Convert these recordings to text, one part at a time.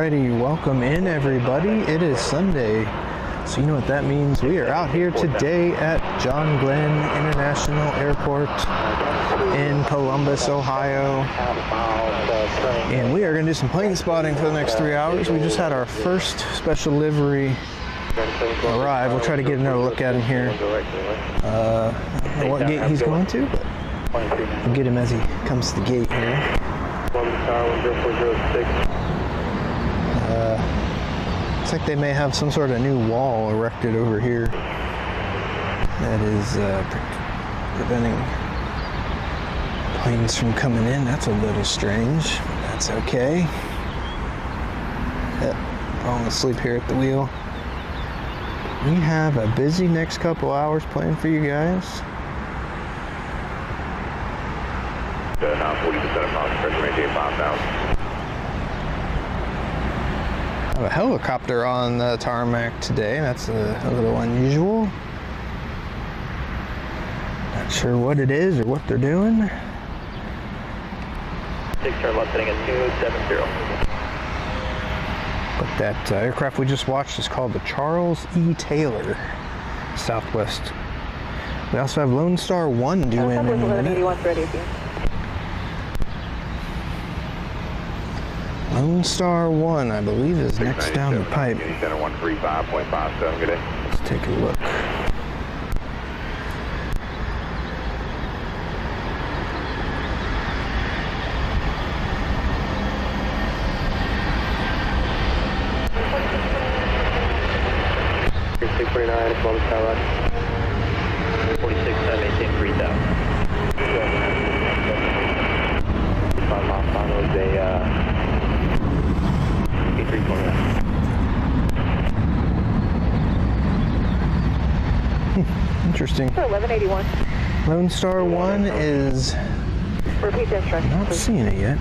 Alrighty, welcome in everybody. It is Sunday, so you know what that means. We are out here today at John Glenn International Airport in Columbus, Ohio. And we are going to do some plane spotting for the next 3 hours. We just had our first special livery arrive. We'll try to get another look at him here. I don't know what gate he's going to, but we'll get him as he comes to the gate here. Looks like they may have some sort of new wall erected over here that is preventing planes from coming in. That's a little strange. That's okay. Yep, falling asleep here at the wheel. We have a busy next couple hours planned for you guys. 40% approach, pressure maintain 5,000. I have a helicopter on the tarmac today. That's a little unusual. Not sure what it is or what they're doing. 6 turn left heading at 270. But that aircraft we just watched is called the Charles E. Taylor, Southwest. We also have Lone Star 1 due in a minute. Lone Star 1, I believe, is next down the pipe. Center 135.57, good day. Let's take a look. Columbus Tower. 46, maintain 3,000. 5 miles on was a 329. Interesting. 1181. Lone Star 1 is Repeat the instructions, not please. seeing it yet.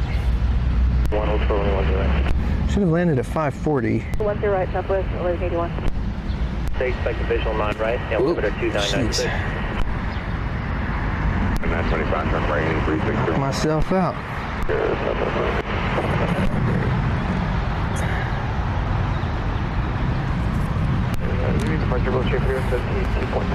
104, 1 right. Should have landed at 540. 10 right, Southwest, 1181. Expect visual 9 right, altimeter 2996. And 925, turn right, 363. Knock myself out. Departure road shape here, 17.9.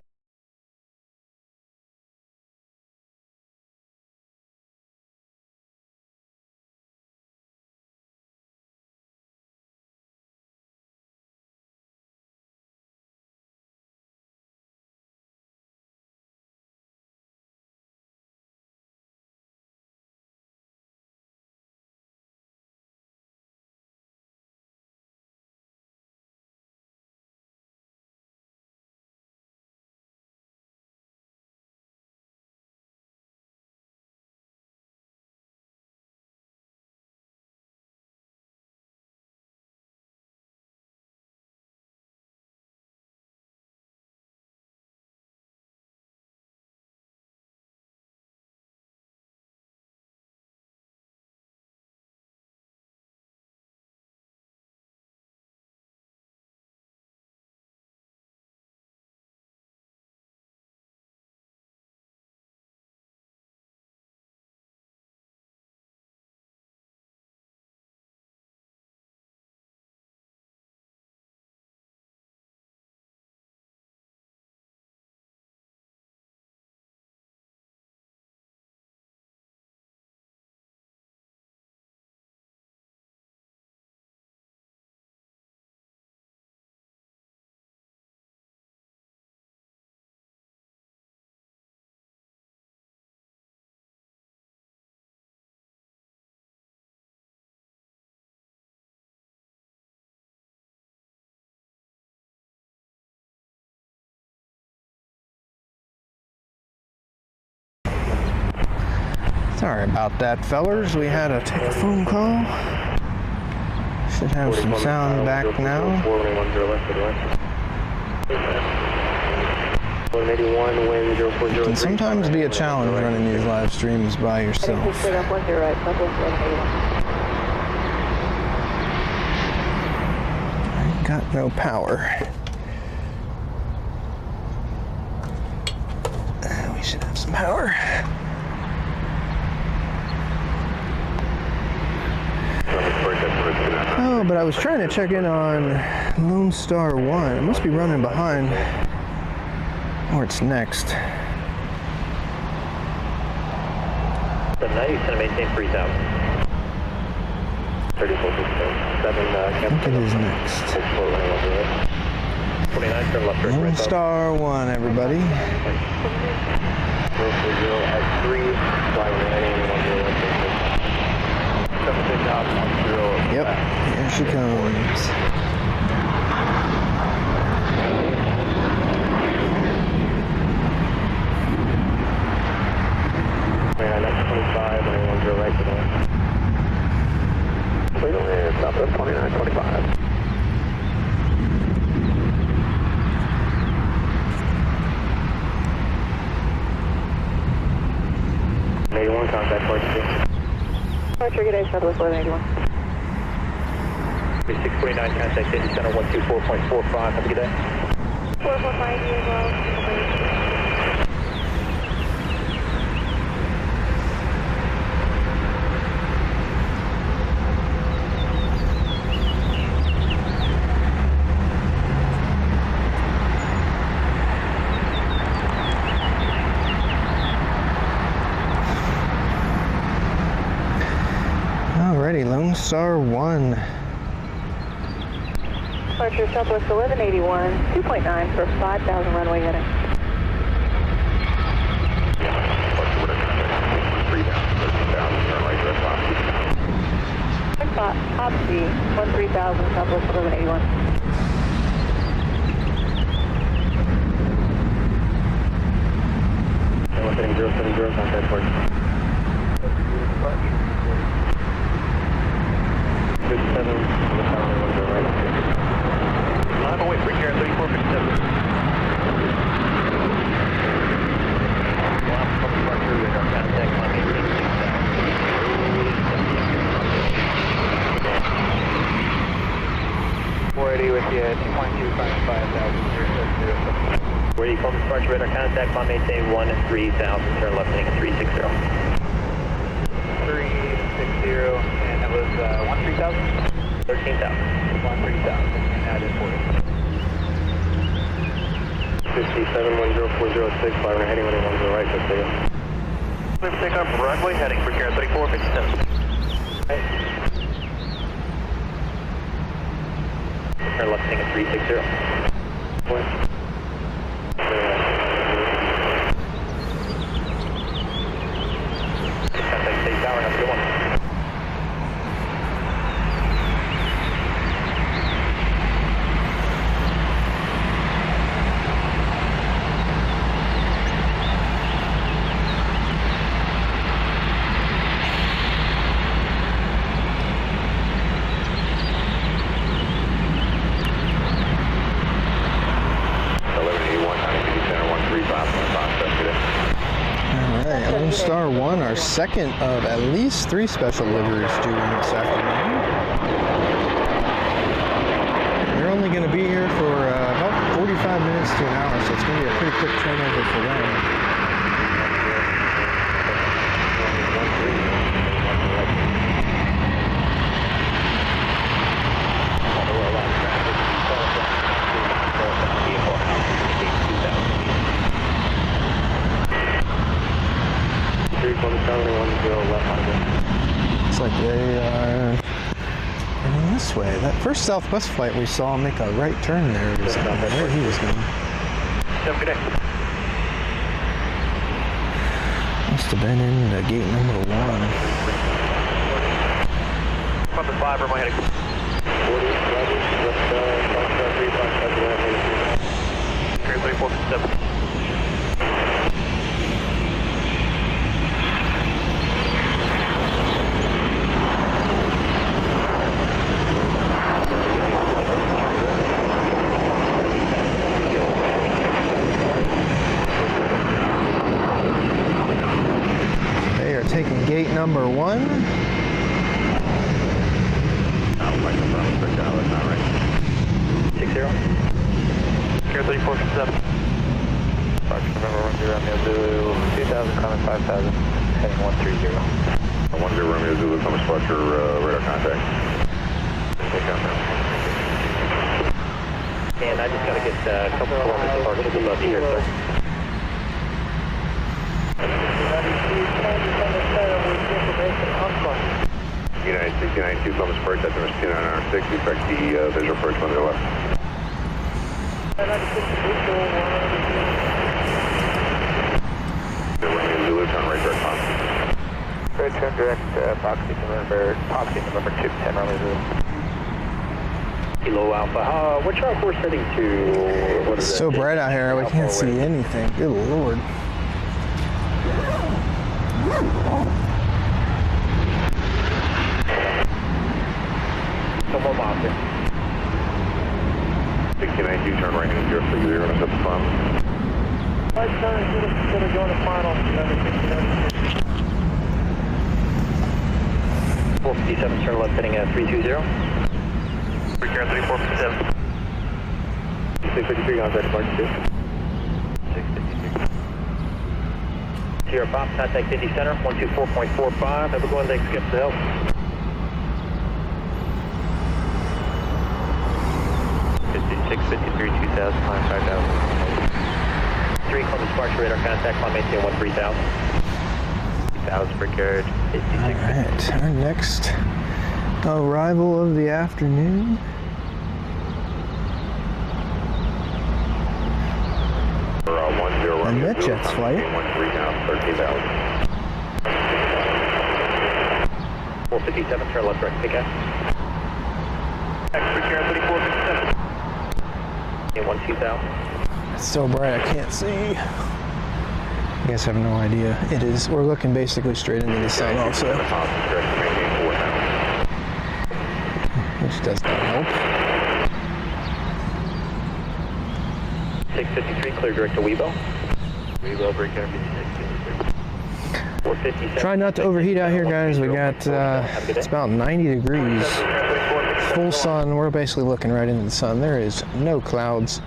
Sorry about that, fellers. We had to take a phone call. Should have some sound back now. 181, wind 040. It can sometimes be a challenge running these live streams by yourself. Right, Southwest, 1181. I ain't got no power. We should have some power. Break that for Oh, but I was trying to check in on Lone Star 1. It must be running behind. Or it's next. So now you're going to maintain 3,000. 3467, I think it is next. 29, turn left, Lone Star 1, everybody. 040 at 3, flying heading 10. Yep, here she comes. That's 25, and 10 right to the left. Clear land, Southwest 2925. 81, contact Departure. Departure, good day, Southwest 1181. 649, contact City Center 124.45. Have a good day. 445 as well. Alrighty, Lone Star 1. Departure, Southwest 1181, 2.9 for 5,000 runway heading. Top C, 13,000, Southwest 1181. Heading 070, contact Departure. 57, right. I'm away for here, 3457. Contact on 480 with you, 2.255,000. Where you call departure radar contact, on maintain 13,000, turn left heading 360. 360, and that was 13,000? 13,000. 13,000, and that is 40. 571040 flying heading 110 right, that's it. We've taken up runway heading for here 3457. Right. Turn left heading at 360. Point. Contact State Tower, have a good one. Alright, Lone Star 1, our second of at least 3 special liveries due in this afternoon. They're only going to be here for about 45 minutes to an hour, so it's going to be a pretty quick turnover for them. Looks like they are heading this way. That first Southwest flight we saw make a right turn there was where he was going. Have a good day. Must have been in the gate number 1. Number 5, runway heading. 3457. Taking gate number 1. I don't like the front, but that's not right. 60. Care 3457. Departure November 10 Romeo Zulu 2000, comment 5000, heading 130. 10 Romeo Zulu, Thomas Fletcher, radar contact. And I just got to get a couple more departures above you here, sir. United 692 Columbus approach, that's number 2906, we correct the visual approach on the left. The Romeo Zulu, turn right direct pop. Right turn direct, Foxy November 210, Romeo Zulu. Kilo Alpha, what's our course heading to? What It's is so that? bright out here, we can't see anything. Good lord. Come on, Boston. 692, turn right into 060, and set the final. Right turn, going to go to final, 457, turn left heading at 320. Recurrent 3457. 653, on site departure 2. 653. Sierra Pop, contact Indy Center, 124.45. Have a good one, thanks again for the help. 653, 2000, climb 5000. 3 Columbus departure radar contact, climb maintain 13,000. 3000 per carriage, 56. Alright, our next arrival of the afternoon. A NetJets flight. 457, turn left direct pickup. Recurrent 3457. 12000. It's so bright I can't see. You guys have no idea. It is. We're looking basically straight into the sun also, which does not help. 653, clear direct to Weibo. Weibo, break down 56. 457. Try not to overheat out here, guys. We got, it's about 90 degrees. Full sun. We're basically looking right into the sun. There is no clouds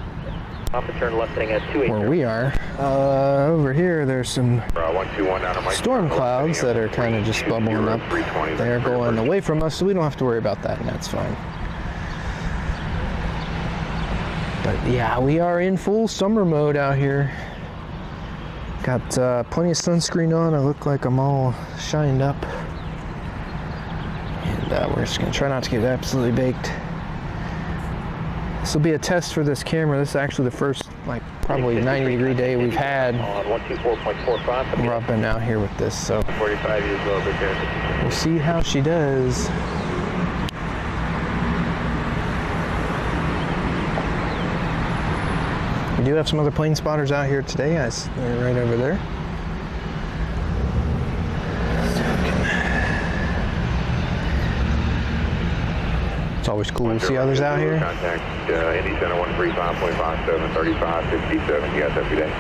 Papa turn left heading at 280. where we are. Over here, there's some storm clouds that are kind of just bubbling up. They're going away from us, so we don't have to worry about that, and that's fine. But yeah, we are in full summer mode out here. Got plenty of sunscreen on. I look like I'm all shined up. And we're just going to try not to get absolutely baked. This will be a test for this camera. This is actually the first, like, probably 90-degree day we've had. On 124.45. Where I've been out here with this, so 45 years old, we'll see how she does. We do have some other plane spotters out here today. They're right over there. It's always cool to see others out here. Contact Indy Center 135.57, 3557. You got that every day.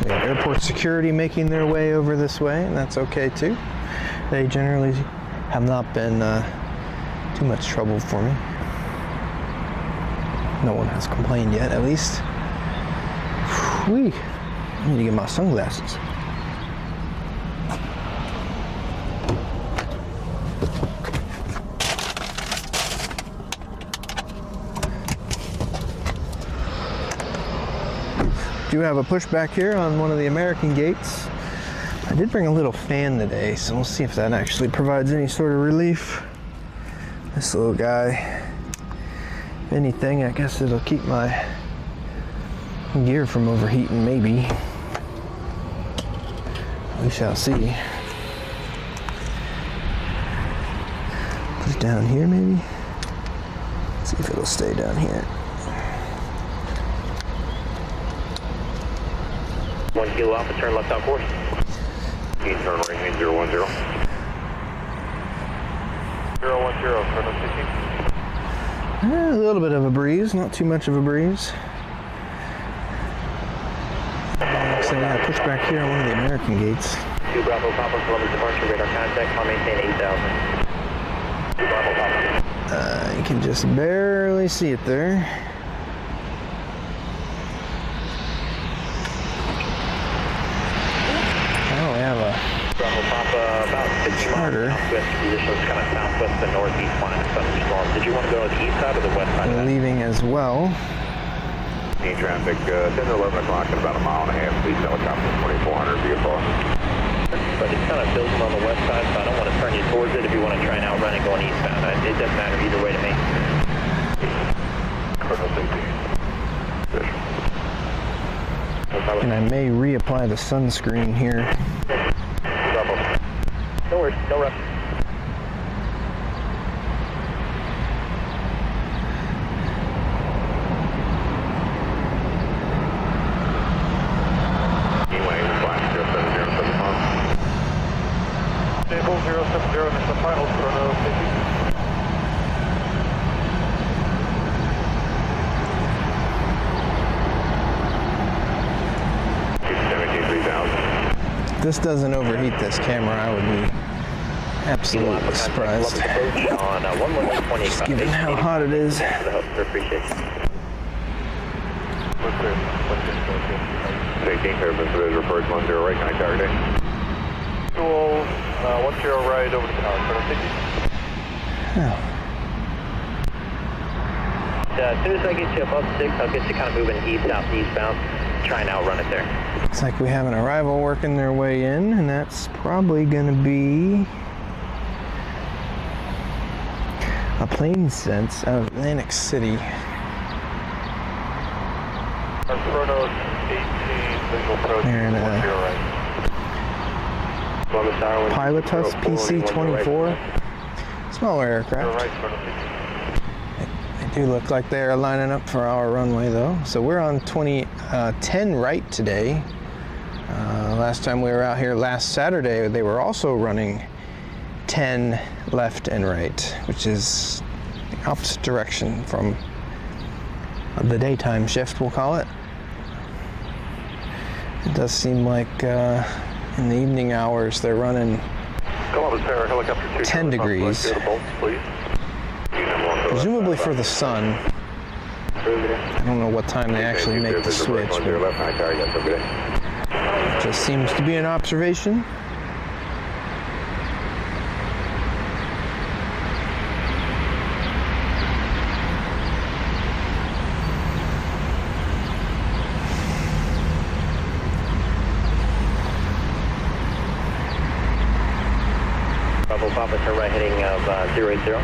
We have airport security making their way over this way, and that's okay too. They generally have not been too much trouble for me. No one has complained yet, at least. Whee! I need to get my sunglasses. Do have a pushback here on one of the American gates. I did bring a little fan today, so we'll see if that actually provides any sort of relief. This little guy. If anything, I guess it'll keep my gear from overheating, maybe. We shall see. Put it down here, maybe? See if it'll stay down here. 1 Kilo Alpha, turn left on course. Turn right in 010. 010, turn left 15. A little bit of a breeze, not too much of a breeze. So yeah, push back here on one of the American gates. 2 Bravo Papa, Columbus departure, radar contact, climb maintain 8,000. 2 Bravo Papa. You can just barely see it there. Bravo Papa, about 50 harder. Southwest position. It's kind of southwest to northeast line of thunderstorm. Did you want to go to the east side or the west side? Leaving as well. Seeing traffic 10 to 11 o'clock at about a mile and a half. Please helicopter 2400 vehicle. But it's kind of building on the west side, so I don't want to turn you towards it if you want to try and outrun it going eastbound. It doesn't matter either way to me. And I may reapply the sunscreen here. No worries, no rush. Stable 070, this is the final chrono, safety. If this doesn't overheat this camera, I would be absolutely surprised. Just given how hot it is. Taking service is referred 10 right, can I target it? 10 right over the tower, As soon as I get you above 6, I'll get you kind of moving east-southeastbound. Try and outrun it there. Looks like we have an arrival working their way in, and that's probably going to be a plane sense out of Atlantic City. Our chronos 18, visual approach, They're in a Pilotus PC-24, smaller aircraft. They do look like they're lining up for our runway though. So we're on 10 right today. Last time we were out here last Saturday, they were also running 10 left and right, which is the opposite direction from the daytime shift, we'll call it. It does seem like in the evening hours they're running 10 degrees. Presumably for the sun. I don't know what time they actually make the switch, but it just seems to be an observation. Bravo Papa, turn right heading of 080.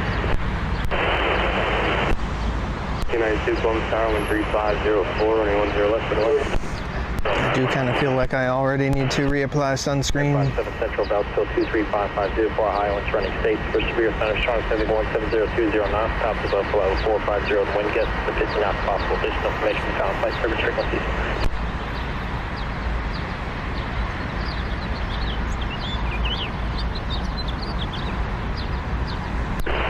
292 Columbus Tower, 13504, running 10 left for the way. I do kind of feel like I already need to reapply sunscreen. 57 Central, Bellsville 23550 for high winds running states for severe thunderstorms, 717020 knots, top to Buffalo 450, the wind gusts to 50 knots possible. Additional information found by service frequencies.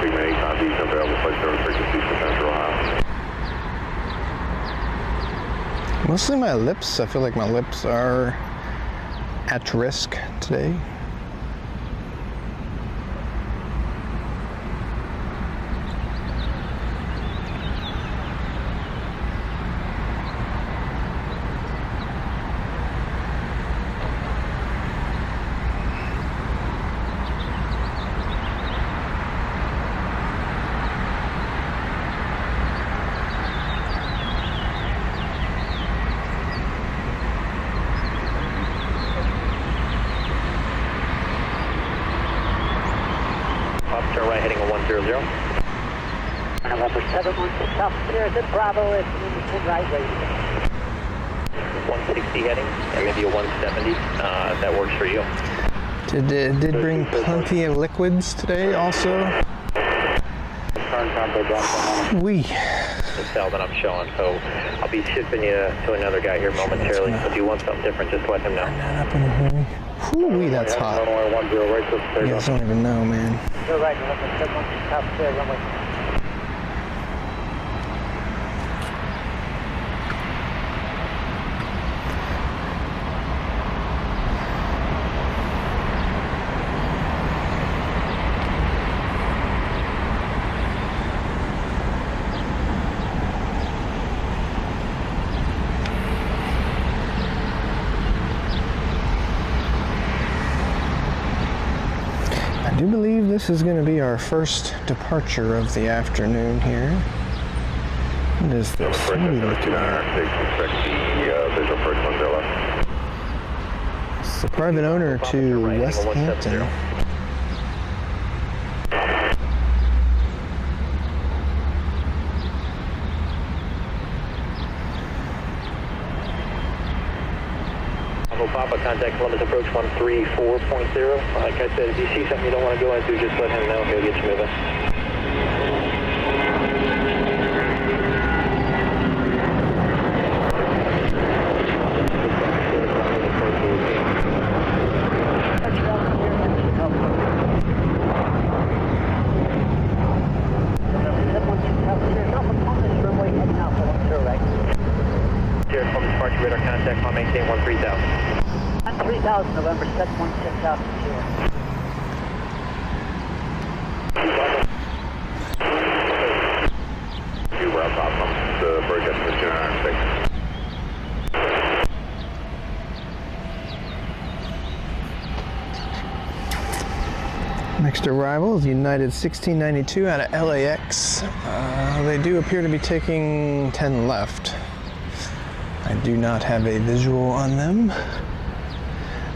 We may copies available by service frequencies for Central Ohio. Mostly my lips. I feel like my lips are at risk today. Turn right heading a 100. November 716 South Sierra, Bravo, it's 10 right waiting. 160 heading, and maybe a 170, if that works for you. Did bring plenty of liquids today also. We. The cell that I'm showing, so I'll be shipping you to another guy here momentarily. So if you want something different, just let him know. Not up in a hurry. Whoo-wee, that's hot. You guys don't even know, man. You're right, November 716 South Sierra, runway. this is going to be our first departure of the afternoon here. What is this? What are we looking at? Visual approach 10. It's the private owner to West Hampton. Papa, contact Columbus approach 134.0. Like I said, if you see something you don't want to go into, just let him know. He'll get you moving. Jared, Columbus departure radar contact, on maintain 13,000. 3000, November 716 out to You were up from the bridge at the 206. Next arrival is United 1692 out of LAX. They do appear to be taking 10 left. I do not have a visual on them.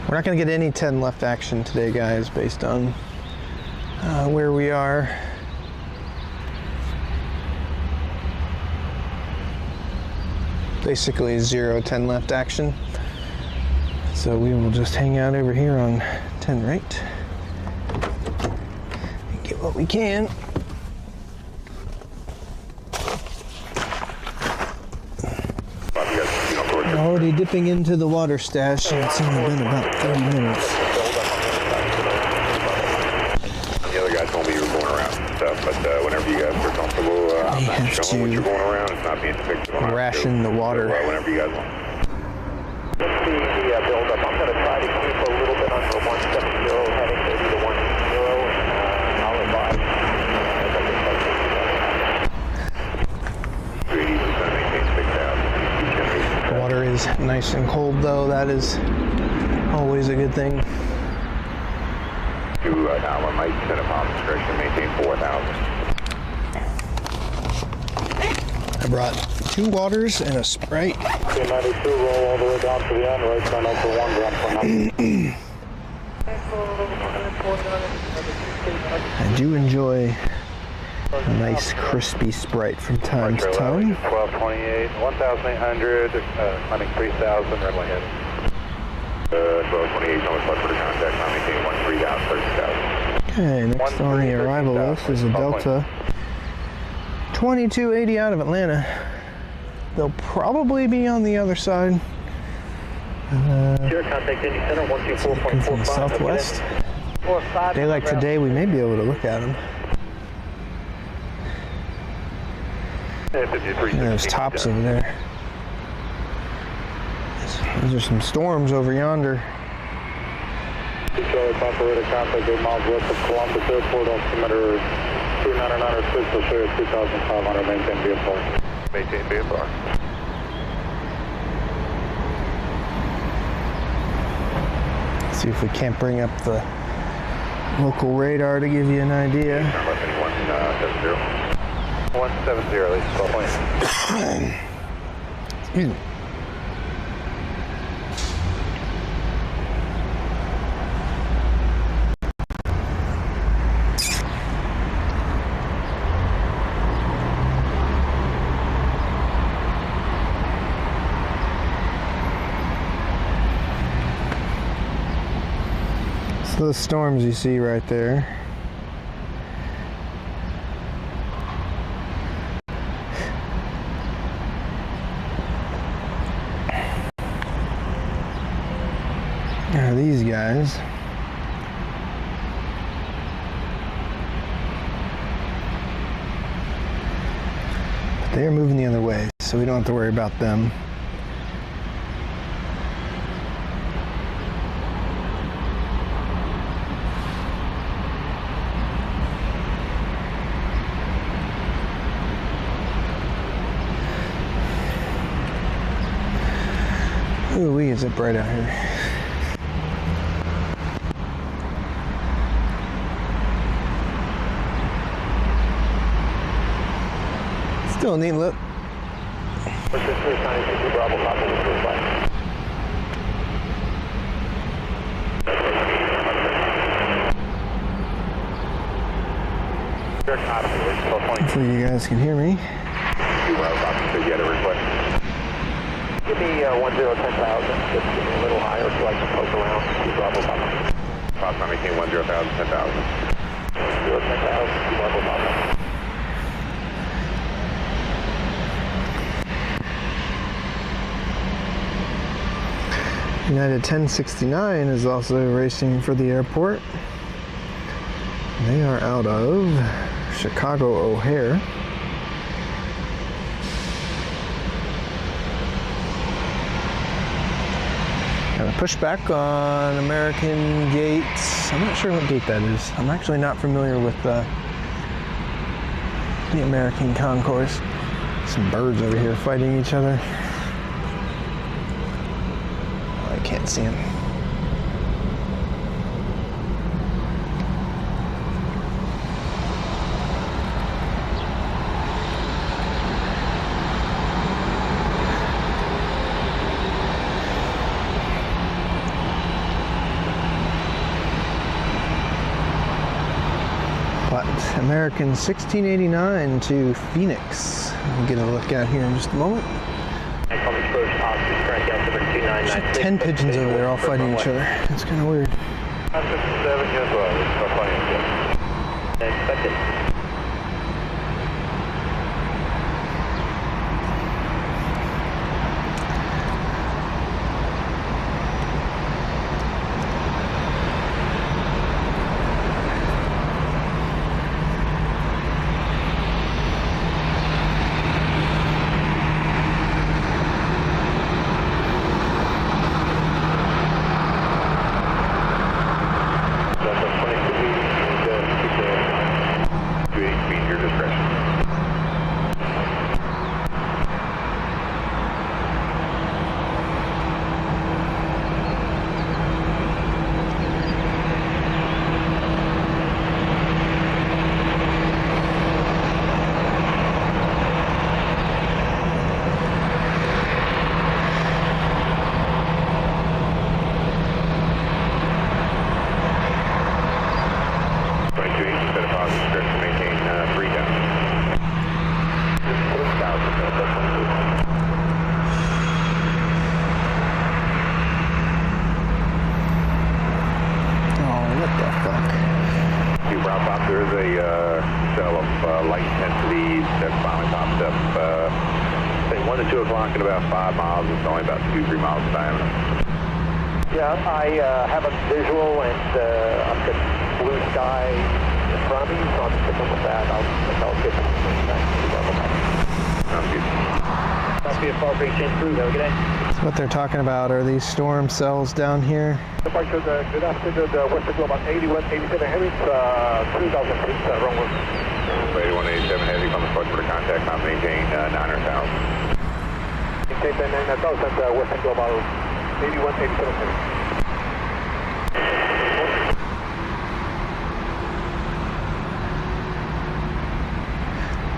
We're not going to get any 10 left action today, guys, based on where we are. Basically 0 10 left action. So we will just hang out over here on 10 right and get what we can. Already dipping into the water stash, and it's only been about 30 minutes. The other guy told me you were going around and stuff, but whenever you guys are comfortable, I'm not showing what you're going around. It's not being depicted on our ration the water. So, whenever you guys want. Let's see the build-up. I'm going to try to keep a little bit under 170, heading maybe to 10, and I'll advise. The water is nice and cold, though. That is always a good thing. To Allen Mike, set upon discretion, maintain 4,000. I brought 2 waters and a Sprite. 292, roll all the way down to the end, right turn up for 1 gram per now. I do enjoy a nice crispy Sprite from time to time. 1228, 1,800, landing 3,000, runway head. 1228, Thomas Butler to contact, now maintain 13,000, 30,000. Okay, next on the arrival list is a Delta 2280 out of Atlanta. They'll probably be on the other side. Sierra contact Indy Center, From 124.45. southwest. Day like today, we may be able to look at them. Those tops over there. Those are some storms over yonder. Charlie Papa radar contact 8 miles west of Columbus Airport, altimeter 299 6, so Sierra 2,500, maintain VFR. Maintain VFR. See if we can't bring up the local radar to give you an idea. 170, at least 12 points. Excuse me. So the storms you see right there. Are these guys. But they're moving the other way, so we don't have to worry about them. Ooh, it's up bright out here. Still a neat look. Bravo, copy with your flight. Hopefully you guys can hear me. You had a request. Give me 10,000. Just give me a little higher so I can poke around. Bravo, copy. Papa maintain 10,000, 10,000. 10,000, Bravo, copy. United 1069 is also racing for the airport. They are out of Chicago O'Hare. Got a pushback on American gates. I'm not sure what gate that is. I'm actually not familiar with the American concourse. Some birds over here fighting each other. I can't see him. But American 1689 to Phoenix. We'll get a look at here in just a moment. 10 pigeons over there all fighting each other. It's kind of weird. Expected. At about 5 miles, it's only about 2-3 miles in diameter. Yeah, I have a visual and I've got blue sky in front of me, so I'm sticking with that. I'll get the Sounds good. Copy a far break change through. Have a good day. What they're talking about are these storm cells down here. Departure, good afternoon, Western Global 8187 Heavy, 2006, runway. 8187 Heavy, come approach for the contact, not maintain 900,000. Maintain 900,000, Western Global 8187 Heavy.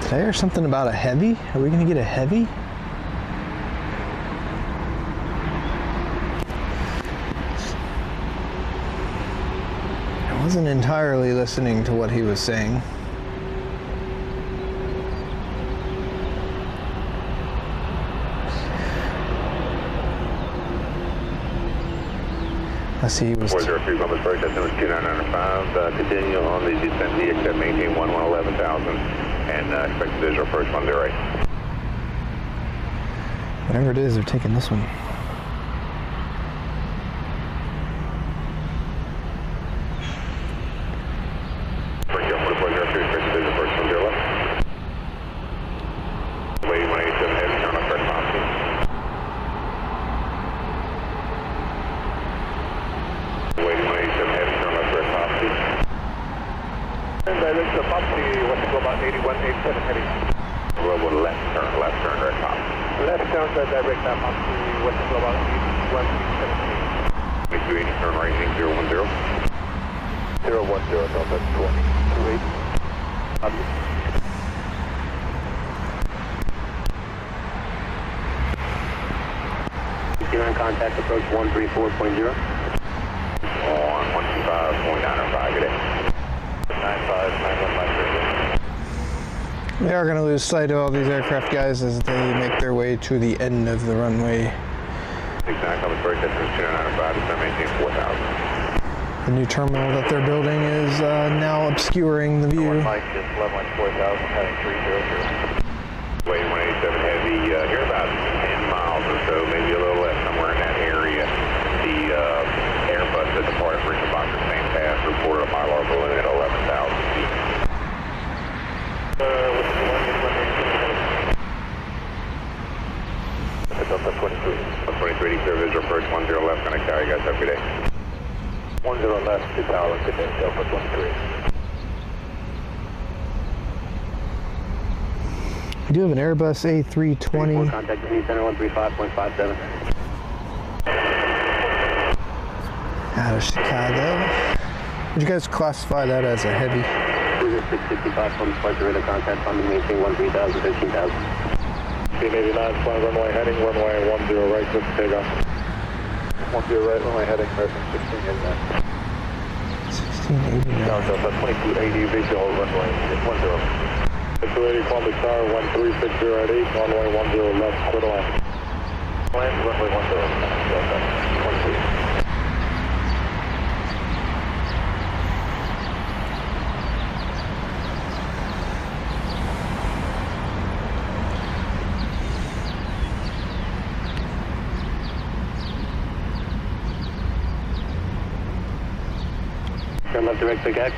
Did I hear something about a heavy? Are we gonna get a heavy? I wasn't entirely listening to what he was saying. I see he was... 403 Columbus Break, that's number 2995. Continue on the descent DX, maintain 11,000 and expect the visual approach 108. Whatever it is, they're taking this one. Break up 403, expect the visual approach 108. Lady 187 Heavy, turn left, correct policy. Lady 187 Heavy, turn left, correct policy. And direct the policy, Western Global 8187 Heavy. Global left turn, direct policy. Left turn, direct that policy, Western Global 8187 Heavy. Make 280, turn right, 010. 010, Delta 2028. 69, contact approach 134.0. On 125.905, good day. 959153. We are going to lose sight of all these aircraft, guys, as they make their way to the end of the runway. 69, coming for distance 2905, it's maintain 4,000. The new terminal that they're building is now obscuring the view. Mike, just 11 4,000, heading 300. Wait, 187 heavy, here about 10 miles or so, maybe a little less, somewhere in that area. The Airbus that departed for Boxer same path reported a Mylar balloon at 11,000 feet. Delta 23. 23, clear visual approach 10 left, gonna carry, guys, have a good day. 10 left, 2,000, good day, Delta 23. We do have an Airbus A320. Contact me, center 135.57. Out of Chicago. Would you guys classify that as a heavy? 665 from departure radar contact, funding maintain 13,000, 13,000. 1589, flying runway heading, runway 10 right, just take off. 10 right, runway heading, American 1689. 1689. No, Delta 2280, visual runway 10. 280 Columbus Tower, 1360 at 8, runway 10 left, quarter line. Land, runway 10, Delta 22. Turn left direct big X.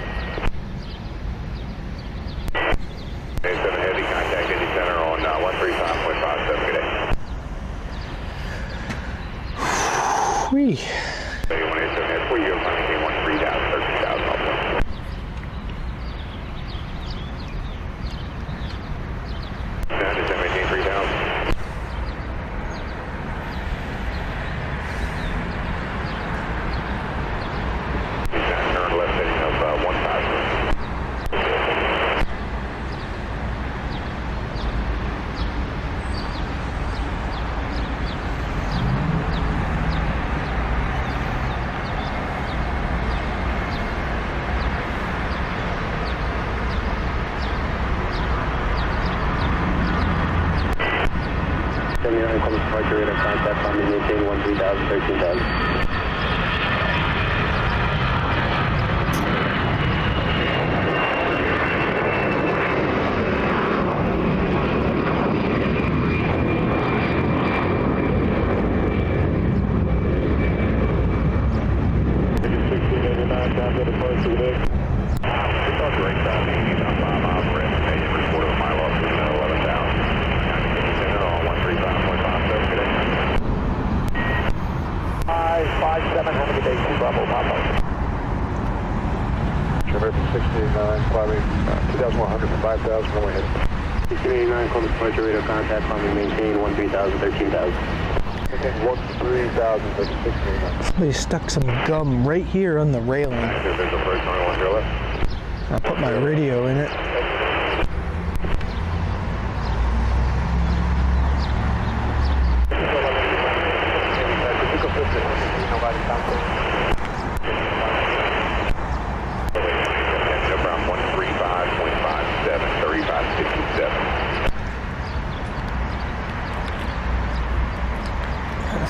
87 heavy, contact Indy Center on 135.57, good day. Whee. 187 heavy, for you, maintain 13,000, 13,000 off one. Sound is maintain 3,000. Turn left heading up 1,000. Columbus departure radar contact, funding maintain 13,000, 13,000. Climbing 2,100 to 5,000, runway heading. 1689, Columbus departure radar contact, funding maintain 13,000, 13,000. Okay, 13,000, 1689. Somebody stuck some gum right here on the railing. There's a first 21 left. I put my radio in it.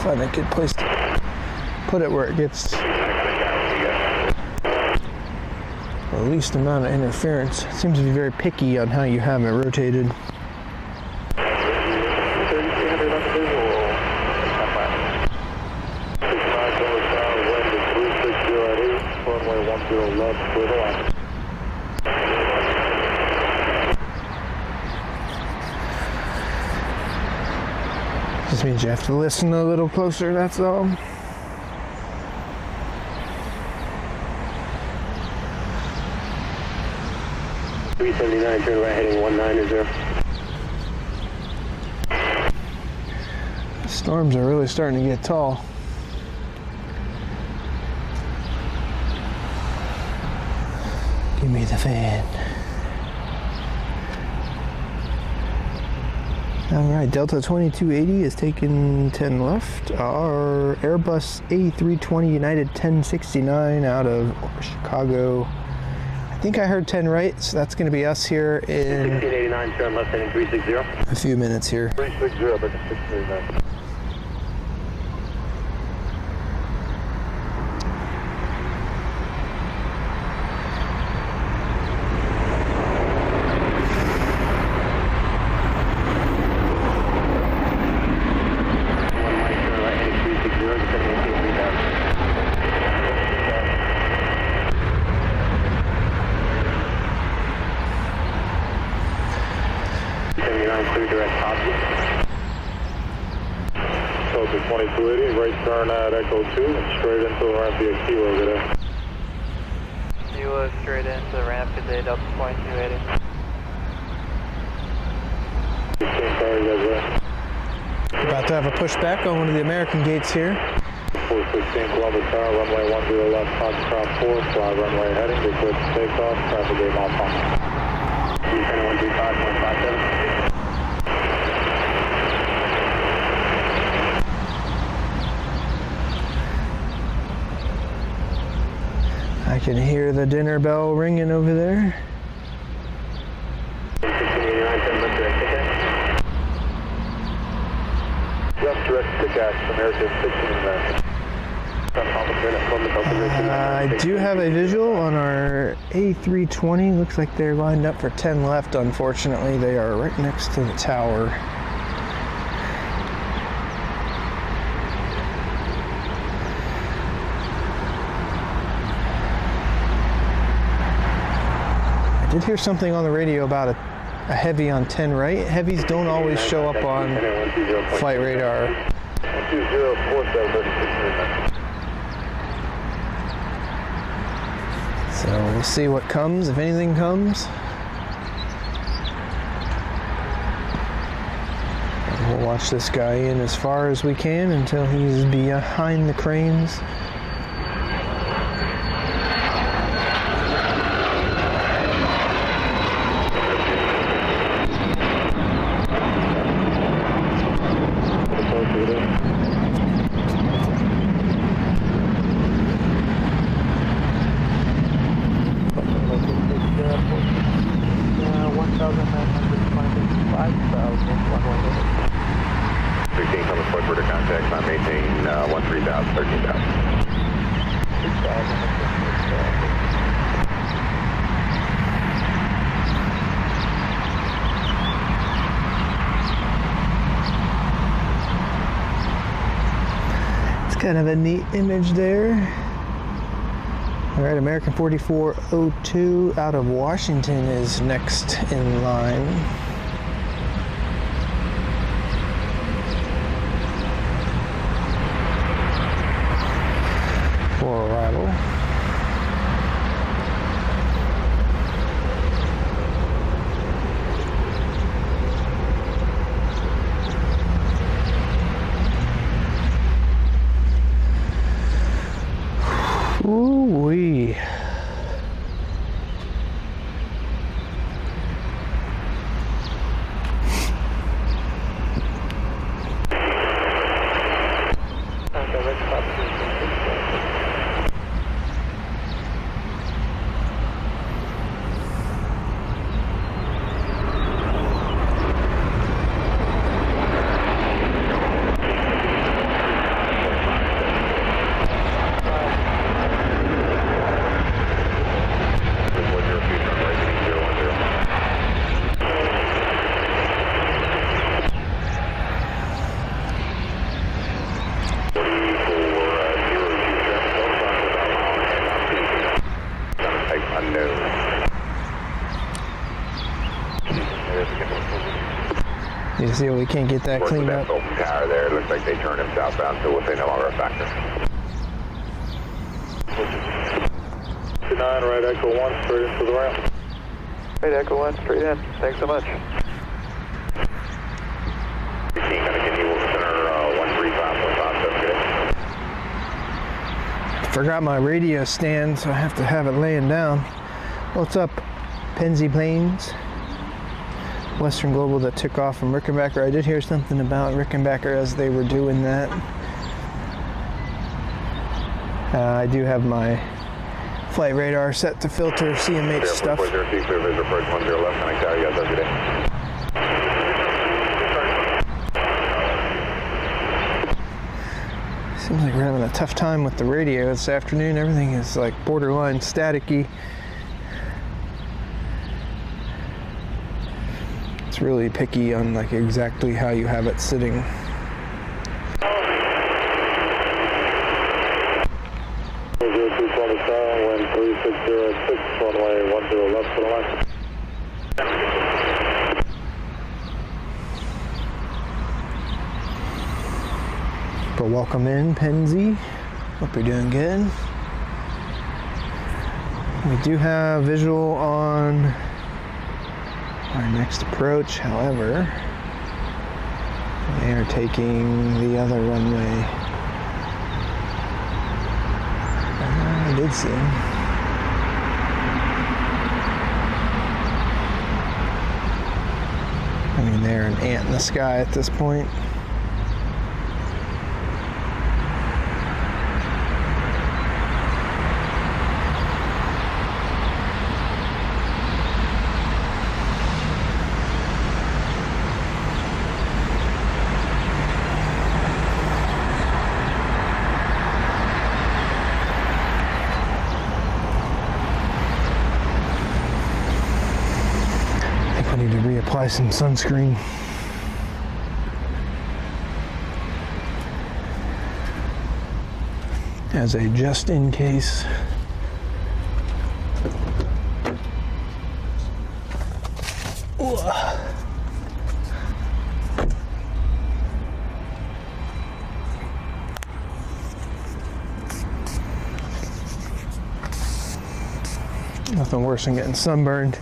Find a good place to put it where it gets the least amount of interference. It seems to be very picky on how you have it rotated. Just means you have to listen a little closer, that's all. $379, turn right heading 190. The storms are really starting to get tall. Give me the fan. Alright, Delta 2280 is taking 10 left. Our Airbus A320 United 1069 out of Chicago. I think I heard 10 right, so that's going to be us here in 1689, turn left heading 360. a few minutes here. 360, but 1689. Delta 2280, right turn at Echo 2 and straight into the ramp via Kilo over there. Kilo straight into the ramp today, Delta 2280. 16 car, you guys there? About to have a pushback on one of the American gates here. 416 Columbus Tower, runway 10 left, Foxtrot 4, fly runway heading, before takeoff, traffic gate malfunction. 135.57. I can hear the dinner bell ringing over there. 1689, turn left direct ticket. Left direct ticket, American 1689. I do have a visual on our A320. Looks like they're lined up for 10 left. Unfortunately, they are right next to the tower. I did hear something on the radio about a heavy on 10 right. Heavies don't always show up on flight radar. 2047. So we'll see what comes, if anything comes. And we'll watch this guy in as far as we can until he's behind the cranes. Kind of a neat image there. All right, American 4402 out of Washington is next in line. For arrival. Ooh-wee. You see, we can't get that cleaned up. Open tower there. It looks like they turned him southbound, so we'll say no longer a factor. 9, right Echo 1, straight into the ramp. Right, Echo 1, straight in. Thanks so much. 16, gonna continue center 135.5, good. Forgot my radio stand, so I have to have it laying down. What's up, Penzi Plains? Western Global that took off from Rickenbacker. I did hear something about Rickenbacker as they were doing that. I do have my flight radar set to filter CMH stuff. Seems like we're having a tough time with the radio this afternoon. Everything is like borderline staticky. It's really picky on like exactly how you have it sitting. 3606, runway 10 left for the line. But welcome in, Penzi. Hope you're doing good. We do have visual on our next approach, however, they are taking the other runway. I did see him. I mean, they're an ant in the sky at this point. Need to reapply some sunscreen. As a just in case. Nothing worse than getting sunburned.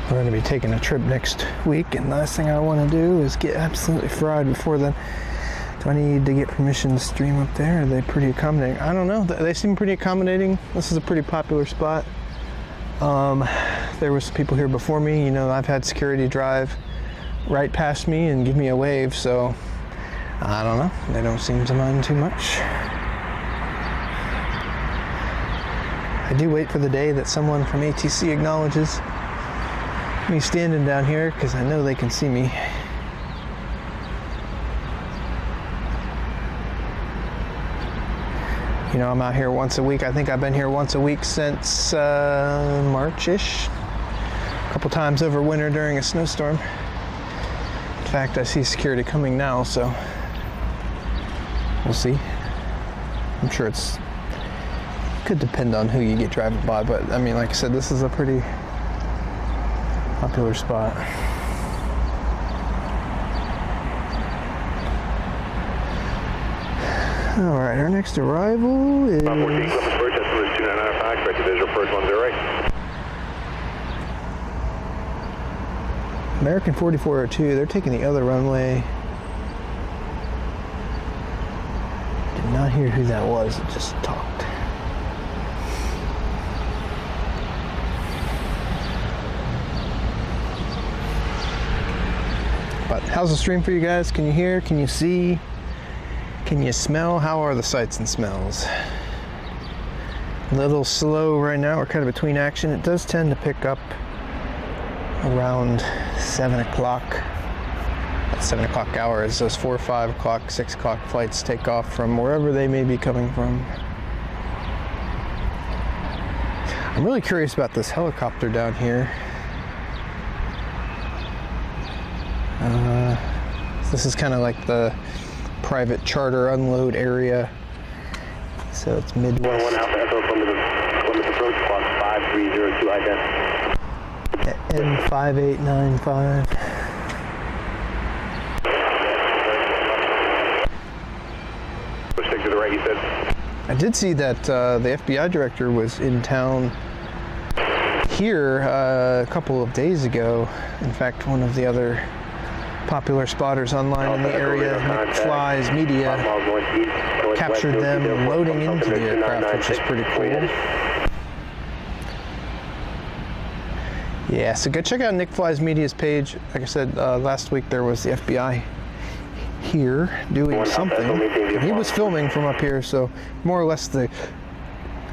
We're going to be taking a trip next week, and the last thing I want to do is get absolutely fried before then. Do I need to get permission to stream up there? Are they pretty accommodating? I don't know. They seem pretty accommodating. This is a pretty popular spot. There was people here before me. You know, I've had security drive right past me and give me a wave, so I don't know. They don't seem to mind too much. I do wait for the day that someone from ATC acknowledges me standing down here, because I know they can see me. You know, I'm out here once a week. I think I've been here once a week since March-ish. A couple times over winter during a snowstorm. In fact, I see security coming now, so we'll see. I'm sure it's could depend on who you get driving by, but I mean, like I said, this is a pretty popular spot. All right, our next arrival is 14 Columbus Bridge, that's 2995, expect to visual first 108. American 4402. They're taking the other runway. Did not hear who that was. It just talked. But how's the stream for you guys? Can you hear? Can you see? Can you smell? How are the sights and smells? A little slow right now. We're kind of between action. It does tend to pick up around 7 o'clock. That 7 o'clock hour as those 4, 5 o'clock, 6 o'clock flights take off from wherever they may be coming from. I'm really curious about this helicopter down here. This is kind of like the private charter unload area. So it's Midwest. 1 Alpha Echo Columbus approach, squawk 5302 ident. N5895. Stick to the right, you said? I did see that the FBI director was in town here a couple of days ago. In fact, one of the other popular spotters online in the area, Nick Fly's Media, captured them loading into the aircraft, which is pretty cool. Yeah, so go check out Nick Fly's Media's page. Like I said, last week there was the FBI here doing something. And he was filming from up here, so more or less the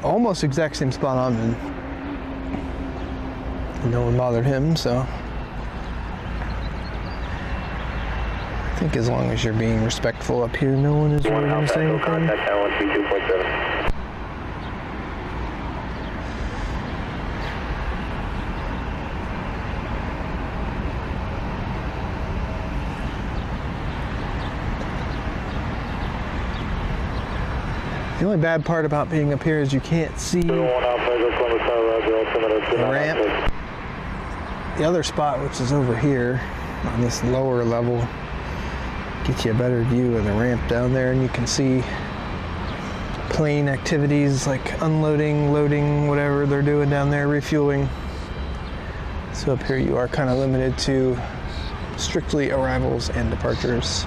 almost exact same spot I'm in. And no one bothered him, so I think as long as you're being respectful up here, no one is really going to say anything. The only bad part about being up here is you can't see the ramp. The other spot, which is over here on this lower level, gets you a better view of the ramp down there, and you can see plane activities like unloading, loading, whatever they're doing down there, refueling. So up here you are kind of limited to strictly arrivals and departures.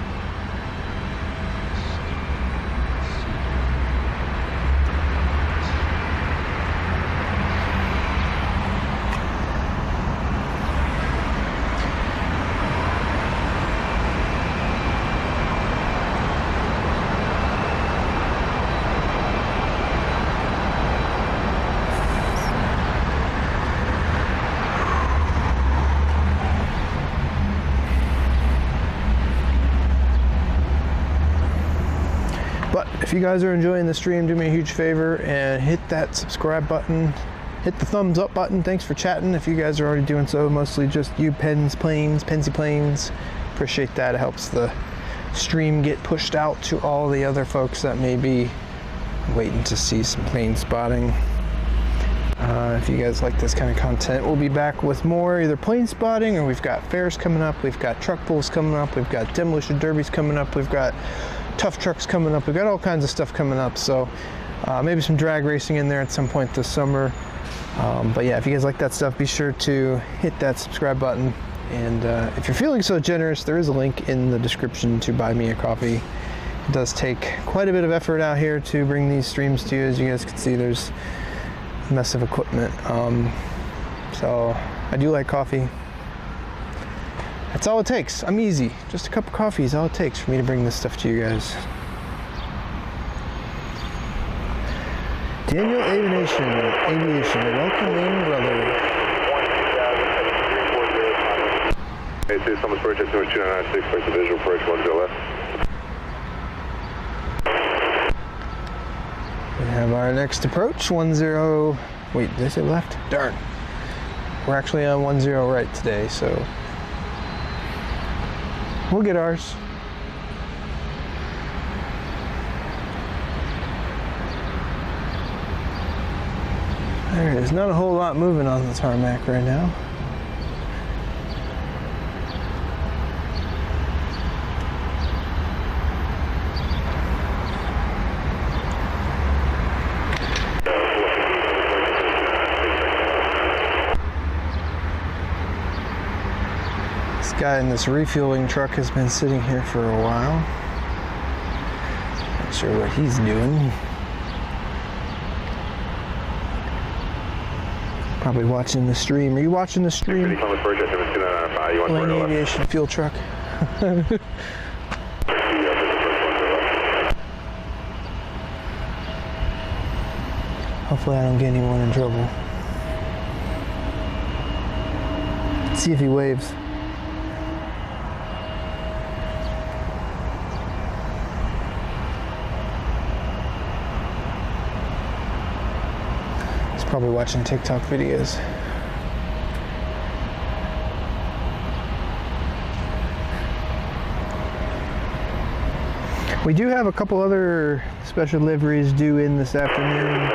But if you guys are enjoying the stream, do me a huge favor and hit that subscribe button, hit the thumbs up button. Thanks for chatting. If you guys are already doing so, mostly just you Pensy Planes, appreciate that. It helps the stream get pushed out to all the other folks that may be waiting to see some plane spotting. If you guys like this kind of content, we'll be back with more either plane spotting, or we've got fairs coming up, we've got truck pulls coming up, we've got demolition derbies coming up, we've got tough trucks coming up, we've got all kinds of stuff coming up. So maybe some drag racing in there at some point this summer. But yeah, if you guys like that stuff, be sure to hit that subscribe button. And if you're feeling so generous, there is a link in the description to buy me a coffee. It does take quite a bit of effort out here to bring these streams to you. As you guys can see, there's a mess of equipment. So I do like coffee. That's all it takes. I'm easy. Just a cup of coffee is all it takes for me to bring this stuff to you guys. Daniel Aviation, welcome in, brother. Hey, this is Thomas Bridge at 2996, expect the visual approach 1 to left. We have our next approach, 10. Wait, did I say left? Darn. We're actually on 10 right today, so we'll get ours. There is not a whole lot moving on the tarmac right now. This guy in this refueling truck has been sitting here for a while. Not sure what he's doing. Probably watching the stream. Are you watching the stream? Plane Aviation fuel truck. Hopefully I don't get anyone in trouble. Let's see if he waves. Probably watching TikTok videos. We do have a couple other special liveries due in this afternoon.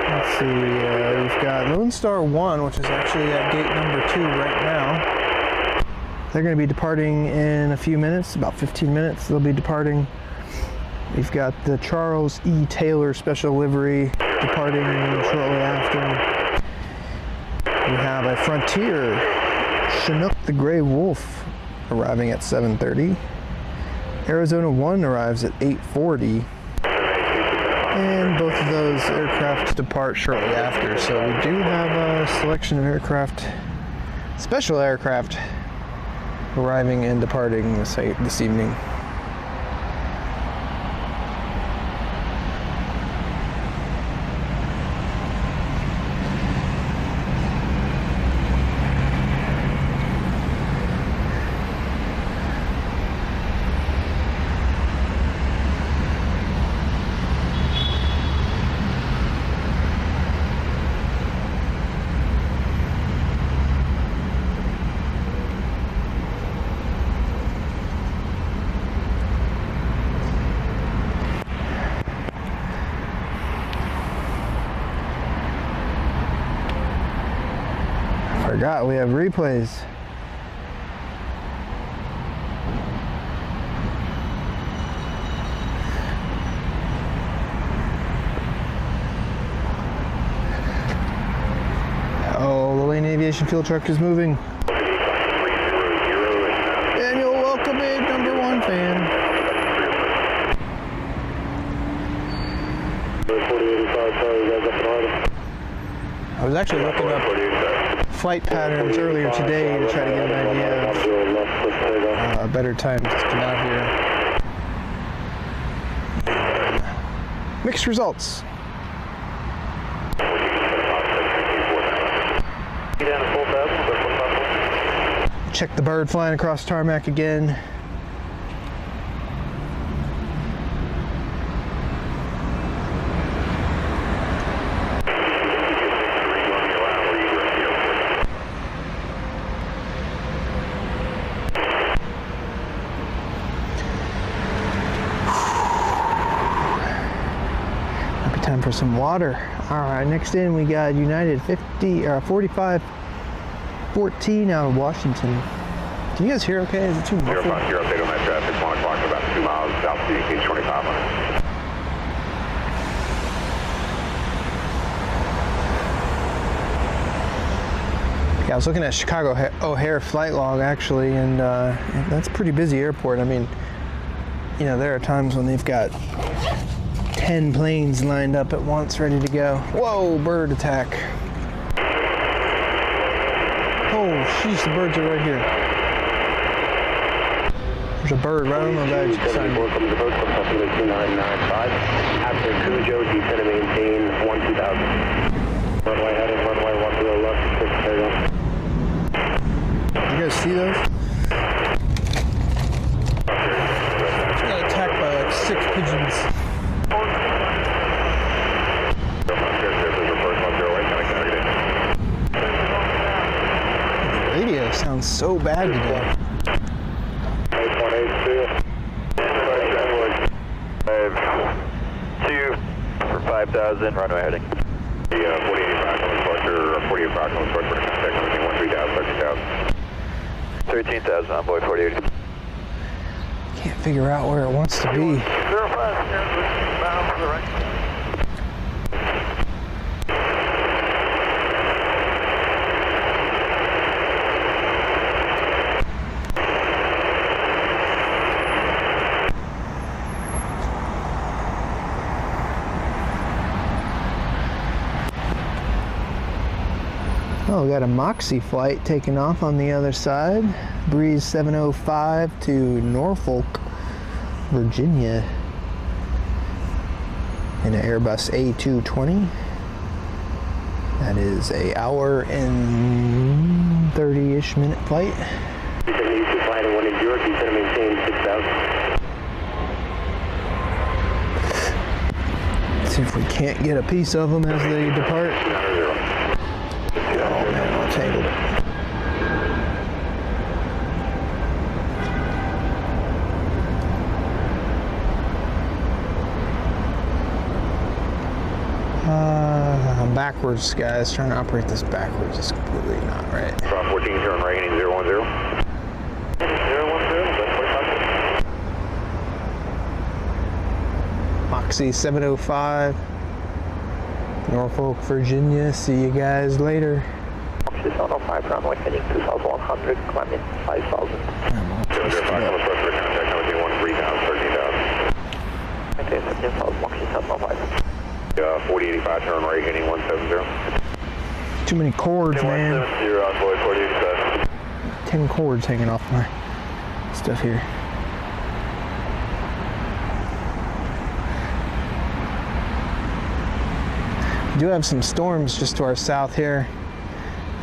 Let's see, we've got Lone Star 1, which is actually at gate number 2 right now. They're going to be departing in a few minutes, about 15 minutes they'll be departing. We've got the Charles E. Taylor special livery departing shortly after. We have a Frontier Chinook the Gray Wolf arriving at 7:30. Arizona 1 arrives at 8:40. And both of those aircraft depart shortly after. So we do have a selection of aircraft, special aircraft, arriving and departing this evening. Forgot we have replays. Oh, the Lane Aviation fuel truck is moving. Daniel, welcome in, number 1 fan. I was actually looking up flight patterns earlier today to try to get an idea of a better time to come out here. Mixed results. Check the bird flying across tarmac again. Time for some water. All right, next in we got United 4514 out of Washington. Can you guys hear okay? Is it too muffled? Your update on that traffic, 1 o'clock, about 2 miles south of UK 2500. Yeah, I was looking at Chicago O'Hare flight log actually, and that's a pretty busy airport. I mean, you know, there are times when they've got 10 planes lined up at once ready to go. Whoa, bird attack. Oh, sheesh, the birds are right here. There's a bird right on the ledge. Welcome to boat club, customer 2995. After Cujo, descend and maintain 12000. Runway heading, runway 10 left, 6 takeoff. You guys see those? Just got attacked by like 6 pigeons. The radio sounds so bad today. 2 for 5,000, runway heading. The 48 on departure, 48 on departure, contact 13,000, 13,000 on board 48. Can't figure out where it wants to be. 05, bound to the right. Oh, we got a Moxie flight taking off on the other side. Breeze 705 to Norfolk, Virginia. In an Airbus A220. That is an hour and 30-ish minute flight. See if we can't get a piece of them as they depart. Oh man, I tangled it. Backwards, guys. Trying to operate this backwards is completely not right. Drop 14, turn right, heading 010. 010, that's 45. Moxie 705, Norfolk, Virginia. See you guys later. Moxie 705, runway heading 2100, climbing 5000. 005, come approach for contact, number 13,000, 13,000. Okay, 13,000, Moxie 705. 4085, turn right, heading 170. Too many cords, man. 170 on board, 4085. 10 cords hanging off my stuff here. We do have some storms just to our south here.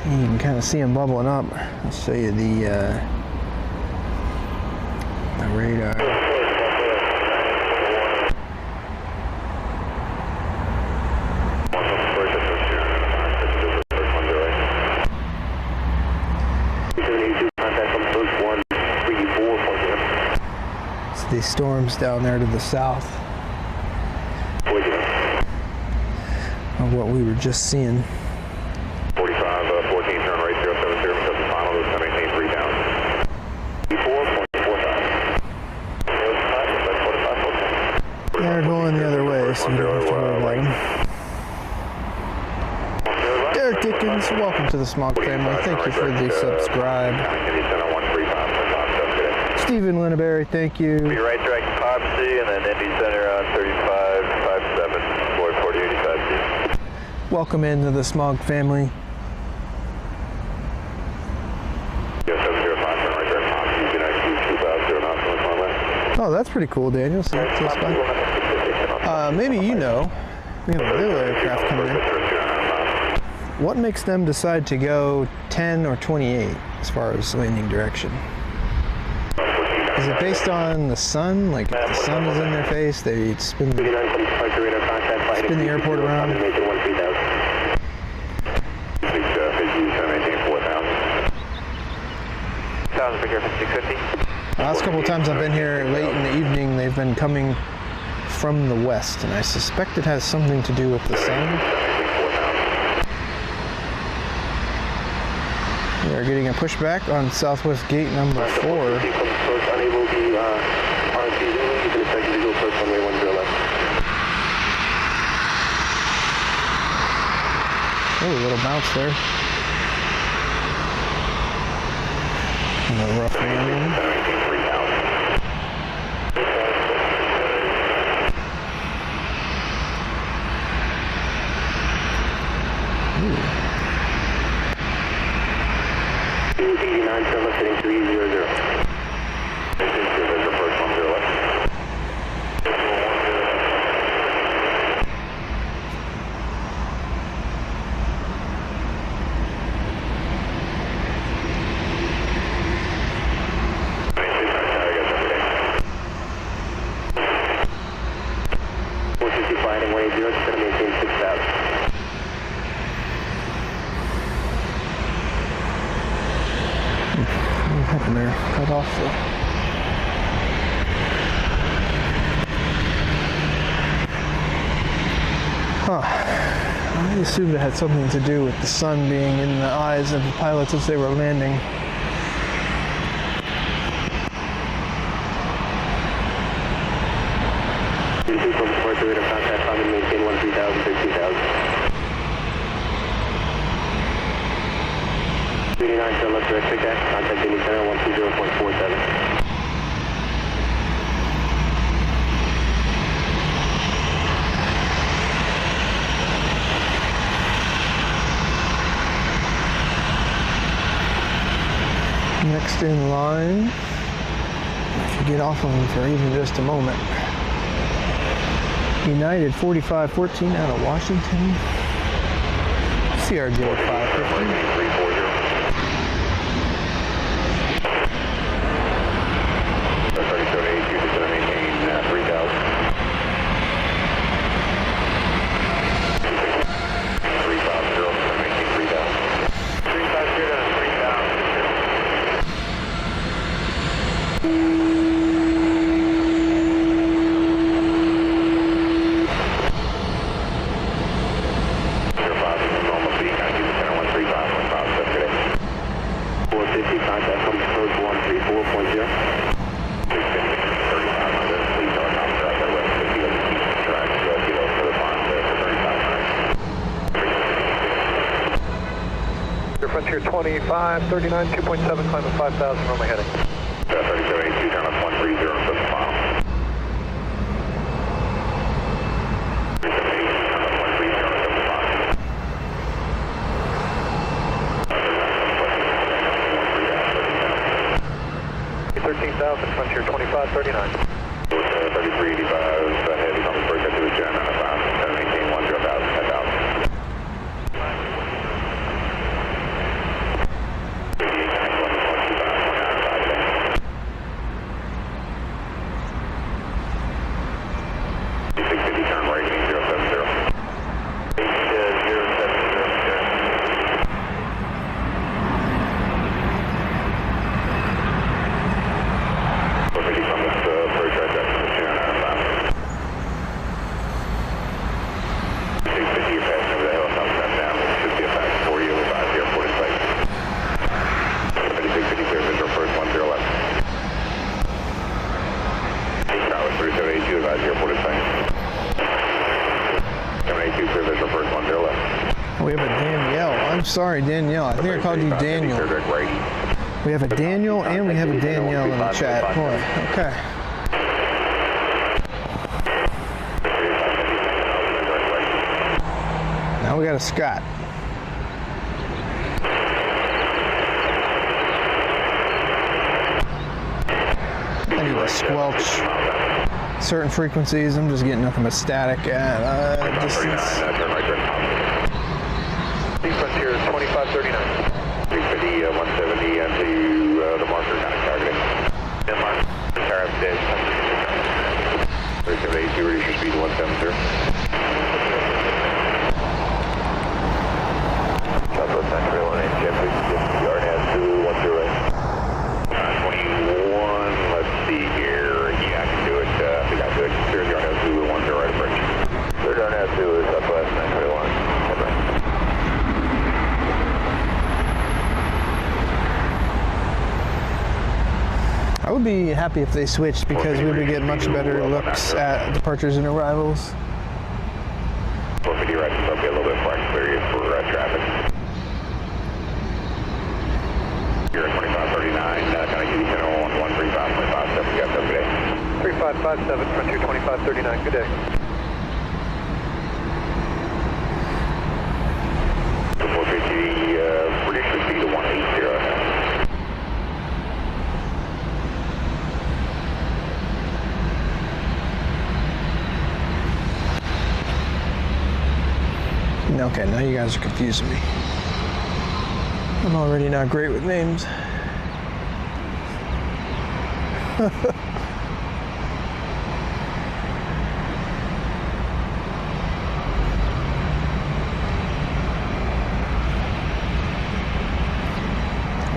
You can kind of see them bubbling up. I'll show you the radar. It's these storms down there to the south of what we were just seeing. 45, 14, turn right, 070, because the final is 783 down. 4.45. They're going the other way, so you don't have to worry about them. Derek Dickens, welcome to the Smog family. Thank you for the subscribe. Stephen Linneberry, thank you. Be right track to 5C and then Indy Center on 3557, board 4085C. Welcome into the Smog family. Oh, that's pretty cool, Daniel. So that's fun. Maybe you know, we have a little aircraft coming in. What makes them decide to go 10 or 28 as far as landing direction? Is it based on the sun? Like if the sun is in their face, they spin the airport around? The last couple of times I've been here late in the evening, they've been coming from the west, and I suspect it has something to do with the sun. We are getting a pushback on Southwest Gate number 4. Oh, a little bounce there. A little rough landing. Ooh. 289, turn left heading 300. Cut off the I assumed it had something to do with the sun being in the eyes of the pilots as they were landing. Contact, maintain 13,000, 13,000. 39, turn left direct takeoff, contact Indy Center 120.47. Next in line, I could get off of them for even just a moment. United 4514 out of Washington, CRJ 550. Frontier 2539, 2.7, climb at 5,000, runway heading. 3782, turn left 130, 7 mile. 13,000, Frontier 2539. 3385, heavy on the break up to the Gen 95, 718, 10,000, 10,000. 650, turn right, 070. 450 from this approach right back to the Gen 95. 650, you're passing over the hill, thumbs up down. Should be a fact for you, 50, airport in sight. 650, clear visual approach 10 left. Tower 3782, advise airport in sight. 782, clear visual approach 10 left. We have a Danielle. I'm sorry, Danielle. I think I called you Daniel. We have a Daniel and we have a Danielle in the chat. Boy, okay. Now we got a Scott. I need to squelch certain frequencies. I'm just getting nothing but static at distance. Frontier 2539. 350, 170 to the marker, kind of targeting. Denmark, car upstairs. 3782, reduce your speed to 170. Southwest 931, Jeffrey, yard has 210 right. 21, let's see here. Yeah, I can do it. I think I can do it. Clear yard has 210 right approach. Clear yard has 2 is Southwest 931. Head right. I would be happy if they switched because we would get much better looks at departures and arrivals. 450 right, so I'll be a little bit far clear for traffic. You're at 2539, kind of easy 10 on 135.57, we got that today. 3557, Frontier 2539, good day. 450, reduce your speed to 180 now. Okay, now you guys are confusing me. I'm already not great with names.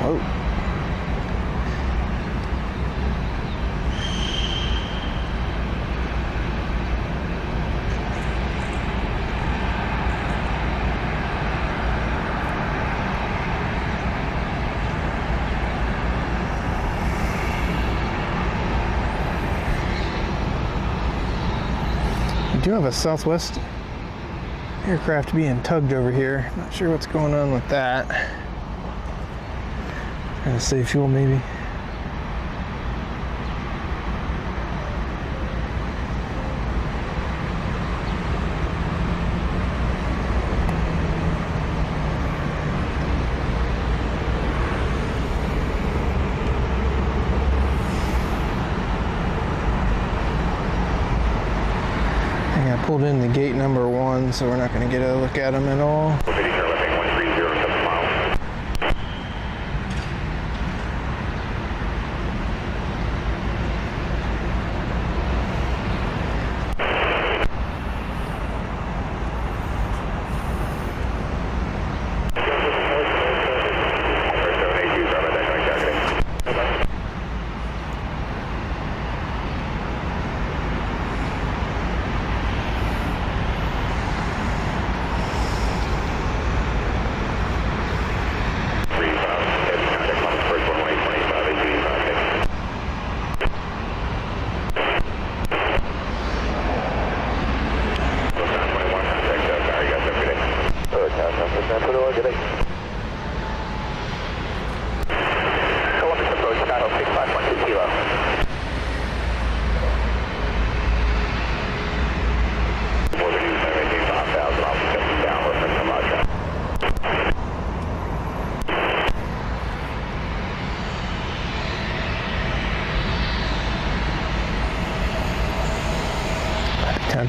Whoa. We do have a Southwest aircraft being tugged over here. Not sure what's going on with that. Trying to save fuel, maybe. I pulled in the gate number 1, so we're not going to get a look at them at all. 450, turn left, 130, 7 miles.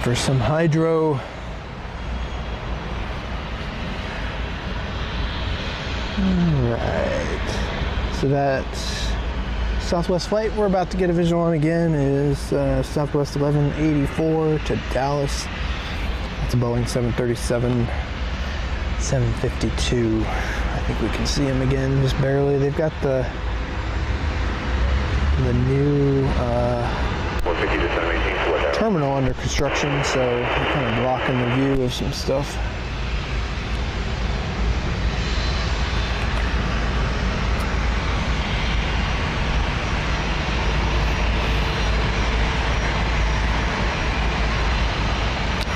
for some hydro. Alright, so that's Southwest flight we're about to get a visual on again is Southwest 1184 to Dallas. That's a Boeing 737 752. I think we can see them again just barely. They've got the new 150 to 718, terminal under construction, so they're kind of blocking the view of some stuff.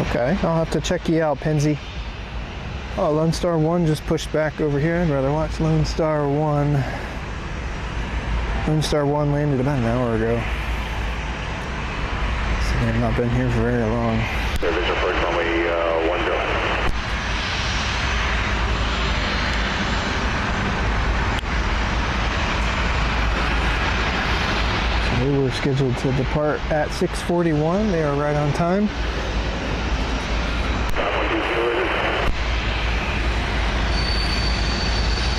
Okay, I'll have to check you out, Penzi. Oh, Lone Star 1 just pushed back over here. I'd rather watch Lone Star 1. Lone Star 1 landed about an hour ago. So they've not been here for very long. Vision for runway 10. So we were scheduled to depart at 6:41. They are right on time.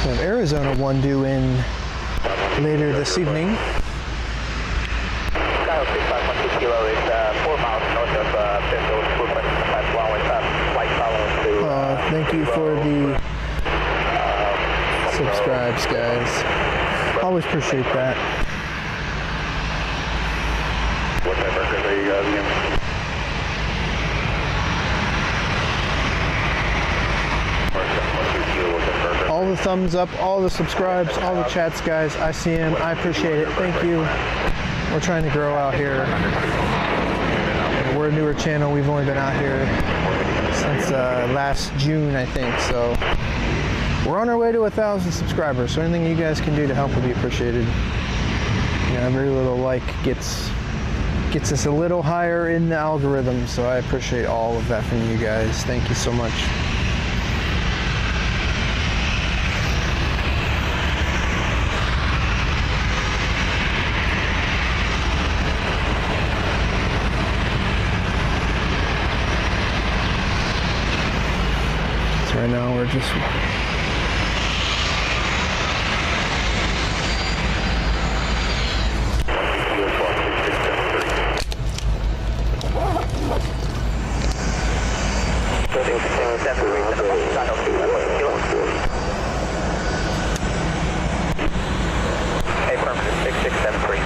We have Arizona 1 due in later this evening. Kyle 6512 Kilo is 4 miles north of Benville, movement flight following to... Thank you for the subscribes, guys. Always appreciate that. What type of aircraft are you guys again? All the thumbs up, all the subscribes, all the chats, guys. I see them. I appreciate it. Thank you. We're trying to grow out here. We're a newer channel. We've only been out here since last June, I think. So we're on our way to 1,000 subscribers. So anything you guys can do to help would be appreciated. You know, every little like gets us a little higher in the algorithm. So I appreciate all of that from you guys. Thank you so much. Right now we're just Affirmative 6673.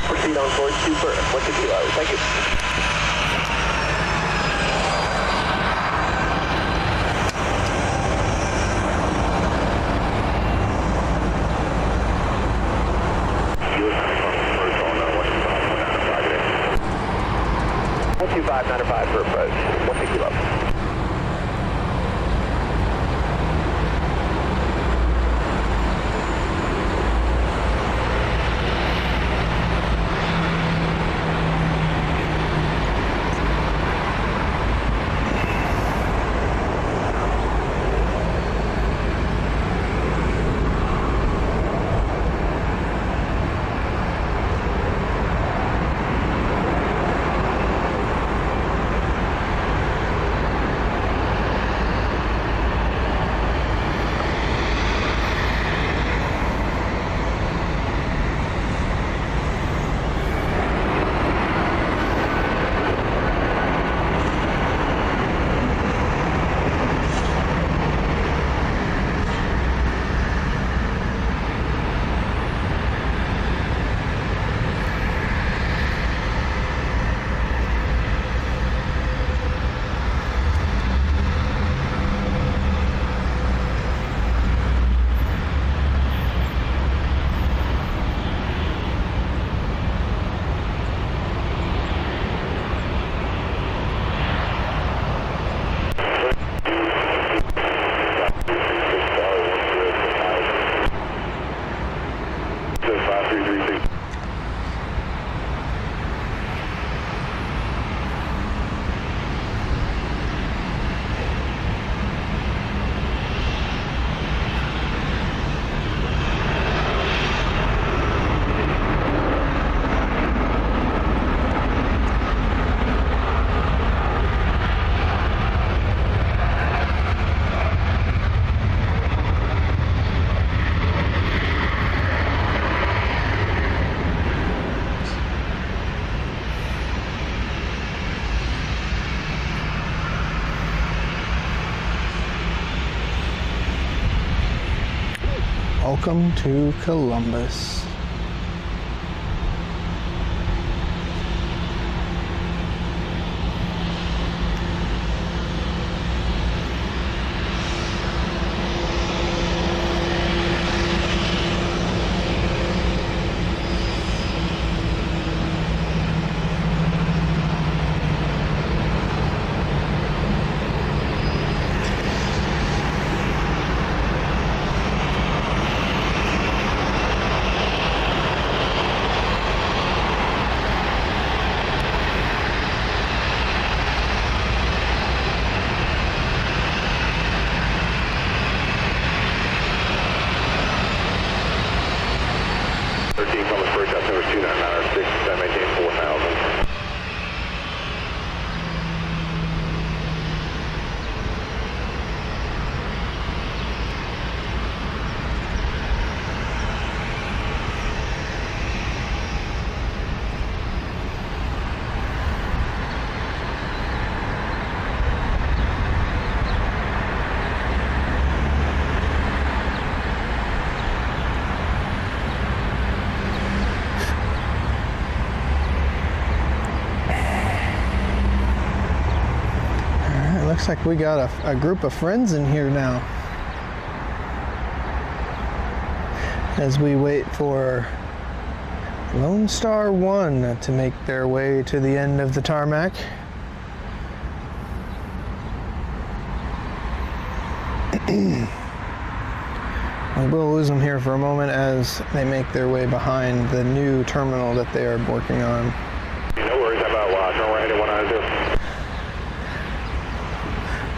Proceed on board 2 for 1 kilo. Thank you. Two 595 for approach. 1 kilo. Welcome to Columbus. Looks like we got a group of friends in here now. As we wait for Lone Star 1 to make their way to the end of the tarmac. We will lose them here for a moment as they make their way behind the new terminal that they are working on. No worries about watching. We're heading 190.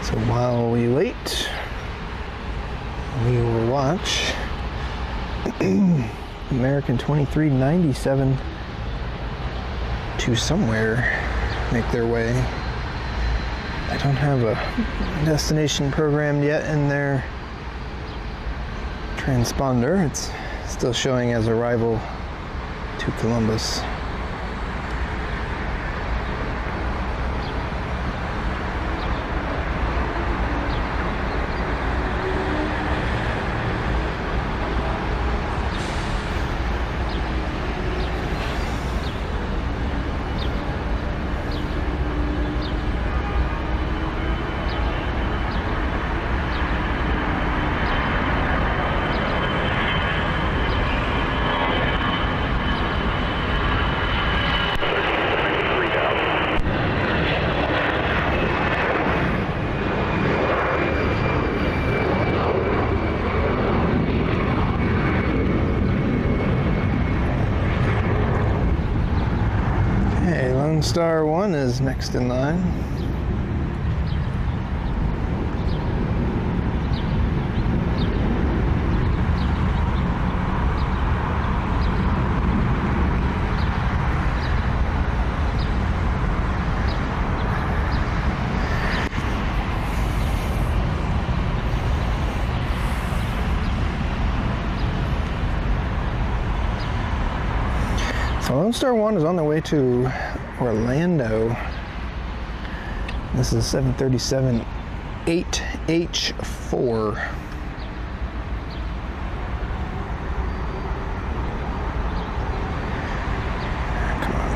So while we wait, we will watch American 2397 to somewhere make their way. I don't have a destination programmed yet in their transponder. It's still showing as arrival to Columbus. Star 1 is next in line. So Lone Star 1 is on their way to Orlando. This is 737 8H4. Come on.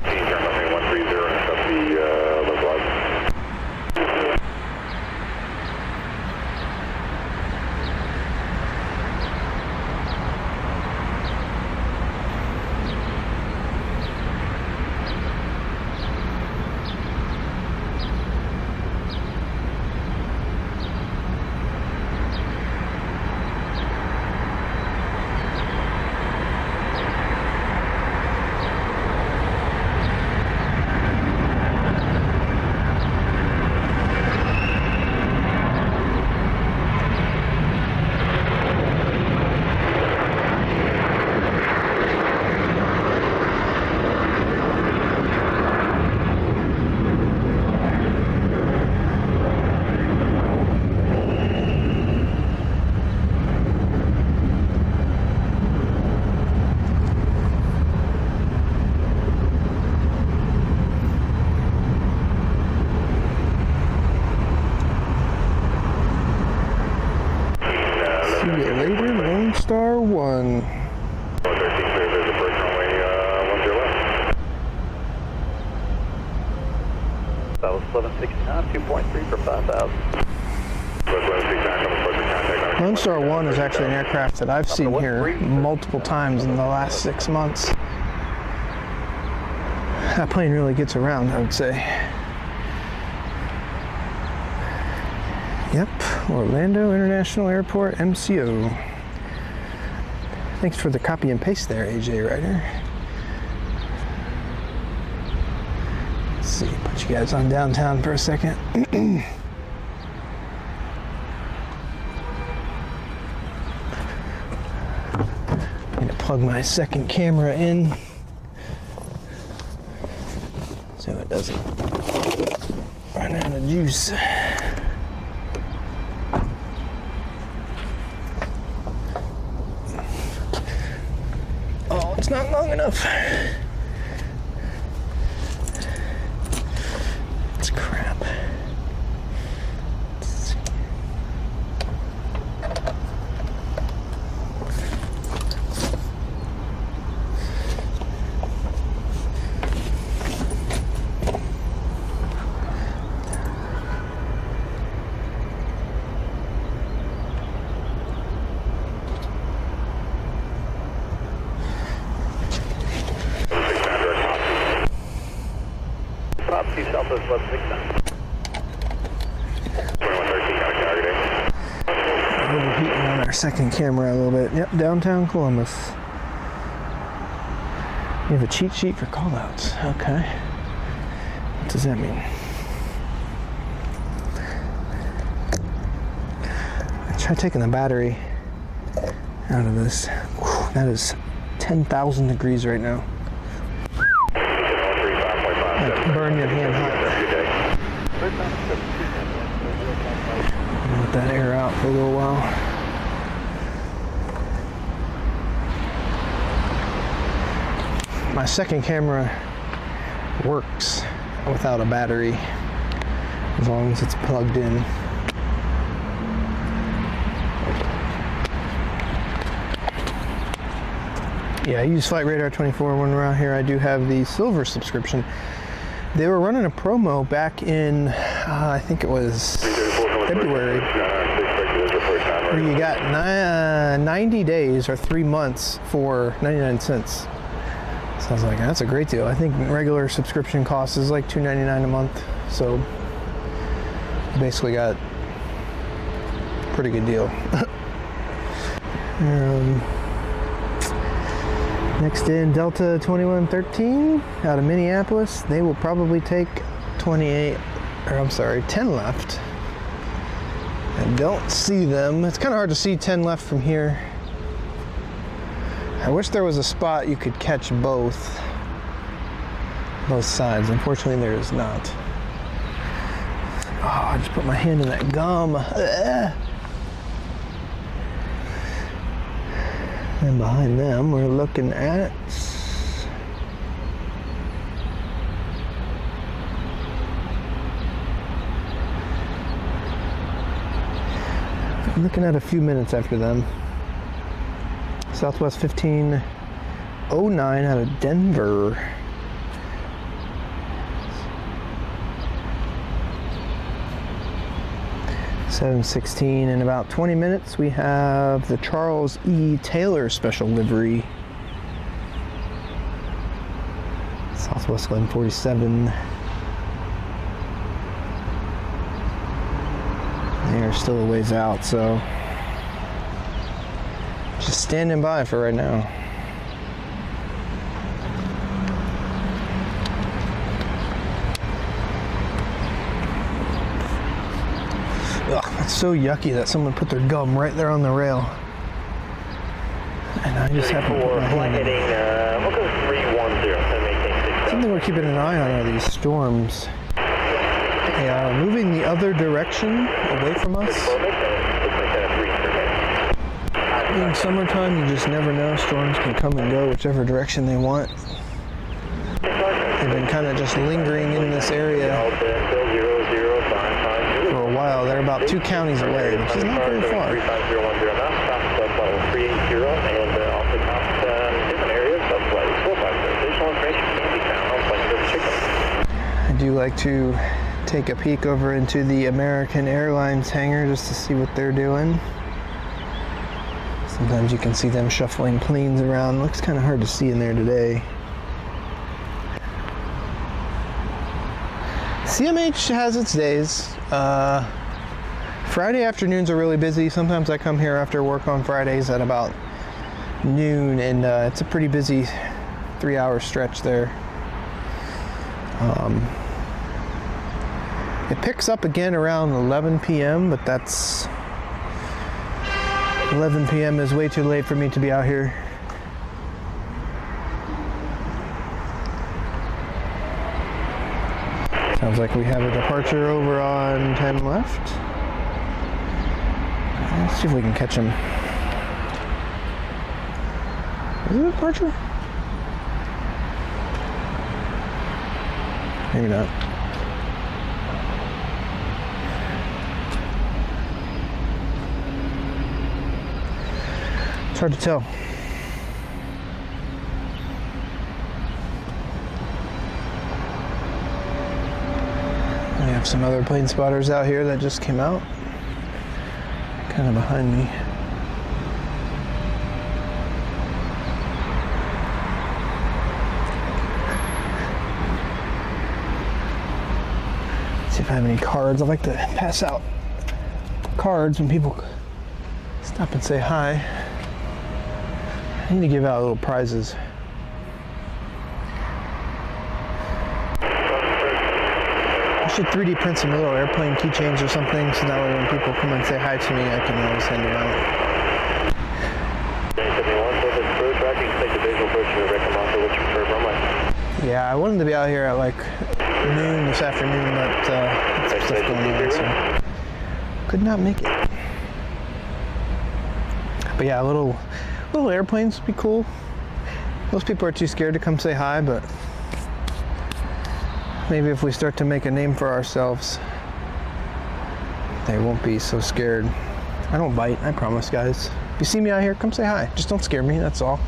Can you turn up 130 and up the left? 1. 13 clear, there's approach runway 10 left. That was 1169, 2.3 for 5,000. Lone Star 1 is actually an aircraft that I've seen here multiple times in the last 6 months. That plane really gets around, I would say. Yep, Orlando International Airport, MCO. Thanks for the copy and paste there, AJ Ryder. Let's see, put you guys on downtown for a second. Plug my second camera in so it doesn't run out of juice. Oh, it's not long enough. It's crap. Southwest 1169. Overheating on our second camera a little bit. Yep, downtown Columbus. We have a cheat sheet for callouts. Okay. What does that mean? I tried taking the battery out of this. Whew, that is 10,000 degrees right now. Burn your hand hot. Let that air out for a little while. My second camera works without a battery as long as it's plugged in. Yeah, I use Flight Radar 24 when we're out here. I do have the silver subscription. They were running a promo back in, I think it was February, where you got 90 days or 3 months for 99 cents. So I was like, that's a great deal. I think regular subscription cost is like $2.99 a month. So basically got a pretty good deal. Next in, Delta 2113 out of Minneapolis. They will probably take 10 left. I don't see them. It's kind of hard to see 10 left from here. I wish there was a spot you could catch both sides. Unfortunately, there is not. Oh, I just put my hand in that gum. Ugh. And behind them, we're looking at a few minutes after them. Southwest 1509 out of Denver. .716 in about 20 minutes. We have the Charles E. Taylor special livery. Southwest 1147. They are still a ways out, so just standing by for right now. Ugh, it's so yucky that someone put their gum right there on the rail. And I just have to put my hand in. We'll go 310. Something we're keeping an eye on are these storms. They are moving the other direction away from us. Being summertime, you just never know. Storms can come and go whichever direction they want. They've been kind of just lingering in this area for a while. They're about 2 counties away, which is not very far. do like to take a peek over into the American Airlines hangar just to see what they're doing. Sometimes you can see them shuffling planes around. Looks kind of hard to see in there today. CMH has its days. Friday afternoons are really busy. Sometimes I come here after work on Fridays at about noon, and it's a pretty busy 3-hour stretch there. It picks up again around 11 p.m., but that's 11 p.m. is way too late for me to be out here. Sounds like we have a departure over on 10 left. Let's see if we can catch him. Is it a departure? Maybe not. It's hard to tell. We have some other plane spotters out here that just came out. Kind of behind me. See if I have any cards. I like to pass out cards when people stop and say hi. I need to give out little prizes. I should 3D print some little airplane keychains or something, so that way when people come and say hi to me, I can always send them out. Yeah, I wanted to be out here at like noon this afternoon, but some stuff going on, so could not make it. But yeah, little airplanes would be cool. Most people are too scared to come say hi, but maybe if we start to make a name for ourselves, they won't be so scared. I don't bite, I promise, guys. If you see me out here, come say hi. Just don't scare me, that's all.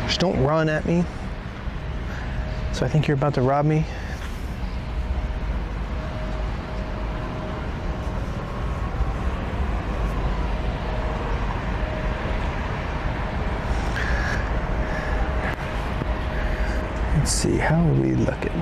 Just don't run at me. So I think you're about to rob me. Let's see, how are we looking?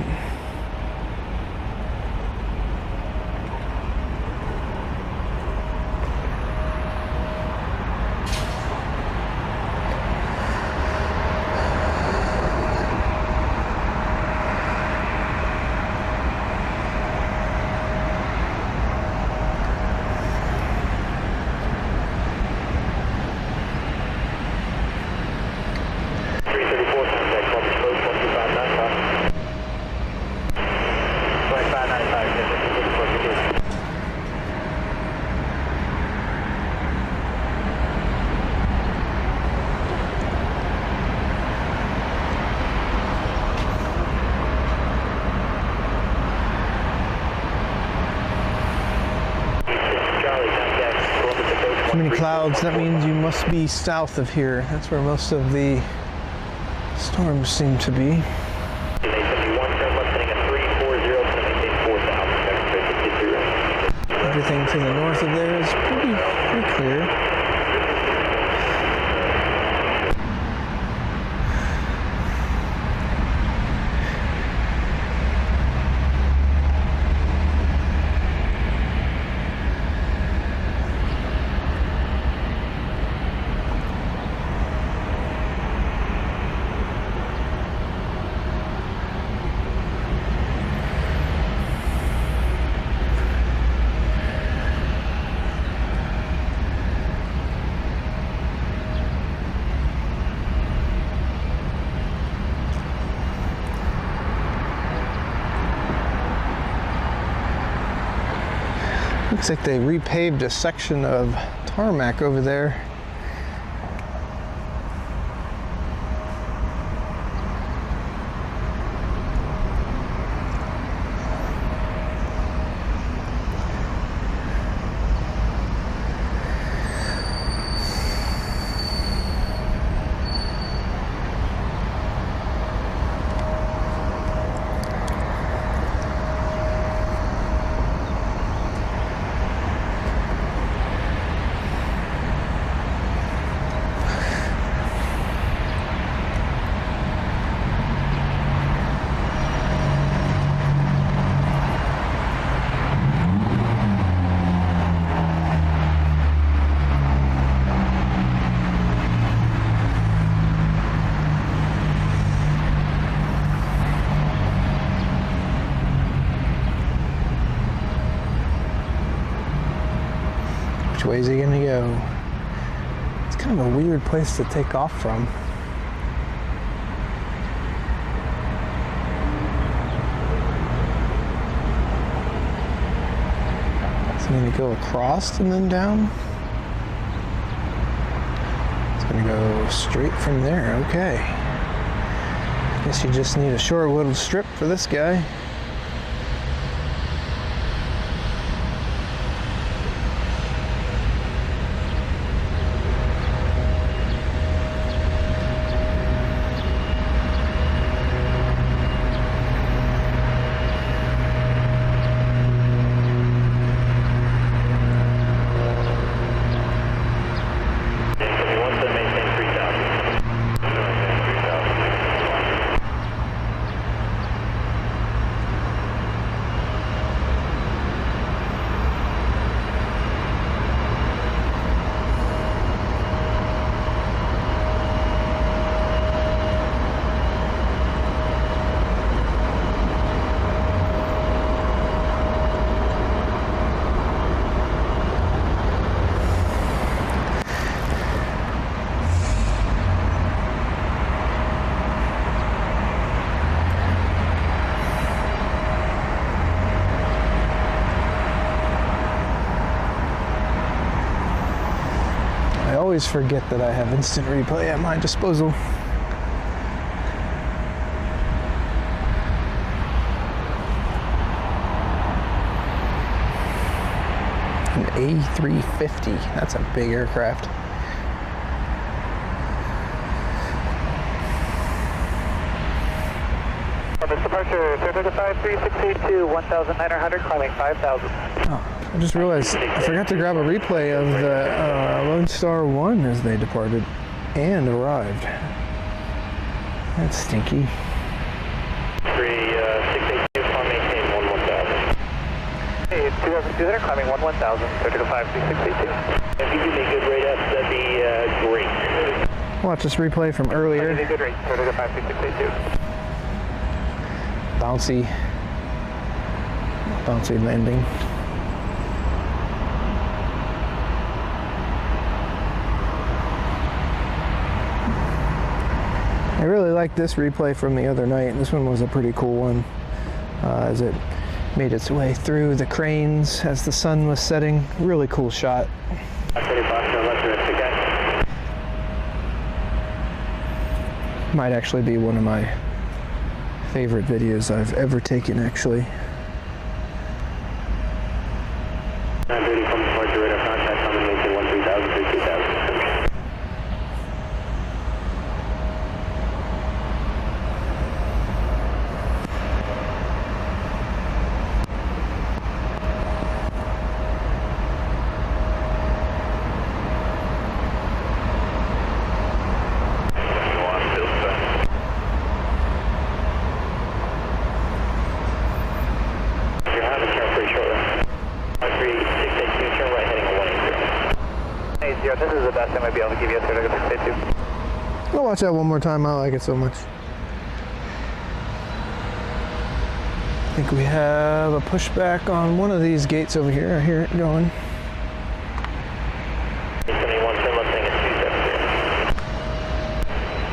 Too many clouds, that means you must be south of here. That's where most of the storms seem to be. Everything to the north of there is pretty clear. Looks like they repaved a section of tarmac over there. way is he gonna go? It's kind of a weird place to take off from. Is he gonna go across and then down? It's gonna go straight from there, okay. Guess you just need a short little strip for this guy. I always forget that I have instant replay at my disposal. An A350, that's a big aircraft. Departure, Saratoga 53682, 1,900, climbing 5,000. Oh, I just realized I forgot to grab a replay of the Lone Star 1 as they departed and arrived. That's stinky. 3682, climbing 1,000. Hey, it's 2,200, climbing 1,000, Saratoga 53682. If you give me a good rate up, that'd be great. Watch this replay from earlier. Give me a good rate, Saratoga 53682. Bouncy landing. I really like this replay from the other night. This one was a pretty cool one, as it made its way through the cranes as the sun was setting. Really cool shot. Might actually be one of my favorite videos I've ever taken, actually. 930 from departure radar contact, combination 13,000 to 2,000. This is the best I might be able to give you a Saratoga 682. I'll watch that one more time. I like it so much. I think we have a pushback on one of these gates over here. I hear it going. 871, turn left heading at 270.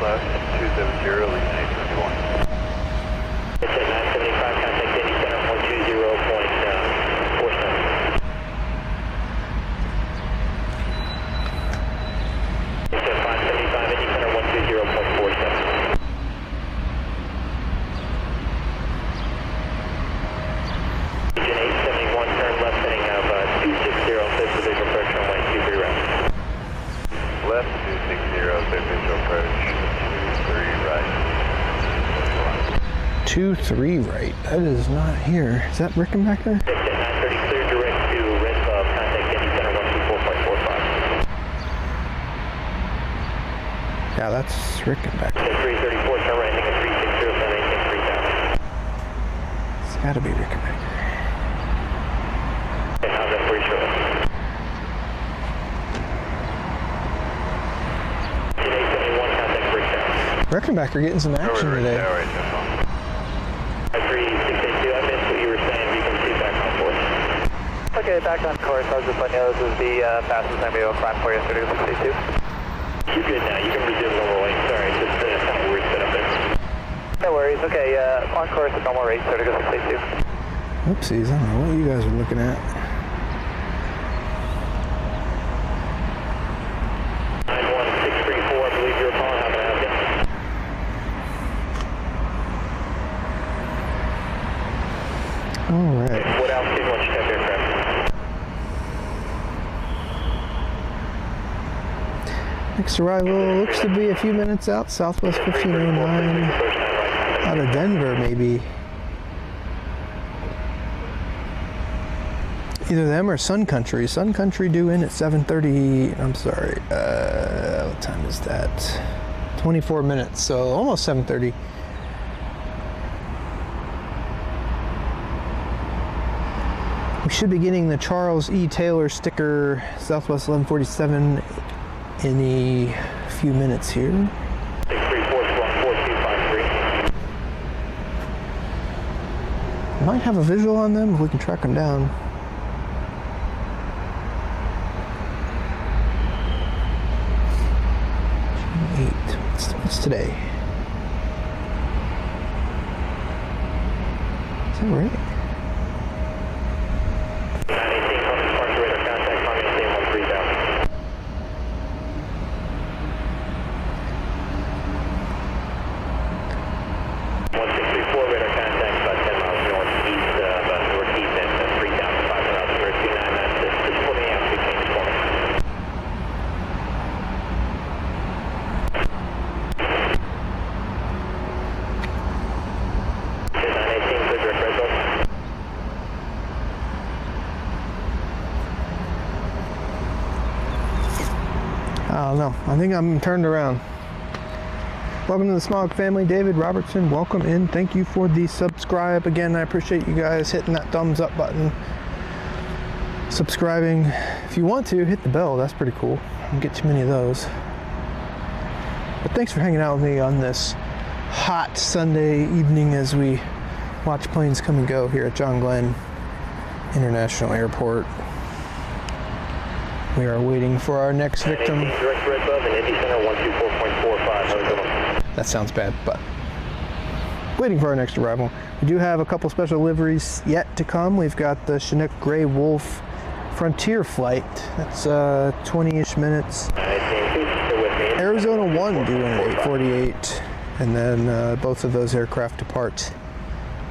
Left 270, leaving 871. It's at 975, contact Indy Center 120.47. It's at 575, Indy Center 120.47. Region 871, turn left heading of 260, fifth division approach runway 23 right. Left 260, safe visual approach, 23 right. 2-3 right. That is not here. Is that Rickenbacker? It's at 930, clear direct to Red Club, contact Indy Center 124.45. Yeah, that's Rickenbacker. At 334, turn right heading at 360, 786, 3000. It's gotta be Rickenbacker. And how's that for you shortly? Region 871, contact breakdown. Rickenbacker getting some action today. Right, that's all. 3682, I missed what you were saying, you can see back on board. Okay, back on course. I was just letting you know this is the fastest time we will climb for you, 3662. You're good now. You can resume normal lane. Sorry, just kind of weird setup there. No worries. Okay, on course at normal rate, 3662. Oopsies, I don't know what you guys are looking at. 91634, I believe you're calling. How can I help you? All right. What altitude? What's your type of aircraft? Next arrival looks to be a few minutes out, Southwest 1509, out of Denver maybe. Either them or Sun Country. Sun Country due in at 7:30. I'm sorry. What time is that? 24 minutes. So almost 7:30. We should be getting the Charles E. Taylor sticker, Southwest 1147, in a few minutes here. 634-4253. Might have a visual on them if we can track them down. What's today? Is that right? 918 from departure radar contact, coming in 13000. 1634 radar contact, about 10 miles northeast, about northeast and 3,500 altitude, 2996. Just put me out, 15 this morning. I don't know. I think I'm turned around. Welcome to the Smog family. David Robertson, welcome in. Thank you for the subscribe. Again, I appreciate you guys hitting that thumbs up button. Subscribing. If you want to, hit the bell. That's pretty cool. I don't get too many of those. But thanks for hanging out with me on this hot Sunday evening as we watch planes come and go here at John Glenn International Airport. We are waiting for our next victim. Direct red above and Indy Center 124.45. That sounds bad, but waiting for our next arrival. We do have a couple special liveries yet to come. We've got the Chinook Gray Wolf Frontier flight. That's 20-ish minutes. Arizona 1 due in at 8:48, and then both of those aircraft depart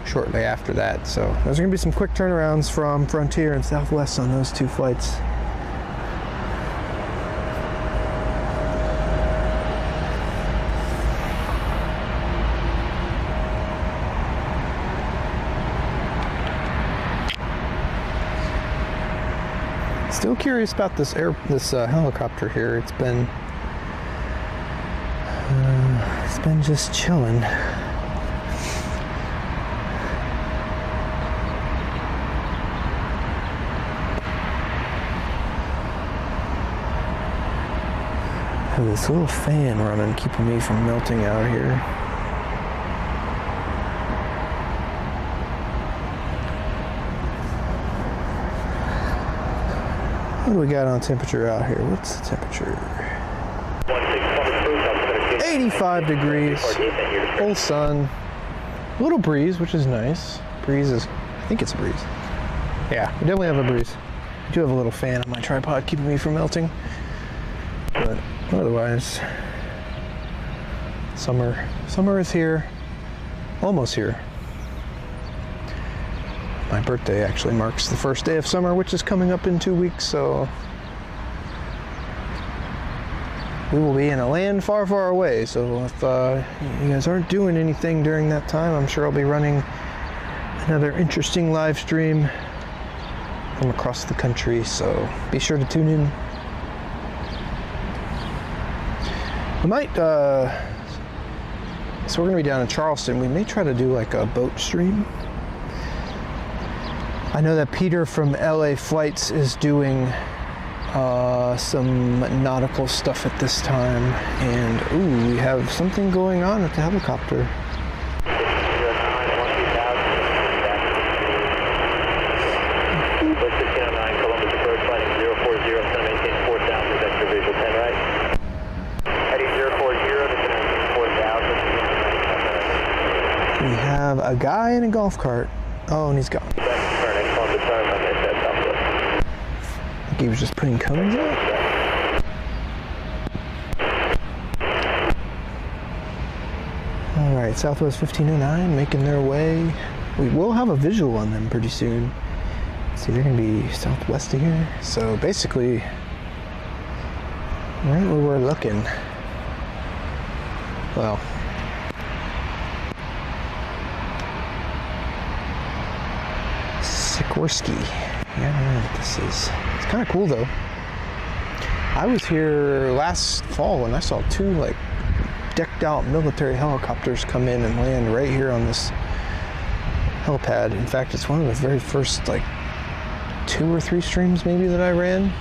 shortly after that. So there's going to be some quick turnarounds from Frontier and Southwest on those two flights. Still curious about this helicopter here. It's been just chilling. Have this little fan running, keeping me from melting out here. What do we got on temperature out here? What's the temperature? 85 degrees. Full sun. A little breeze, which is nice. Breeze is, I think it's a breeze. Yeah, we definitely have a breeze. I do have a little fan on my tripod keeping me from melting. But otherwise, summer is here. Almost here. My birthday actually marks the first day of summer, which is coming up in 2 weeks, so we will be in a land far, far away. So if you guys aren't doing anything during that time, I'm sure I'll be running another interesting live stream from across the country, so be sure to tune in. We might, so we're gonna be down in Charleston. We may try to do like a boat stream. I know that Peter from LA Flights is doing some nautical stuff at this time, and ooh, we have something going on at the helicopter. We have a guy in a golf cart. Oh, and he's gone. I think he was just putting cones out. Alright, Southwest 1509 making their way. We will have a visual on them pretty soon. Let's see, they're going to be southwest of here. So basically, right where we're looking. Well, Sikorsky. Yeah, I don't know what this is. It's kind of cool though. I was here last fall and I saw two like decked out military helicopters come in and land right here on this helipad. In fact, it's one of the very first like 2 or 3 streams maybe that I ran.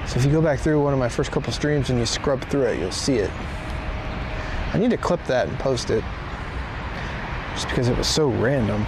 So if you go back through one of my first couple streams and you scrub through it, you'll see it. I need to clip that and post it just because it was so random.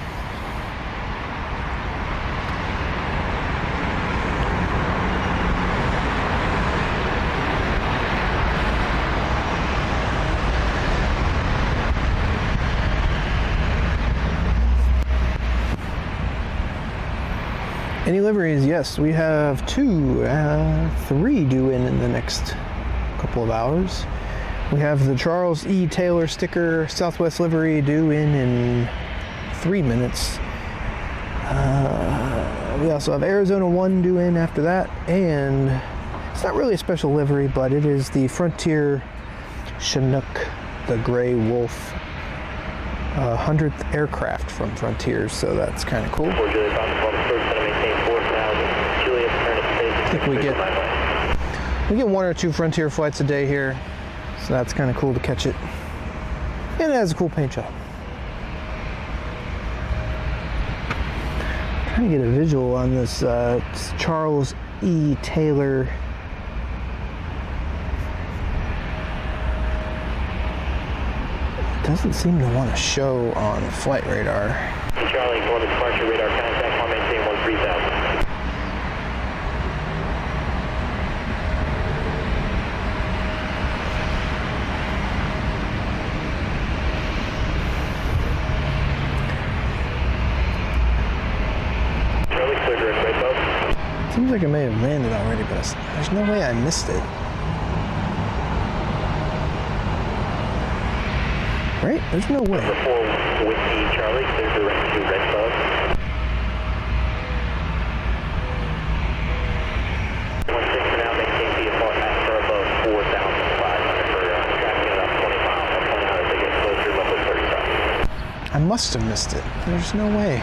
Any liveries? Yes, we have 3 due in the next couple of hours. We have the Charles E. Taylor sticker Southwest livery due in 3 minutes. We also have Arizona 1 due in after that, and it's not really a special livery, but it is the Frontier Chinook, the Gray Wolf, 100th aircraft from Frontier, so that's kind of cool. I think we get 1 or 2 Frontier flights a day here, so that's kind of cool to catch it. And it has a cool paint job. Trying to get a visual on this Charles E. Taylor. It doesn't seem to want to show on flight radar. Charlie, go to departure radar contact, I'll maintain 13,000. Seems like it may have landed already, but there's no way I missed it. Right? There's no way. Number 4 Whiskey Charlie, clear direct to Red Bug. 16 for now, maintain VFR at or above 4,500 for tracking about 20 miles. I'll point out as they get closer, level 35. I must have missed it. There's no way.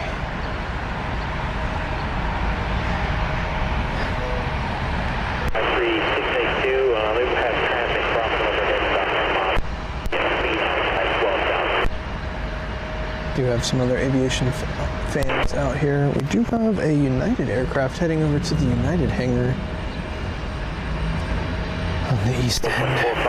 Do have some other aviation fans out here. We do have a United aircraft heading over to the United hangar on the east end.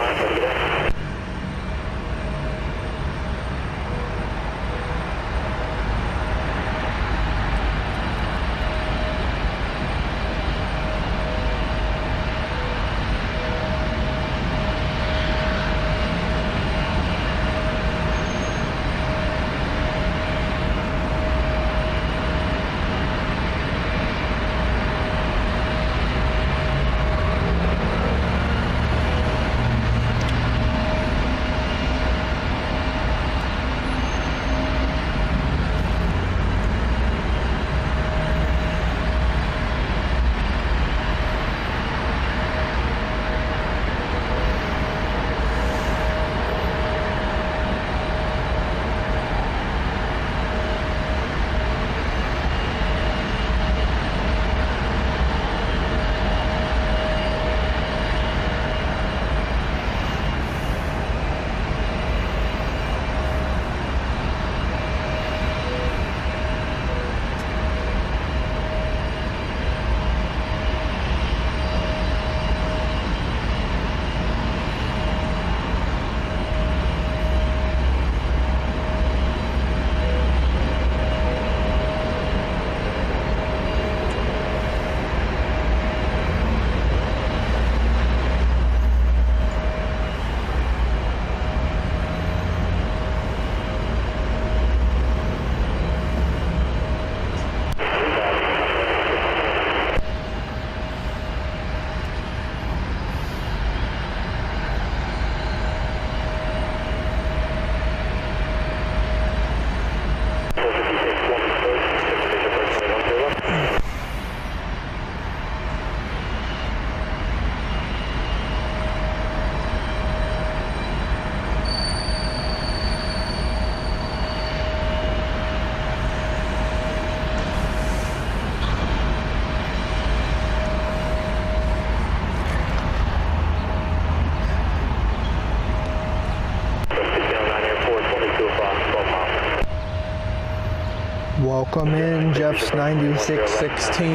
Welcome in, Jeff's 9616.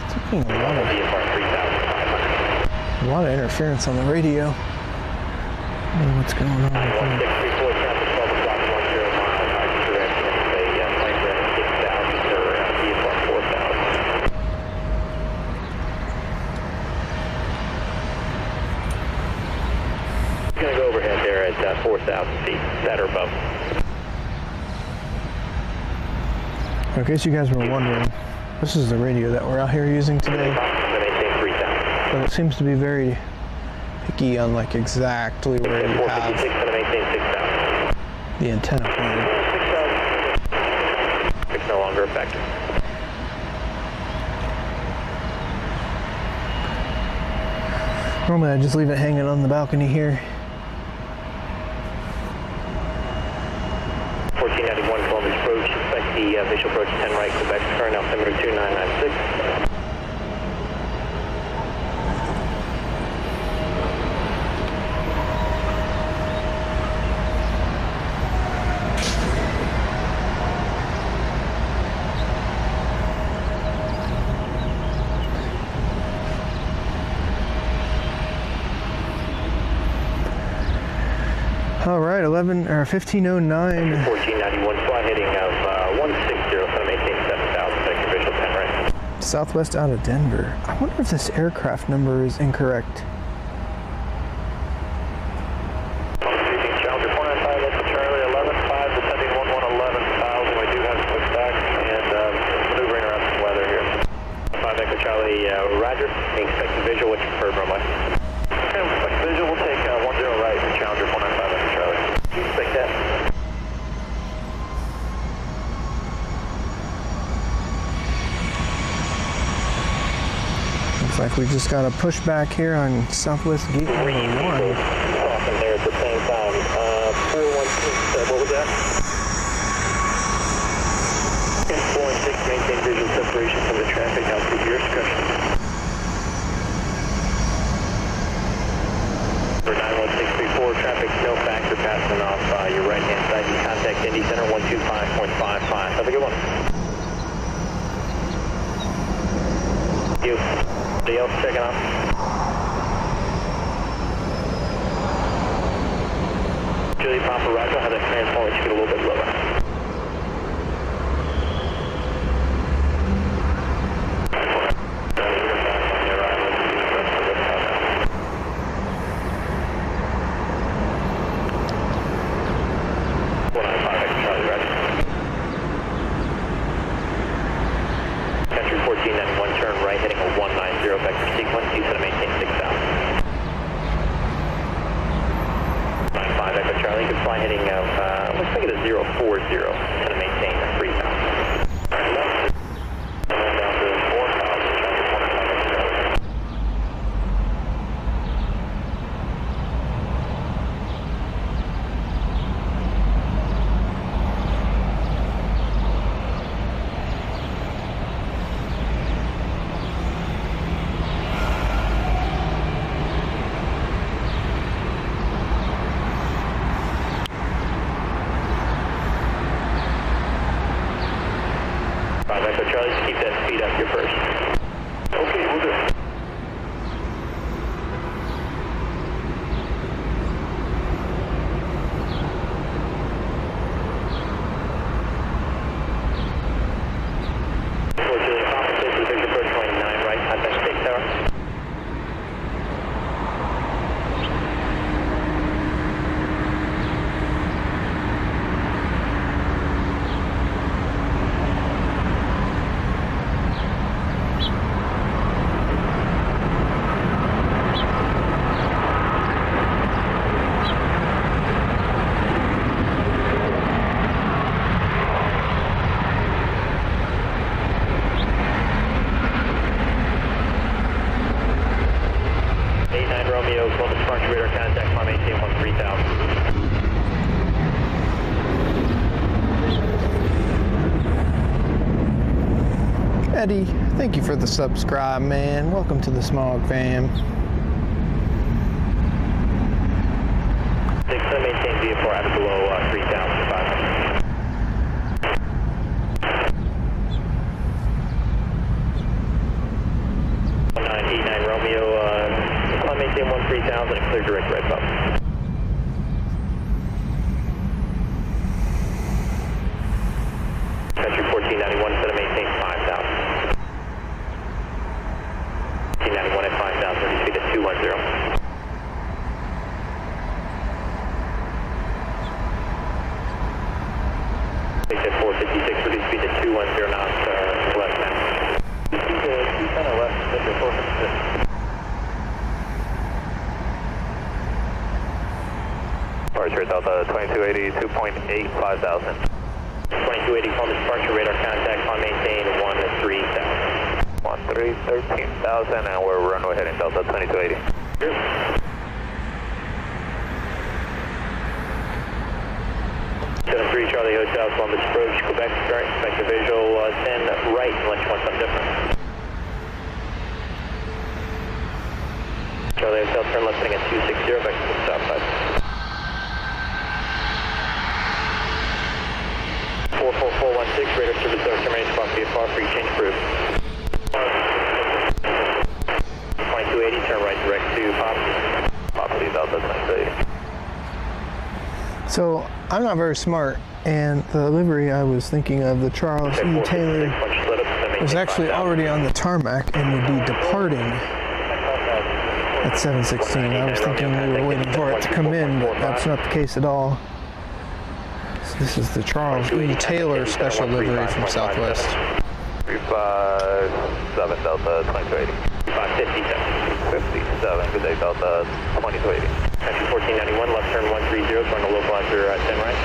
Taking a lot of interference on the radio. I don't know what's going on with that. Going to go overhead there at 4,000 feet, that or above. In case you guys were wondering, this is the radio that we're out here using today. But it seems to be very picky on like exactly where you have the antenna pointed. It's no longer effective. Normally I just leave it hanging on the balcony here. 1491 Columbus approach, expect the visual approach 10 right, Quebec, current altimeter 2996. All right, 1509. 1491, fly heading of 160, going to maintain 7,000, vector visual 10 right. Southwest out of Denver. I wonder if this aircraft number is incorrect. Challenger 495, that's Charlie 11-5, descending 1111,000. We do have to push back and maneuvering around some weather here. 5 Echo Charlie, Roger. Expect the visual, what's your preferred runway? Okay, expect visual, we'll take 10 right for Challenger 495, Echo Charlie. Expect that. Looks like we just got a push back here on Southwest Gate number 1. Talking there at the same time. 416, what was that? 4 and 6, maintain visual separation from the traffic. I'll see your discussion. For 91634, traffic snow factor passing off your right hand side. You contact Indy Center 125.55. Have a good one. You. Anybody else checking off? Julie Papa Roger, have that transformer get a little bit lower. Country 1491, turn right, heading a 190 vector sequence. You said to maintain 6,000. 95 Echo Charlie, you can fly heading of, let's make it a 040, to maintain 3,000. Down to 4,000, Challenger 495, Echo Charlie. Echo Charlie, just keep that speed up here first. Okay, we'll do. Unfortunately, compensate for the visual approach 29 right, contact State Tower. Eddie, thank you for the subscribe, man. Welcome to the Smog fam. 6, maintain VF4 out of below 3,500. 989 Romeo, maintain 13,000 and clear direct right up. Country 1491, set to maintain 5,000. 1491 at 5,000, ready speed at 210. Take that 456, ready speed at 210 knots, left now. Speed to 210 left, take your 456. Departure Delta 2280, 2.8, 5,000. 2280, call departure radar contact, on maintain 13,000. 13,000, and we're runway heading Delta 2280. Here. 73 Charlie Hotel, Columbus approach, Quebec, start, expect a visual 10 right, unless you want something different. Charlie Hotel, turn left heading at 260, back to the south side. 44416, radar service termination, spot VFR, free change approved. 2280, turn right direct to Pop, please Delta 2280. So, I'm not very smart, and the livery I was thinking of, the Charles E. Taylor, was actually already on the tarmac and would be departing at 716. I was thinking we were waiting for it to come in, but that's not the case at all. This is the Charles E. Taylor special livery from Southwest. 357 Delta 2280. 57, good day Delta 2280. Country 1491, left turn 130, going to localizer 10 right.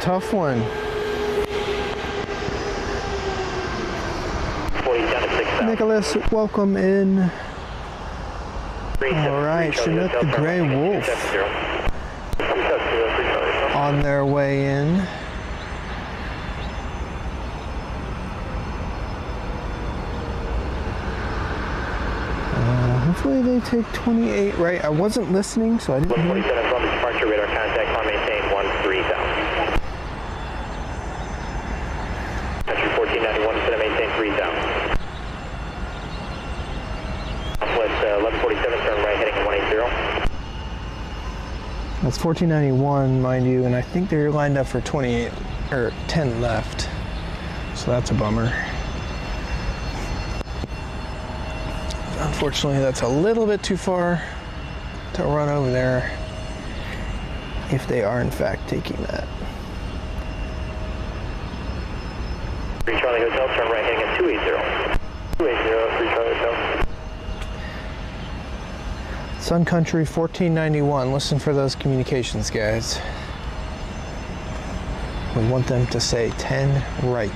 Tough one. Nicholas, welcome in. Alright, Chinook the Grey Wolf on their way in. Hopefully they take 28 right. I wasn't listening, so I didn't hear. 147 from the departure radar contact, on maintain 13,000. Country 1491, set to maintain 3,000. Southwest 1147, turn right heading 180. That's 1491, mind you, and I think they're lined up for 28 or 10 left. So that's a bummer. Unfortunately, that's a little bit too far to run over there if they are in fact taking that. 3 Charlie Hotel, turn right heading at 280. 280, 3 Charlie Hotel. Sun Country 1491. Listen for those communications, guys. We want them to say 10 right.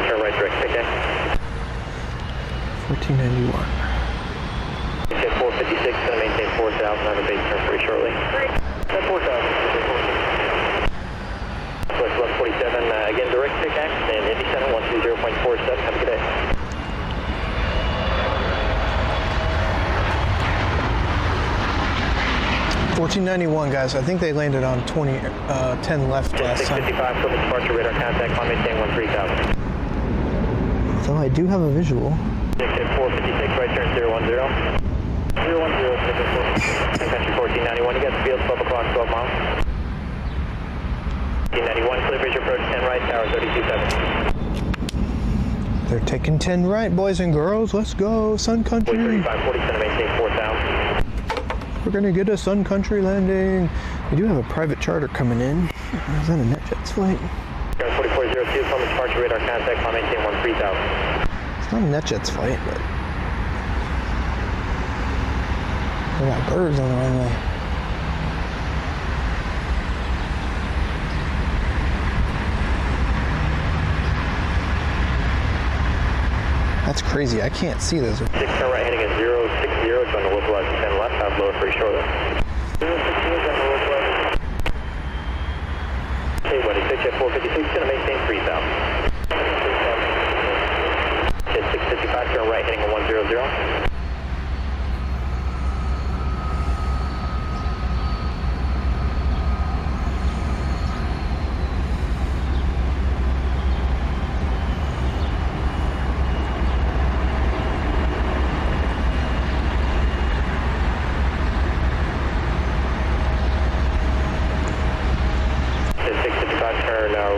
Turn right direct, okay? 1491. Okay, 456, going to maintain 4,000 on the base turn pretty shortly. 4,000. West 1147, again direct pickaxe and Indy Center 120.47. Have a good day. $14.91, guys. I think they landed on 10 left last time. 655 from the departure radar contact, climb maintain 13,000. So I do have a visual. 456, right turn 010. 010, Country 1491, you got the field 12 o'clock, 12 miles. 1491, clear visual approach 10 right, tower 32.7. They're taking 10 right, boys and girls. Let's go, Sun Country. 3540, center maintain 4,000. We're gonna get a Sun Country landing. We do have a private charter coming in. Is that a NetJets flight? 4402 from the departure radar contact, climb maintain 13,000. It's not a NetJets flight, but we got birds on the runway. That's crazy. I can't see those. 6 turn right heading at 060, trying to localize to 10 left, I'll blow it pretty shortly. 060, trying to localize. Okay, buddy, pitch at 456, going to maintain 3,000. 655, turn right heading at 100.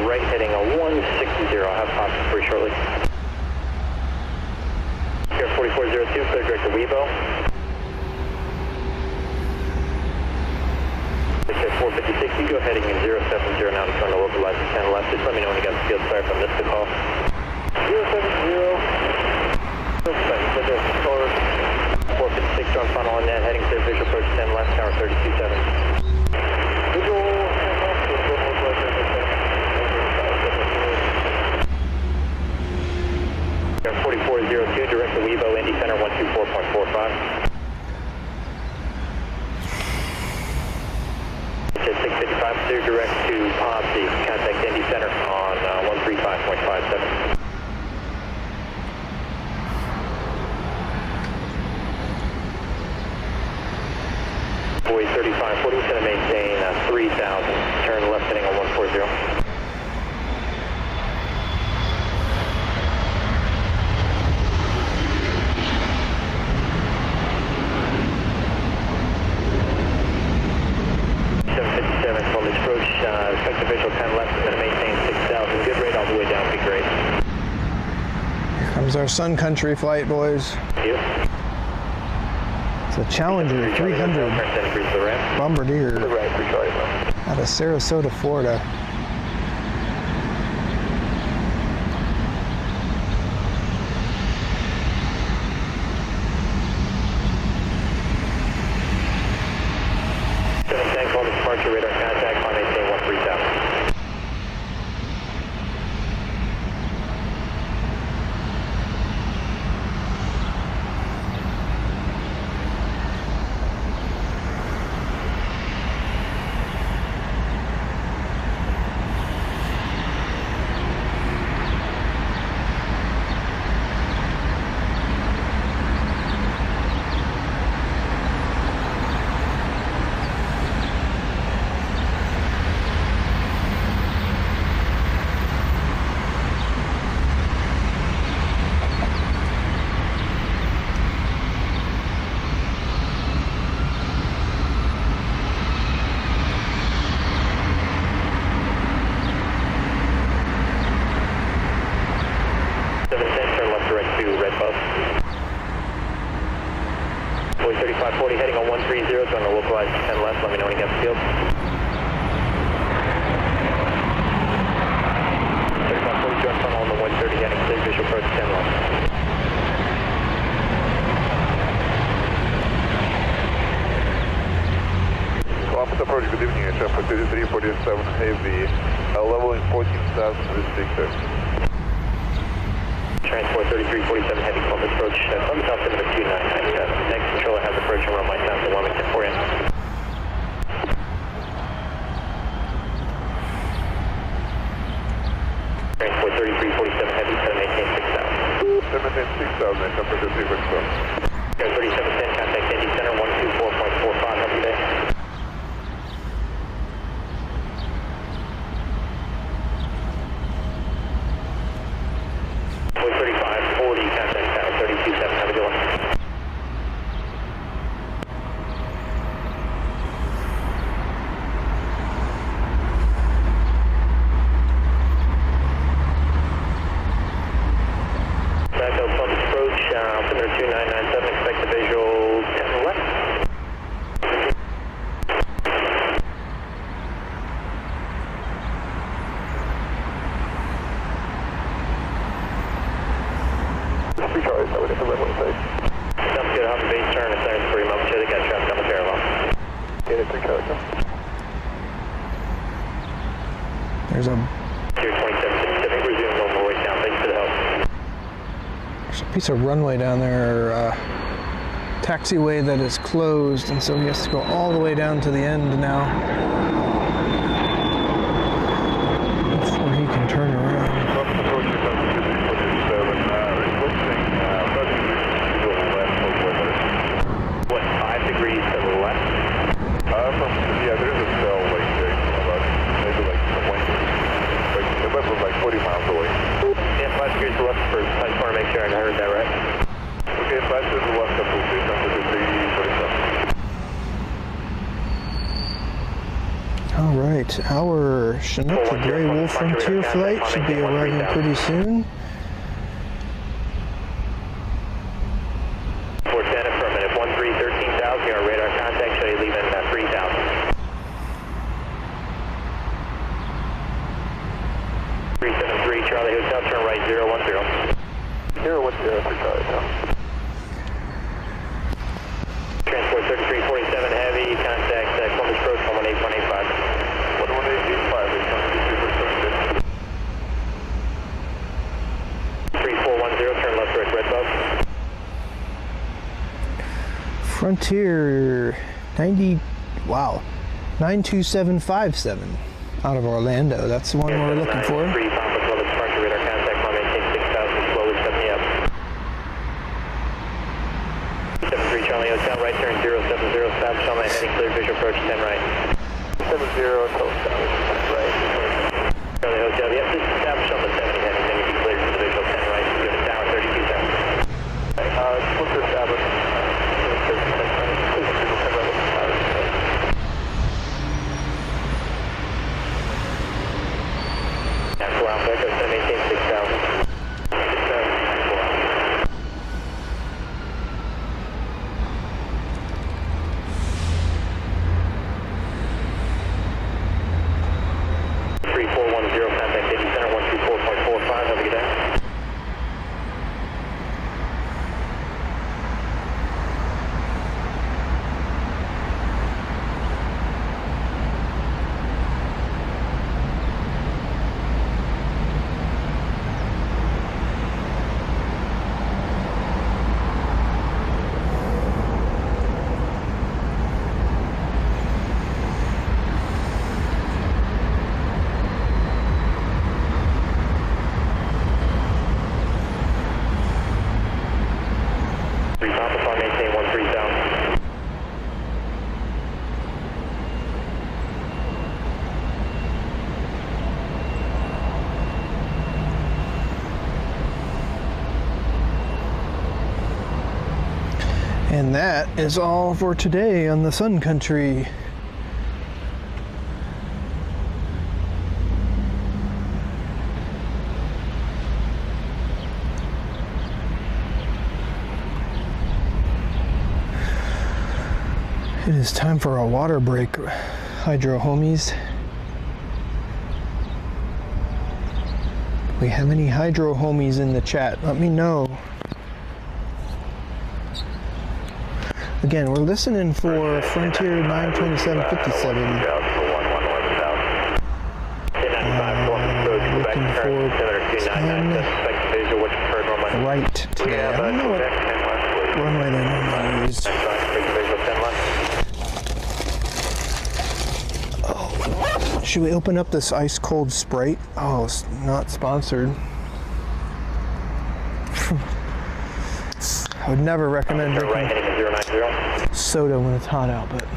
Right heading a 160, I'll have pops pretty shortly. Here 4402, clear direct to Weibo. It's at 456, you go heading in 070 now, I'm trying to localize to 10 left. Just let me know when you got the field clear if I missed the call. 070. Oops, I said there's 456 on funnel on net, heading clear visual approach 10 left, tower 32.7. Visual. 4402, direct to Weibo, Indy Center 124.45. It's at 655, clear direct to Ponce, contact Indy Center on 135.57. Boy 3540, going to maintain 3,000, turn left heading on 140. From this approach, effective visual 10 left, going to maintain 6,000. Good rate all the way down, be great. Here comes our Sun Country flight, boys. Thank you. It's a Challenger 300 Bombardier out of Sarasota, Florida. Departure radar contact, climb maintain 13,000. 3540 heading on 130, going to localize 10 left, let me know when you get the field. 3540 just on the 130 heading clear, visual approach 10 left. Columbus approach, good evening, HF 3347 Heavy, leveling 14,000 Transport 3347 Heavy, Columbus approach, Columbus altimeter 2997. Next controller has approach and runway south to Wilmington for you. Transport 3347 Heavy, 7maintain 6000. 7maintain 6000, HF 3347. 3710, contact Indy Center 124.45, have a good day. There's a piece of runway down there, taxiway that is closed, and so he has to go all the way down to the end now before he can turn around. What, 5 degrees to the left? Yeah, there's a cell like maybe like 40 miles away. Yeah, 5 degrees to the left first. I just want to make sure I heard that right. Okay, 5 to the left, up to 347. All right, our Chinook to Grey Wolf Frontier flight should be arriving pretty soon. 410 affirmative, 13,000, your radar contact, show you leaving 3,000. 373 Charlie Hotel, turn right 010. 010 for Charlie Hotel. Transport 3347 Heavy, contact Columbus Approach 118.85. 118.85, 3410, turn left direct red bug. Frontier 92757 out of Orlando. That's the one we're looking for. 3 Papa Columbus Frontier radar contact, climb maintain 6,000, slowly set me up. 73 Charlie Hotel, right turn 070, stop, show my heading clear, visual approach 10 right. 70, total south, right. Charlie Hotel, yep, this is stop, show the 70 heading, then you be cleared for the visual 10 right, give it tower 32,000. What's this Abbott? Natural Alpha Echo, 7maintain 6,000. 3410, contact Indy Center 124.45, have a good day. Maintain 13,000. And that is all for today on the Sun Country. It is time for a water break, Hydro homies. We have any Hydro homies in the chat? Let me know. Again, we're listening for Frontier 92757. Looking for 10 right today. I don't know what runway they normally use. Oh, should we open up this ice cold Sprite? Oh, it's not sponsored. I would never recommend drinking soda when it's hot out, but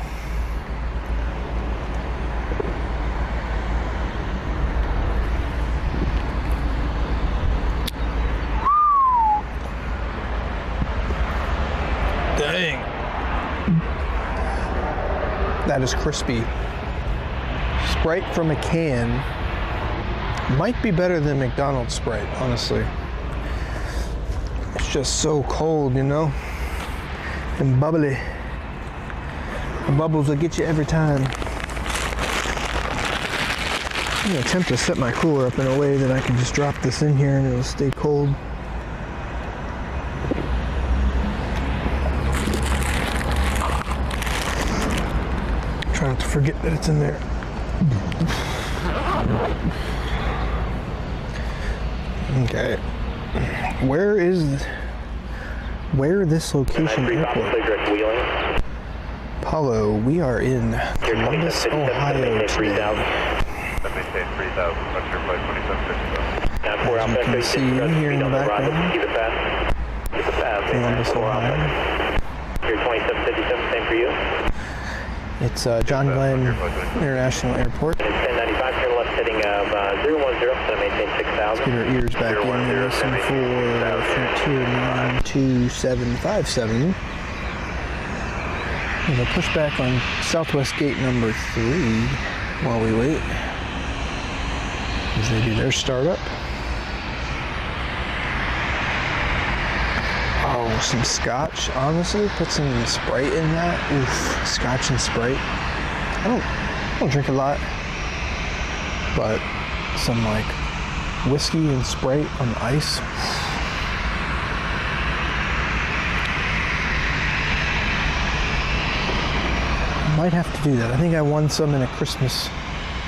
dang, that is crispy. Sprite from a can might be better than McDonald's Sprite, honestly. It's just so cold, you know, and bubbly. The bubbles will get you every time. I'm gonna attempt to set my cooler up in a way that I can just drop this in here and it'll stay cold. Try not to forget that it's in there. Okay. Where is this location airport? Apollo, we are in Columbus, Ohio today. As you can see here in the background, Columbus, Ohio. It's John Glenn International Airport. Let's get our ears back in and listen for Frontier 92757. I'm going to push back on Southwest Gate number 3 while we wait as they do their startup. Oh, some scotch. Honestly, put some Sprite in that. Oof, scotch and Sprite. I don't drink a lot, but some like whiskey and Sprite on ice. Might have to do that. I think I won some in a Christmas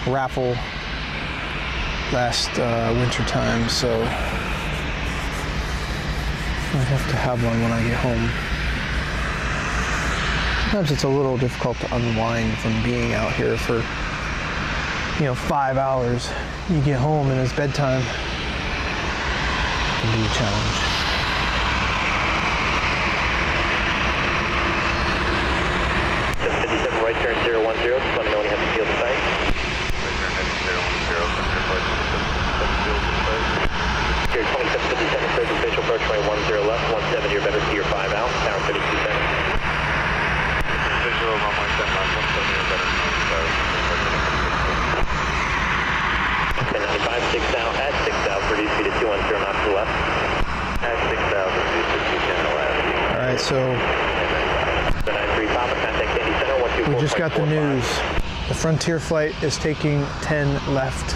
raffle last winter time, so I have to have one when I get home. Sometimes it's a little difficult to unwind from being out here for, 5 hours. You get home and it's bedtime. It can be a challenge. Right turn 010, just let me know when you have to field the site. Right turn heading 010, Here 2757, clear official approach 210 left, 17, you're better to your 5 out, power 32 seconds. Visual runway 10 left, 17, you're better to 1095, 6 out, at 6 out, reduce speed to 210 knots to the left. At 6,000, reduce to 210 left. Alright, so 93 Papa, contact Indy Center, 124. we just got the news. The Frontier flight is taking 10 left.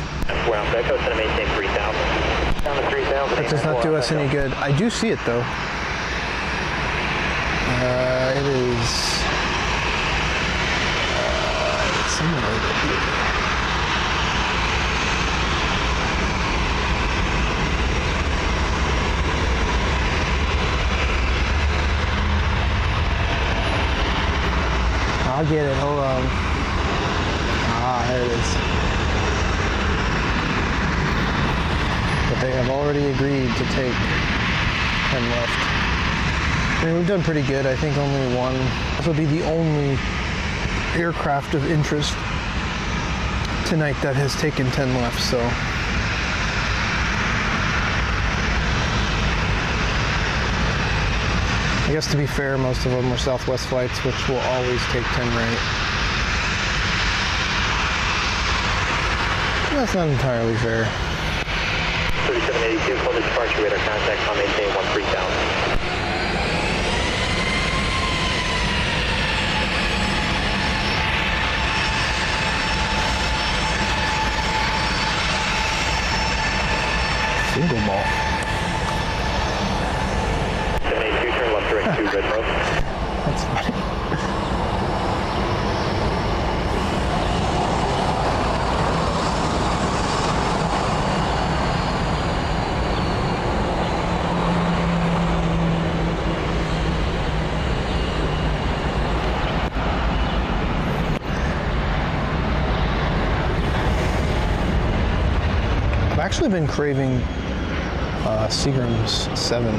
We're on Echo, center maintain 3000. Down to 3000. That does not do us any good. I do see it though. It is somewhere over here. I'll get it, hold on. There it is. But they have already agreed to take 10 left. I mean, we've done pretty good. I think only one. This will be the only aircraft of interest tonight that has taken 10 left, so. I guess to be fair, most of them are Southwest flights, which will always take 10 right. That's not entirely fair. 3782, close departure radar contact, on maintain 13,000. Single malt. 782, turn left direct 2 red road. That's funny. I've actually been craving Seagram's 7,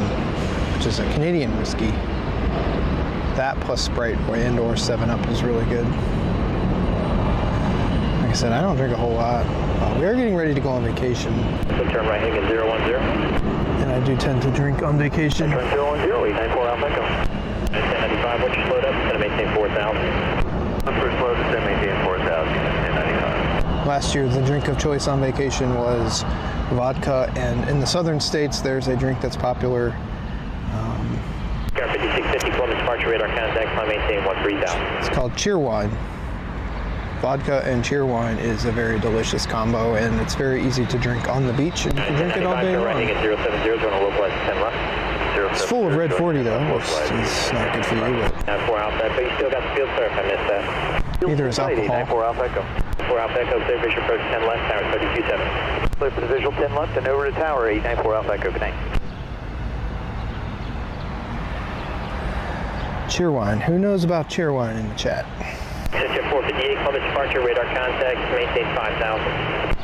which is a Canadian whiskey. That plus Sprite and or 7-Up is really good. Like I said, I don't drink a whole lot. We are getting ready to go on vacation. So turn right heading at 010. And I do tend to drink on vacation. Turn 010, 894 Alpha Echo. 1095, once you slowed up, it's going to maintain 4,000. First load, it's going to maintain 4,000, 1095. Last year, the drink of choice on vacation was vodka, and in the southern states, there's a drink that's popular. Car 5650, Columbus departure radar contact, climb maintain 13,000. It's called Cheerwine. Vodka and Cheerwine is a very delicious combo, and it's very easy to drink on the beach, and you can drink it all day long. Right at 070, going to localize 10 left. It's full of red 40 though, which is not good for you, but 94 Alpha, but you still got the field clear if I missed that. neither is alcohol. 94 Alpha Echo. 4 Alpha Echo, clear visual approach 10 left, tower 327. Clear for the visual 10 left and over to tower 894 Alpha Echo, good night. Cheerwine. Who knows about Cheerwine in the chat? Jet 458, Columbus departure, radar contact, maintain 5,000.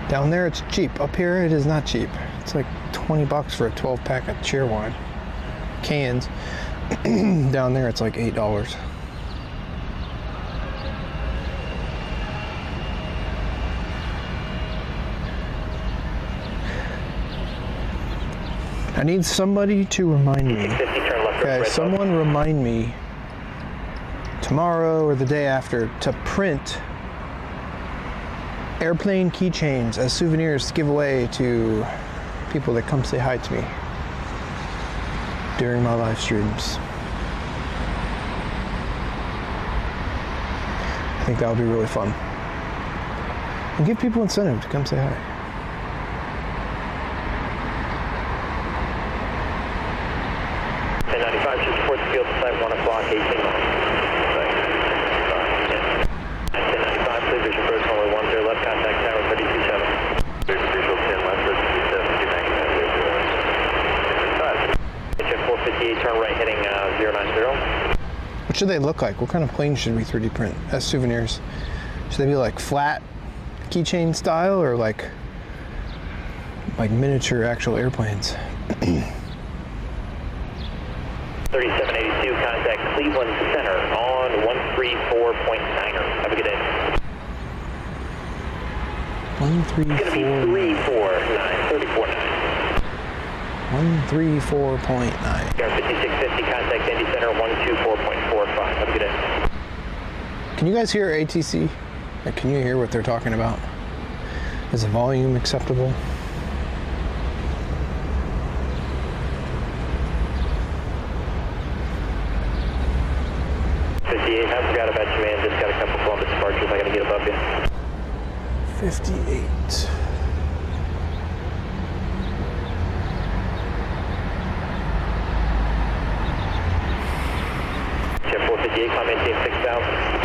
Down there it's cheap. Up here it is not cheap. It's like $20 for a 12-pack of Cheerwine. Cans. Down there it's like $8. I need somebody to remind me. Okay, someone remind me tomorrow or the day after to print airplane keychains as souvenirs to give away to people that come say hi to me during my live streams. I think that would be really fun. And give people incentive to come say hi. What should they look like? What kind of planes should we 3D print as souvenirs? Should they be like flat keychain style or like miniature actual airplanes? 3782, contact Cleveland Center on 134.9er. Have a good day. 134. It's going to be 349, 134.9. Air 5650, contact Indy Center 124.45. Have a good day. Can you guys hear ATC? Like, can you hear what they're talking about? Is the volume acceptable? I forgot about you, man. Just got a couple Columbus departures. I gotta get above you. 58. Jet 458, climb maintain 6,000.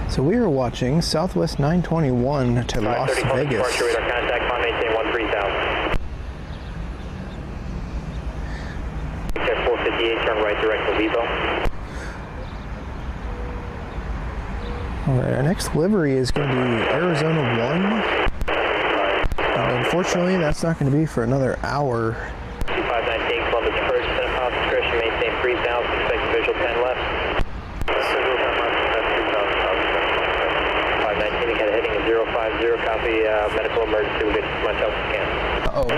So we are watching Southwest 921 to Las Vegas. Departure radar contact, climb maintain 13,000. Jet 458, turn right direct to Vivo. Alright, our next livery is going to be Arizona 1. Unfortunately, that's not going to be for another hour. 2519, Columbus first, center pop discretion, maintain 3,000, expect visual 10 left. Visual 10 left, that's 2,000. 519, you got a heading of 050, copy medical emergency, we'll get as much help as we can. Uh-oh.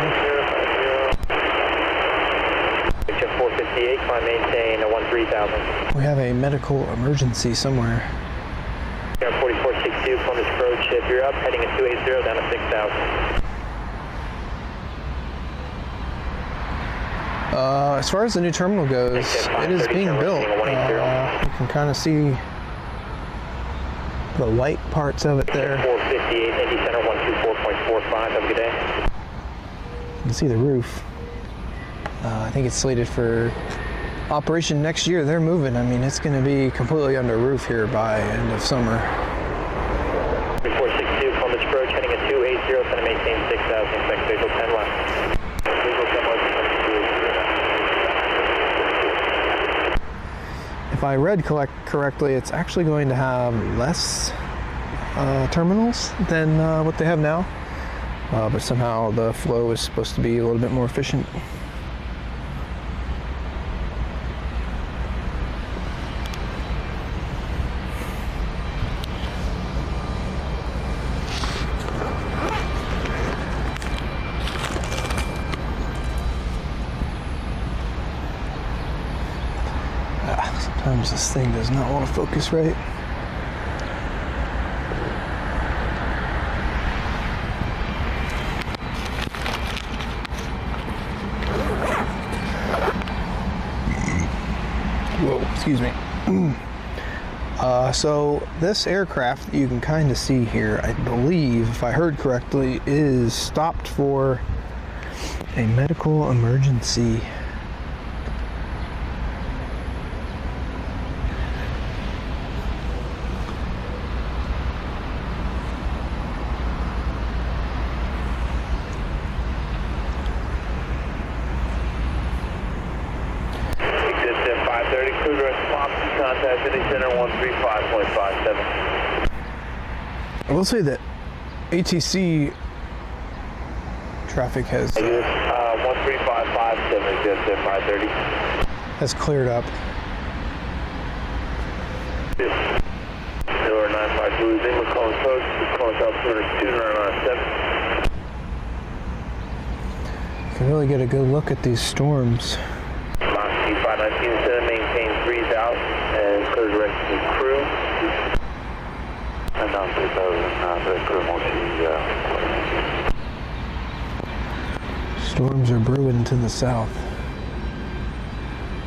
050. Jet 458, climb maintain 13,000. We have a medical emergency somewhere. Jet clear up, heading at 280 down to 6,000. As far as the new terminal goes, it is being built. You can kind of see the white parts of it there. 458, Indy Center 124.45. Have a good day. You can see the roof. I think it's slated for operation next year. They're moving. I mean, it's going to be completely under roof here by end of summer. 462, Columbus Approach, heading at 280, center maintain 6,000, expect visual 10 left. Visual 10 left. If I read correctly, it's actually going to have less terminals than what they have now, but somehow the flow is supposed to be a little bit more efficient. Sometimes this thing does not want to focus right. Whoa, excuse me. So this aircraft, you can kind of see here, I believe, if I heard correctly, is stopped for a medical emergency. I will say that ATC traffic has 13557 just at 530. Has cleared up. 0952 Zima calling post, calling altitude 2997. You can really get a good look at these storms. Mach 519 maintain 3's out and clear direct to crew. And down 3,000, Storms are brewing to the south.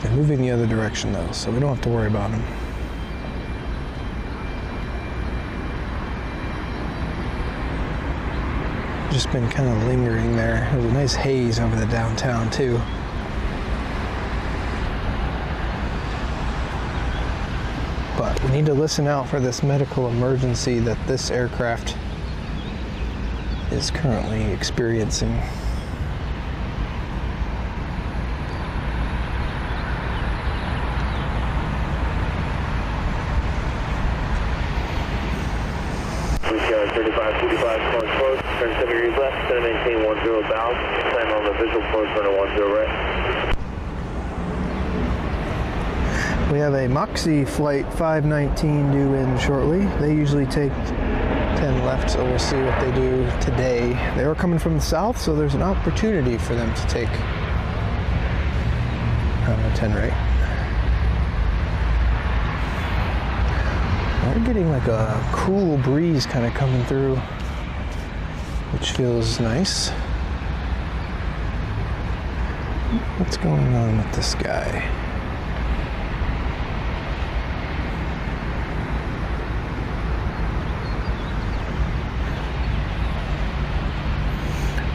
They're moving the other direction though, so we don't have to worry about them. Just been kind of lingering there. There's a nice haze over the downtown too. But we need to listen out for this medical emergency that this aircraft is currently experiencing. VCR 3545 calling close, turn 7 degrees left, center maintain 10 bound, plan on the visual close, runner 10 right. We have a Moxie flight 519 due in shortly. They usually take 10 left, so we'll see what they do today. They were coming from the south, so there's an opportunity for them to take 10 right. We're getting like a cool breeze kind of coming through, which feels nice. What's going on with this guy?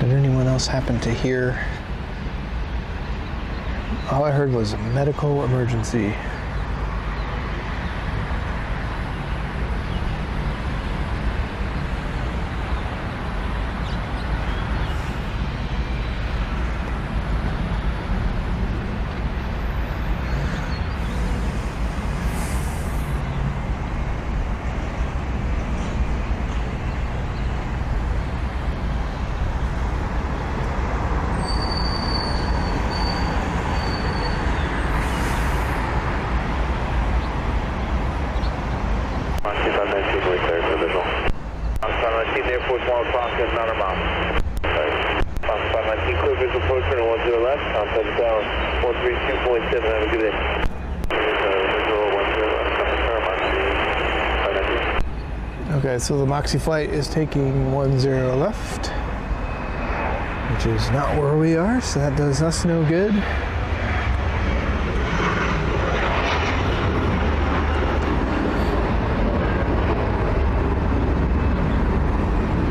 Did anyone else happen to hear? All I heard was a medical emergency. Okay, so the Moxie flight is taking 10 left, which is not where we are, so that does us no good.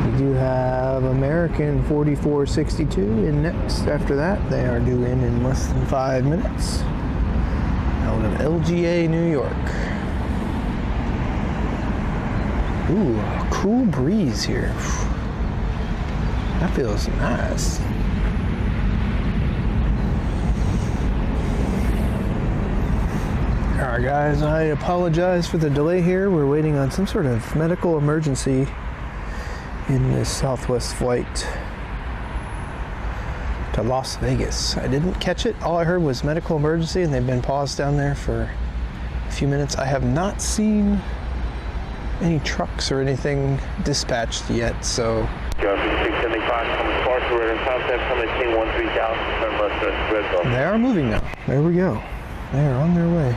We do have American 4462 in next after that. They are due in less than 5 minutes. Out of LGA, New York. Ooh, a cool breeze here. That feels nice. Alright guys, I apologize for the delay here. We're waiting on some sort of medical emergency in this Southwest flight to Las Vegas. I didn't catch it. All I heard was medical emergency and they've been paused down there for a few minutes. I have not seen any trucks or anything dispatched yet, so. 675 from Sparta, contact from the King 13000, they are moving now. There we go. They are on their way.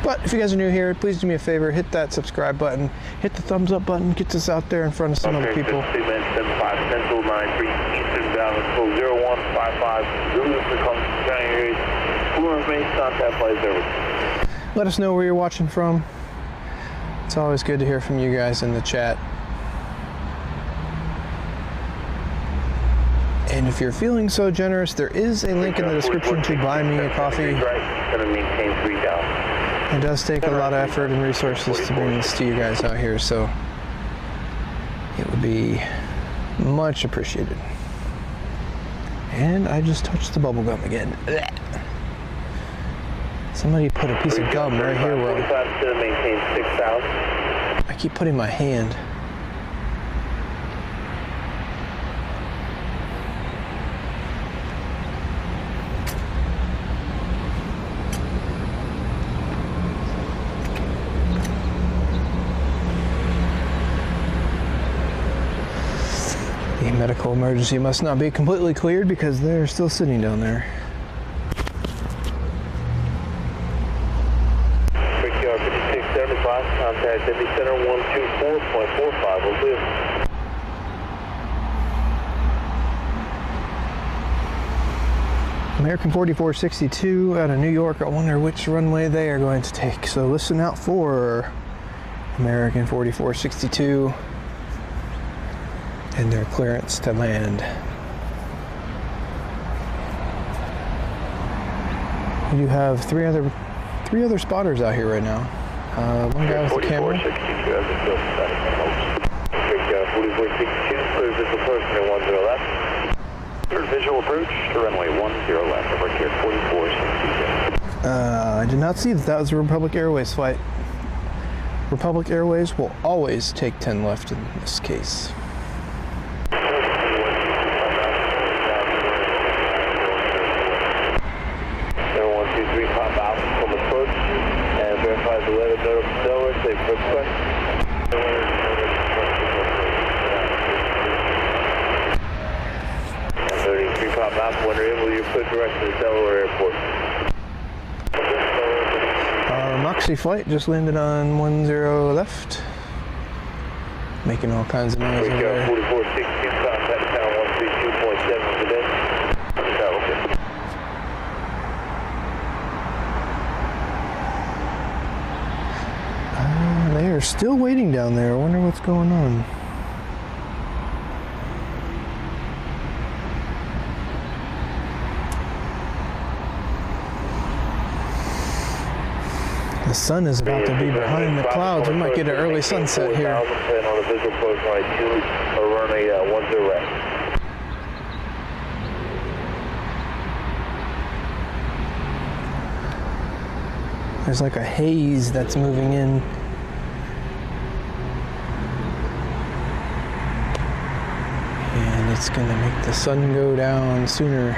But if you guys are new here, please do me a favor, hit that subscribe button, hit the thumbs up button, gets us out there in front of some other people. CMH 75 Central 93 Eastern Dallas, 0155, Zulu for January, fluent base contact flight service. Let us know where you're watching from. It's always good to hear from you guys in the chat. And if you're feeling so generous, there is a link in the description to buy me a coffee. It does take a lot of effort and resources to bring this to you guys out here, so it would be much appreciated. And I just touched the bubble gum again. Somebody put a piece of gum right here where I keep putting my hand. The medical emergency must not be completely cleared because they're still sitting down there. Contact Indy Center 124.45 will do. American 4462 out of New York. I wonder which runway they are going to take. So listen out for American 4462 and their clearance to land. We do have three other spotters out here right now. One guy with a camera. 4462, clear visual approach to 10 left. Clear visual approach to runway 10 left, over here 4462. I did not see that was a Republic Airways flight. Republic Airways will always take 10 left in this case. 123, pop out from approach and verify the letter Delaware, safe for flight. 33, pop out, when you're able, you put direction to Delaware Airport. Moxie flight just landed on 10 left. Making all kinds of noise over there. 4462, contact town 132.7 today. They are still waiting down there. I wonder what's going on. The sun is about to be behind the clouds. We might get an early sunset here. On the visual approach line 2 or runway 10 left. There's like a haze that's moving in. And it's gonna make the sun go down sooner.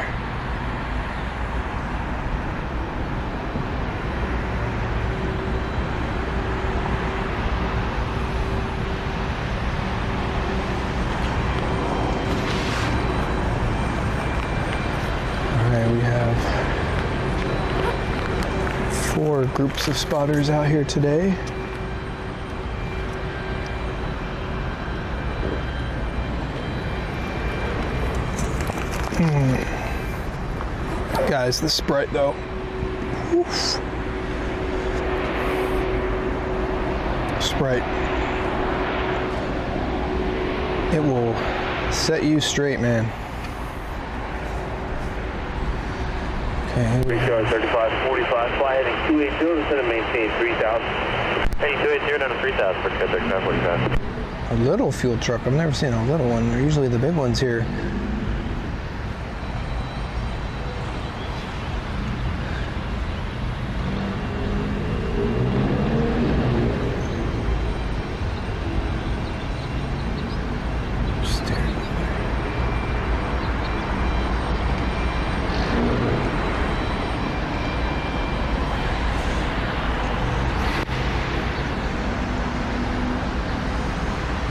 4 groups of spotters out here today. Guys, this is bright though. Oof. Sprite. It will set you straight, man. Okay. Recharge 3545, fly heading 280, descend and maintain 3000. Hey, 280 down to 3000, for 3545. A little fuel truck. I've never seen a little one. They're usually the big ones here.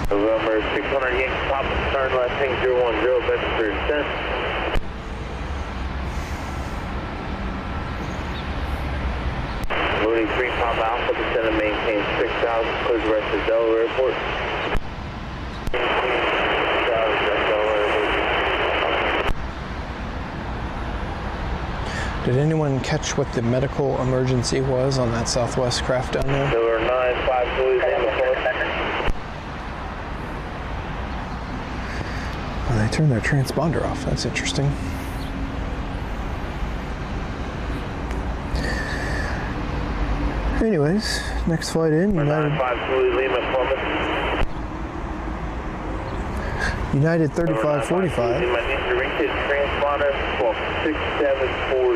November 600 Yankee Pop, turn left, hang 010, best for your descent. Loading 3 Pop Alpha, descend and maintain 6000, clear the rest of Delaware Airport. Did anyone catch what the medical emergency was on that Southwest craft down there? Delaware 952 is in the front. Oh, they turned their transponder off. That's interesting. Anyways, next flight in, United 3545. Transponder 6740.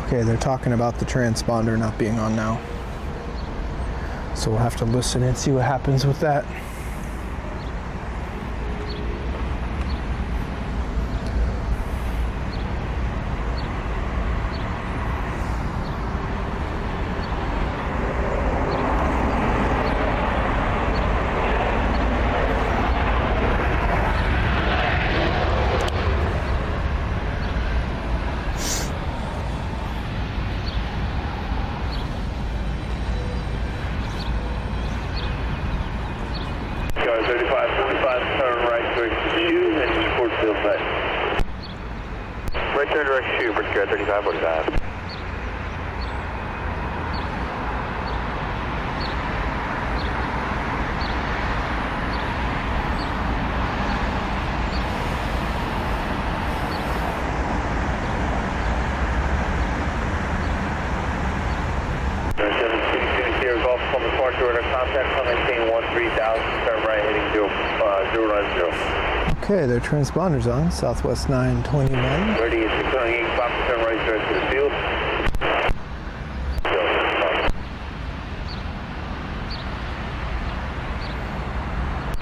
Okay, they're talking about the transponder not being on now. So we'll have to listen and see what happens with that. Right turn direct shoot, Bridge 3545. Golf from the departure order, contact on maintain 13,000, turn right heading 090. Okay, their transponder's on, Southwest 921. Ready is 608, Pop, turn right direct to the field.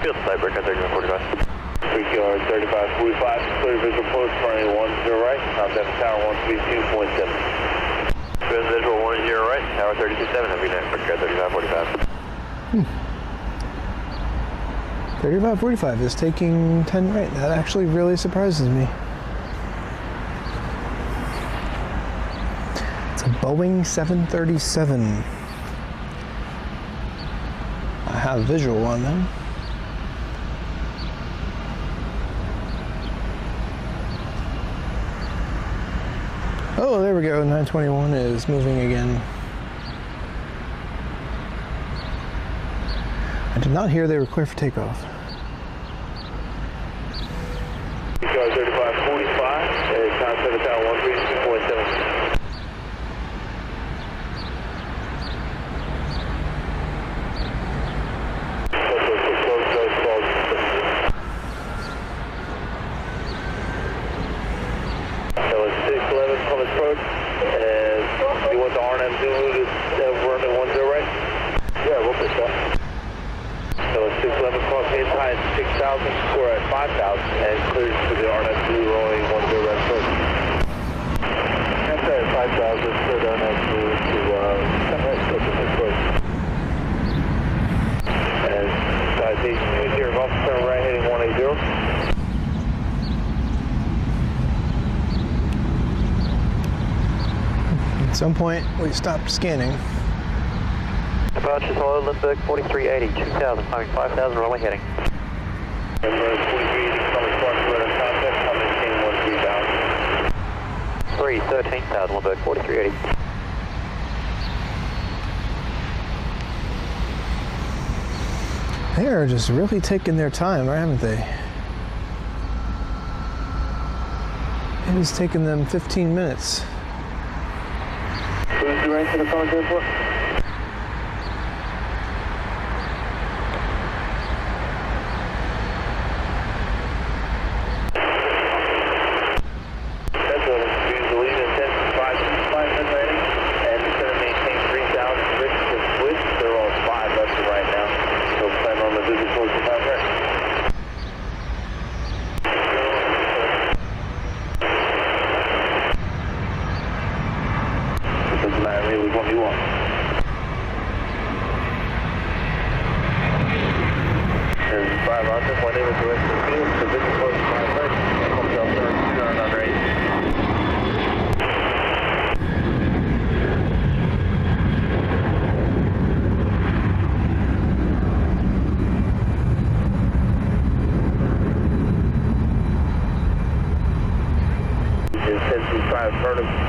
Field side, Bridge 3545. 3545, clear visual post, running 10 right, contact tower 132.7. Good visual 10 right, tower 327, have you next, Bridge 3545. 3545 is taking 10 right. That actually really surprises me. It's a Boeing 737. I have visual on them. Oh, there we go. 921 is moving again. I did not hear they were clear for takeoff. 3545, contact tower 132.7. Approach, and you want the RNM Zulu to run at 10 right? Yeah, we'll push that. So it's 611 cross in high at 6,000, score at 5,000, and clears to the RNM Zulu rolling 10 right approach. After 5,000, clear the RNM Zulu to 10 right, approach to approach. And citation 20, Golf turn right heading 180. At some point, we stopped scanning. Departure Solid Limburg 4380, 2000, climbing 5000, runway heading. Limburg 4380, coming Sparks radar contact, coming maintain 13,000. 13,000, Limburg 4380. They are just really taking their time, haven't they? It has taken them 15 minutes. Who's the rank to the contact for?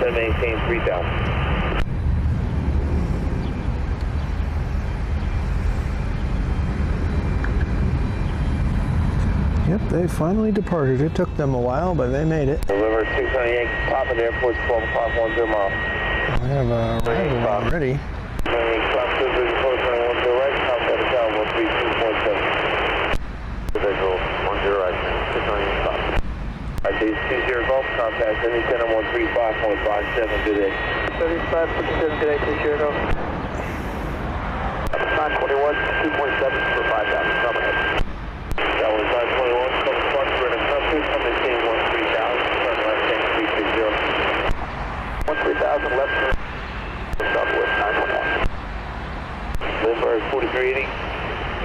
Maintain 3,000. Yep, they finally departed. It took them a while, but they made it. Deliver 600 Yankee Pop at the airport, 12 o'clock, 10 miles. We have a arrival already. Individual 10 right, 600 Yankee Pop. Alright, 20 Golf contact, any center 135.57, good day. 3557, good day, 20 Golf. 921, 2.7 for 5,000, come ahead. That was 921, come Sparks radar contact, come maintain 13,000, turn left, tank 360. 13,000, left turn, southwest 921. Limburg 4380,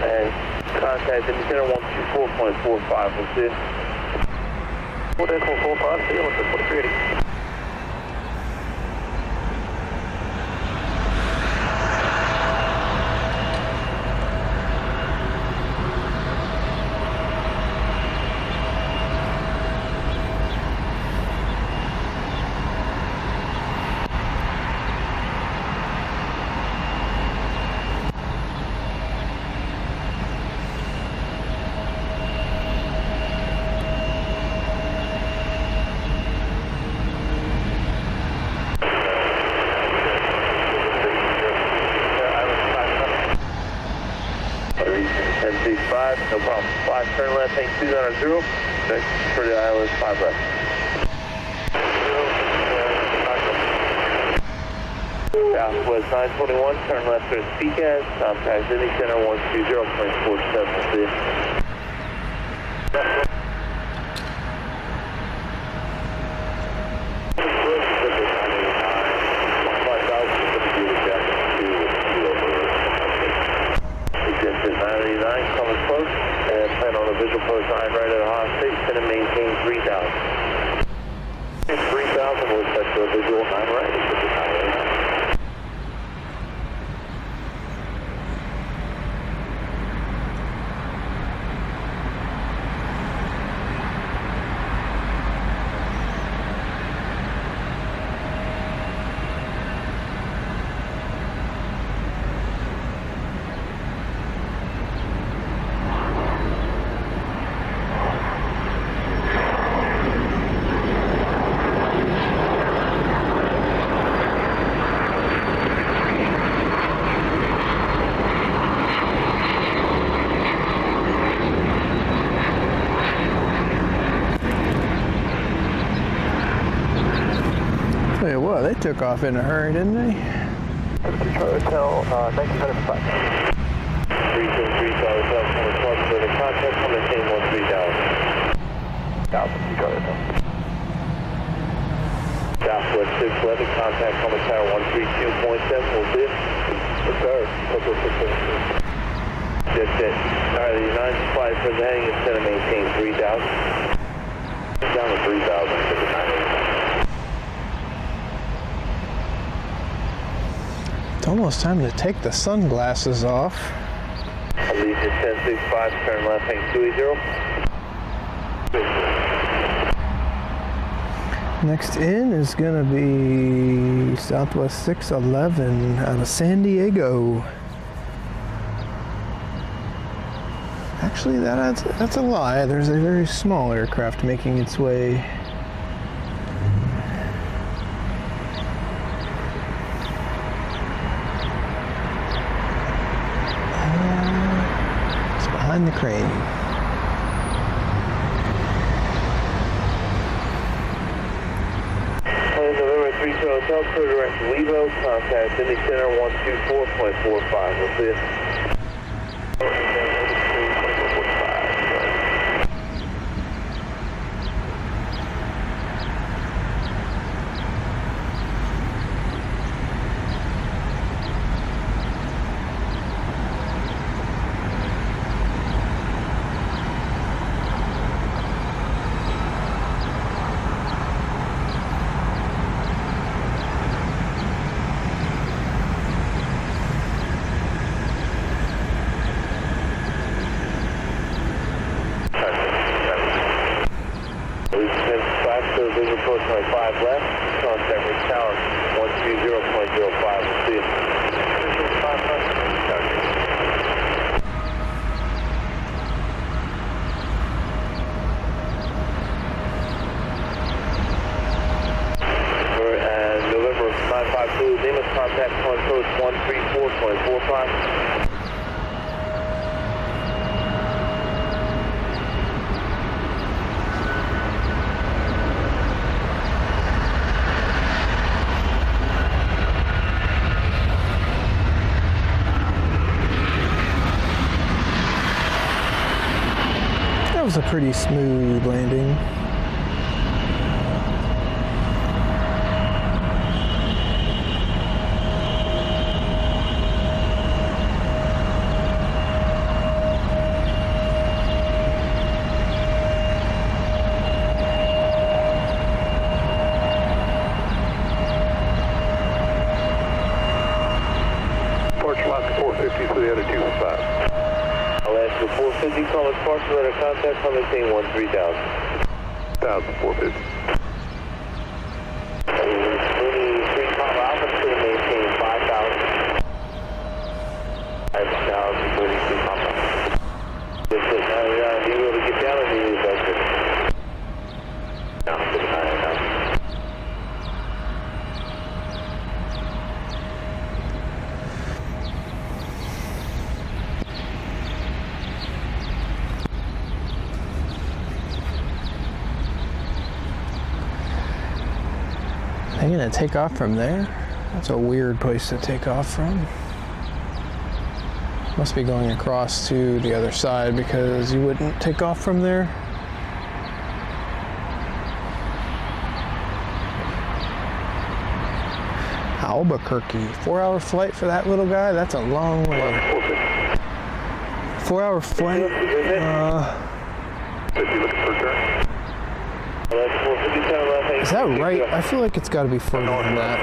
and contact in the center 124.45, what's this? 4.45, see you on 4380. No problem. 5 turn left, tank 290. Next for the island, 5 left. Southwest 921, turn left for CCAS, contact Indy Center 120.47. Visual post 9 right at the hostage, going to maintain 3,000. 3,000 will set to a visual 9 right. Tell you what, they took off in a hurry, didn't they? Hotel, 1905. 373 Charlie Hotel, coming Sparks for the contact, coming maintain 13,000. 1000, Charlie Hotel. Southwest 611, contact coming tower 132.7, will bid. Sir, Hotel 611. That's it. Alright, the United flight for the heading is going to maintain 3,000. Down to 3,000 for the 989. almost time to take the sunglasses off. Allegiant 1065, turn left, hang 280. Next in is gonna be Southwest 611 out of San Diego. Actually, that's a lie. There's a very small aircraft making its way. It's behind the crane. November 3 Hotel, clear direct Levo, contact Indy Center 124.45. We'll see you. Approach 25 left, contact with tower 120.05. We'll see you. November 952, Lima, contact point code 134.45. That was a pretty smooth landing. Porch lock 450 for the other 215. I'll ask for 450, call us partial letter contact, from maintain 13,000. 1,450. 23 Papa Alpha, still maintain 5,000. 5,000, 23 Papa. That's it, now you're going to be able to get down on these, that's it. Down to 9,000. Are you gonna take off from there? That's a weird place to take off from. Must be going across to the other side because you wouldn't take off from there. Albuquerque, 4-hour flight for that little guy? That's a long way. 4-hour flight? Is that right? I feel like it's got to be further than that.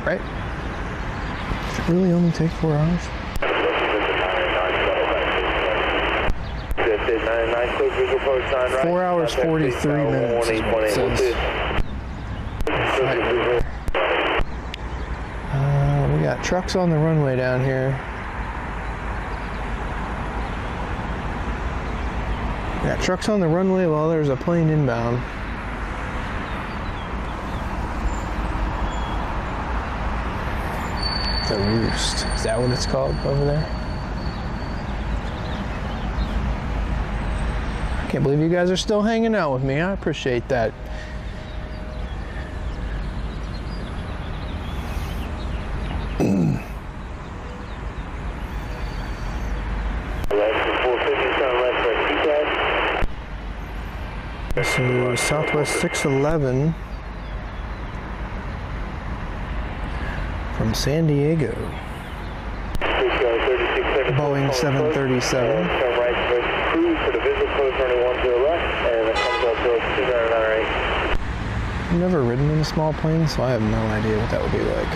Right? Does it really only take 4 hours? 4 hours, 43 minutes is what it says. We got trucks on the runway down here. We got trucks on the runway while there's a plane inbound. The Roost. Is that what it's called over there? I can't believe you guys are still hanging out with me. I appreciate that. So Southwest 611 from San Diego. Boeing 737. Turn right to cruise to the visual close running 10 left, and it comes up to 2998. I've never ridden in a small plane, so I have no idea what that would be like.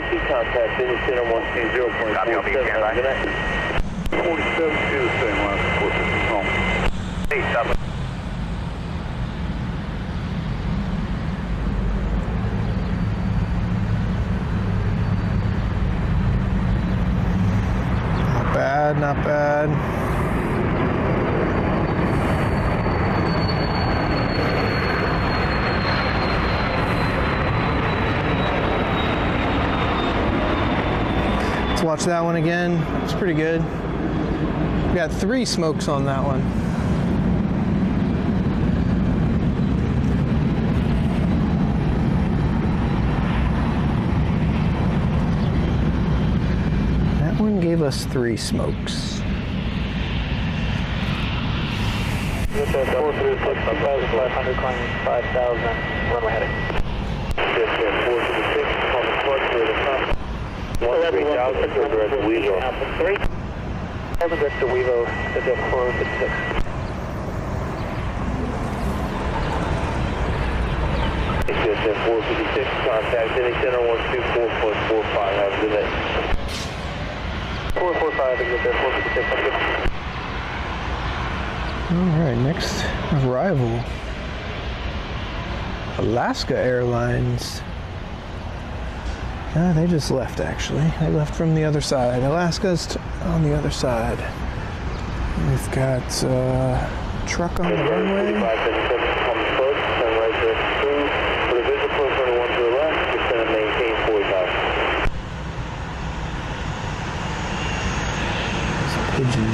50, contact in the center 120.47. Copy, I'll be standby. Good night. 47-2, same last quarter. Home. Hey, stop. Not bad, not bad. Let's watch that one again. It's pretty good. We got 3 smokes on that one. That one gave us 3 smokes. With the 436, climbing 5,000, runway heading. 436, on the clutch with the front. 130,000 for the rest of Wevo. 3. Have a direct to Wevo, at the 456. HSN 456, contact any center 124.45, have a good day. 445, exit there, 456, have a good day. Alright, next arrival. Alaska Airlines. They just left actually. They left from the other side. Alaska's on the other side. We've got truck on the runway. 45, 77, on the approach, turn right direct through. For the visual approach, runway 1 to the left, descend and maintain 45. It's a pigeon.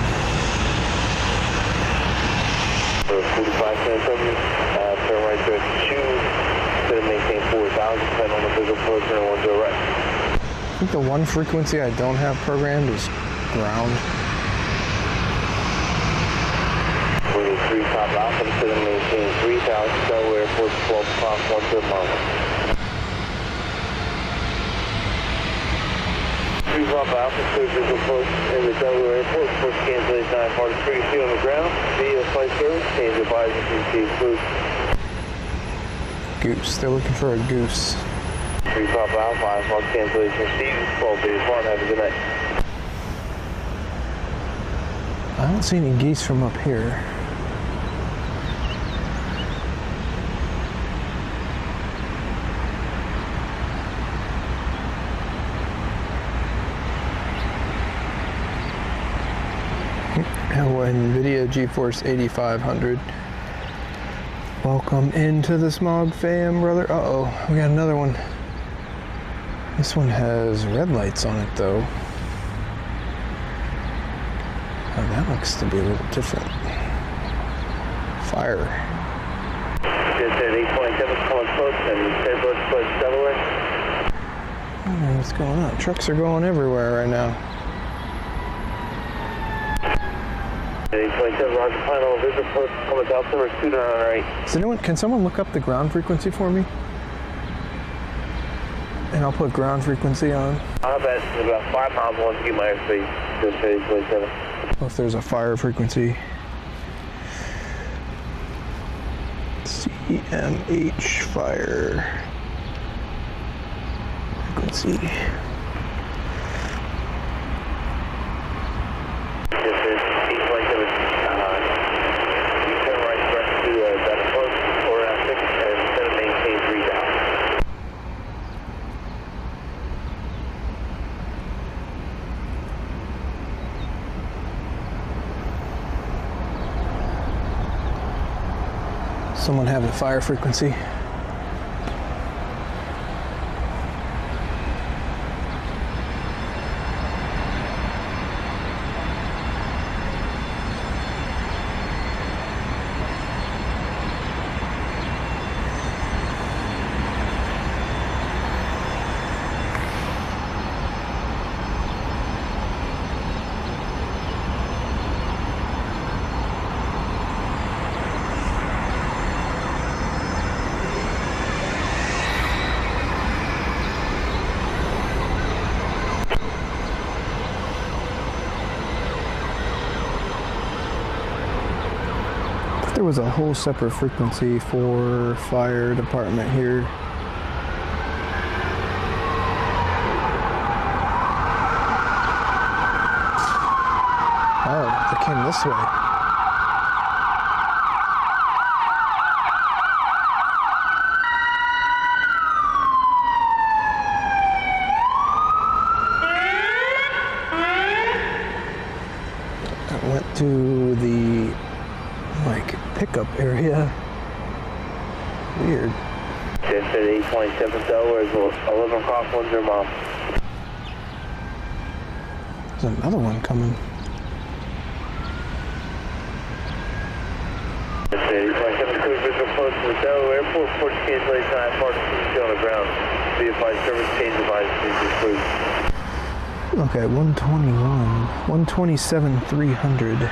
For 45, turn right direct to descend and maintain 40,000, turn on the visual approach, runway 1 to the right. I think the one frequency I don't have programmed is ground. 23 top alpha, descend and maintain 3,000, Delaware Airport, 12 o'clock, 1 to the mile. 3 top alpha, clear visual approach in the Delaware Airport, first cancellation 943, on the ground, via flight service, change advising to receive food. Goose. They're looking for a goose. 3 Papa Alpha, 5 mark cancellation received, 12 days apart, have a good night. I don't see any geese from up here. NVIDIA GeForce 8500. Welcome into the smog fam, brother. Uh-oh, we got another one. This one has red lights on it, though. Oh, that looks to be a little different. Fire. Just at 827, calling close, and 10 bucks plus Delaware. I don't know what's going on. Trucks are going everywhere right now. 827, Roger, final visit post, coming to Altimeter, scooter on right. Can someone look up the ground frequency for me? And I'll put ground frequency on. I'll have that about 5 miles once to get my airspace, just at 827. Well, if there's a fire frequency. CMH fire frequency. Someone have the fire frequency. There was a whole separate frequency for fire department here. Oh, they came this way. That went to the, like, pickup area. Weird. 8.7 Delaware is 11 o'clock, 10 mile. There's another one coming. 8.7 clear visual post to the Delaware Airport, 40 cancellation, I parking still on the ground. Be advised, service change advised, please please. Okay, 121, 127, 300.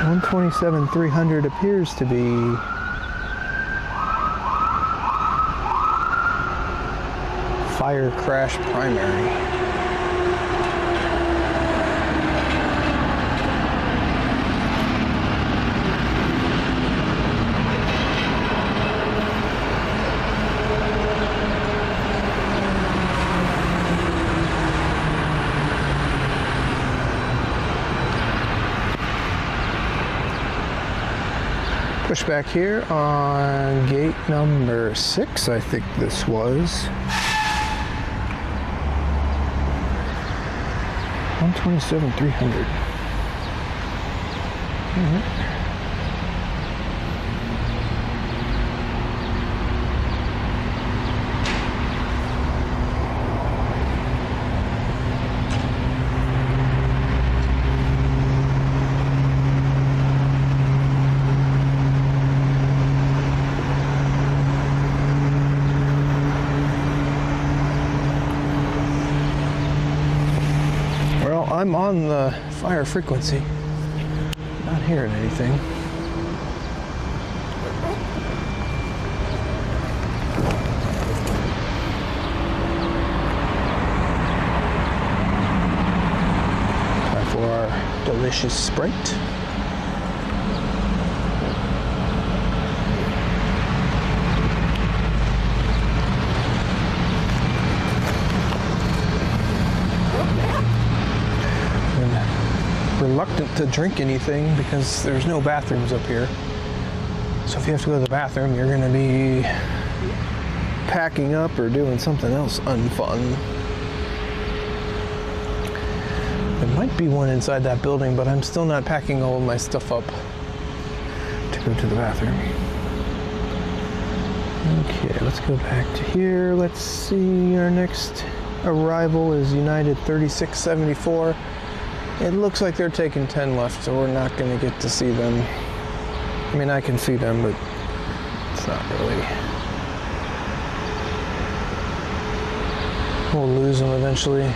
One 127,300 appears to be fire crash primary. Pushback here on gate number 6, I think this was. 127,300. I'm on the fire frequency. Not hearing anything. Time for our delicious Sprite. Reluctant to drink anything because there's no bathrooms up here. So if you have to go to the bathroom, you're going to be packing up or doing something else unfun. There might be one inside that building, but I'm still not packing all of my stuff up to go to the bathroom. Okay, let's go back to here. Let's see, our next arrival is United 3674. It looks like they're taking 10 left, so we're not going to get to see them. I mean, I can see them, but it's not really. We'll lose them eventually.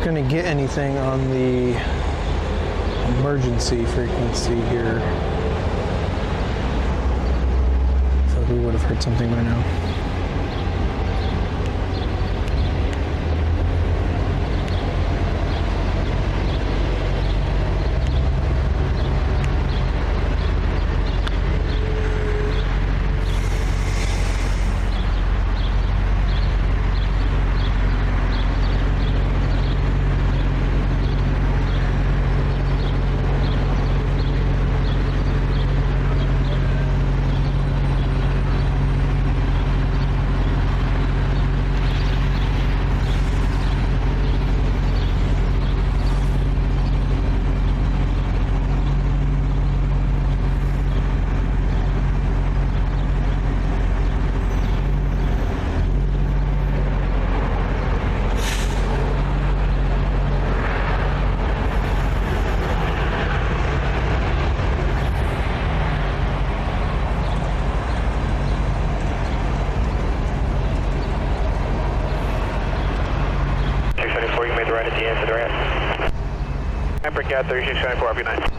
Going to get anything on the emergency frequency here. I thought we would have heard something by now. Yeah, to the ramp. Hypercat 3694, RP9.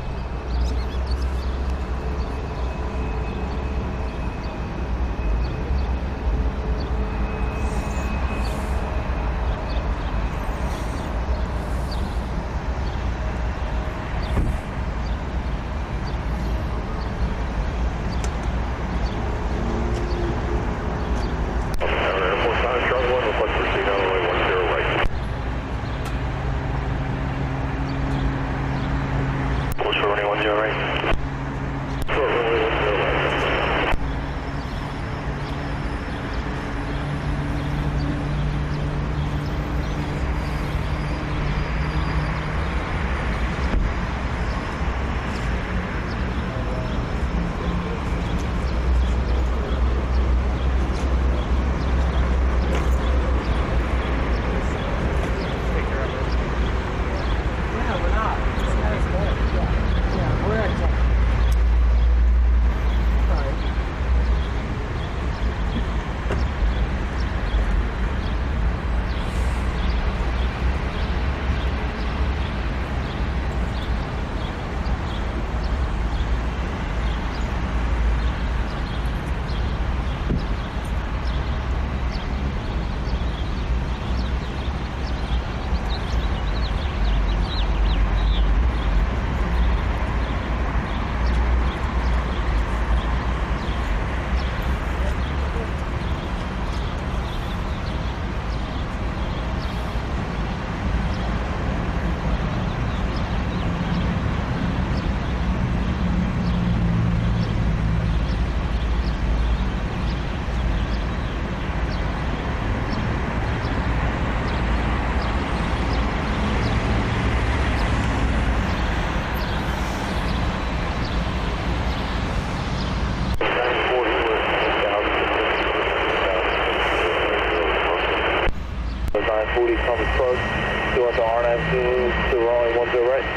To rolling 10 right.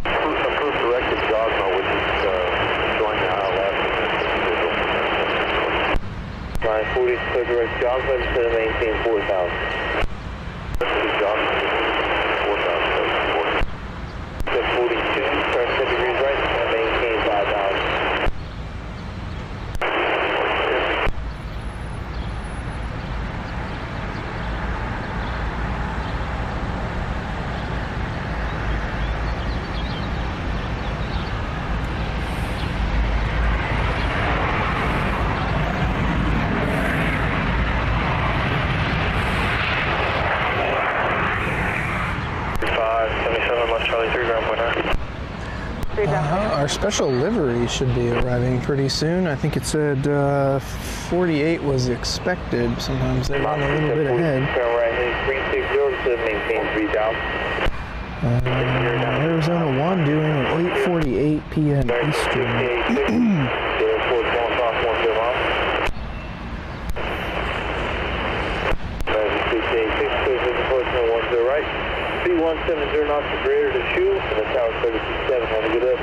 Approved directed Jogma, which is join the aisle left. 940, clear direct Jogma to maintain 4,000. Jogma, 4,000. 1042, turn 10 degrees right and maintain 5,000. Our special livery should be arriving pretty soon. I think it said 48 was expected. Sometimes they run a little bit ahead. Turn right, 360 to maintain 3,000. Arizona 1 doing at 8:48 p.m. Eastern. Right. 3170 knots or greater to shoot, and the tower 367. Have a good day.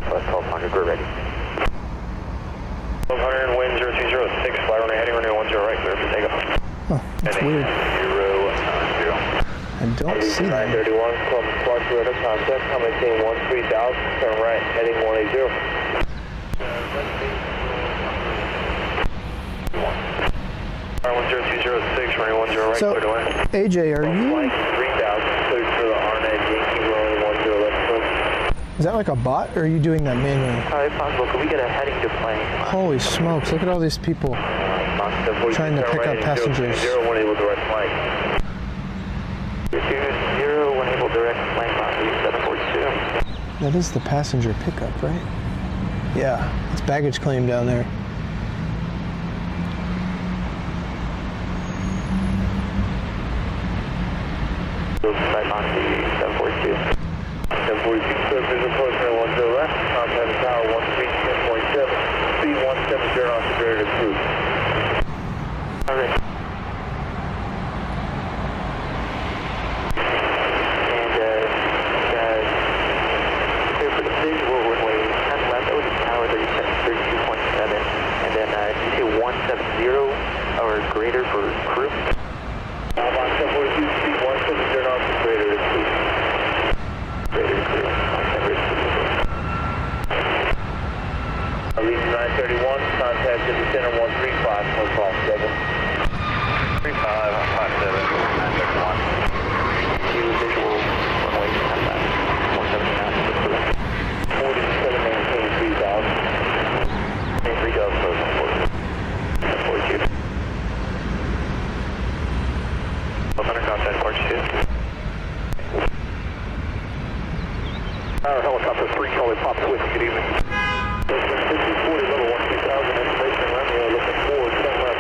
Let's call pocket grid ready. 1200 wind 0206, fly runway heading runway 10 right, clear for takeoff. Oh, that's weird. 0, 0. I don't see that. 931, Columbus Park, radar contact, maintain 13,000, turn right, heading 180. R10206, running 10 right, So, clear to land. AJ, are you? 3,000, clear for the RNet, Yankee, rolling 10 left. Is that like a bot, or are you doing that manually? If possible, could we get a heading to plane? Holy smokes! Look at all these people trying to pick up passengers. 0, 1 able direct flight. 0, 1 able direct flight, 742. That is the passenger pickup, right? Yeah, it's baggage claim down there. Flight Moxie 742. 742, clear visual approach, 10 left, contact tower 1310.7, speed 170 knots, ready to cruise. Alright. And Pop Swift, good evening. 5040 level 12000, information runway, looking forward, turn left,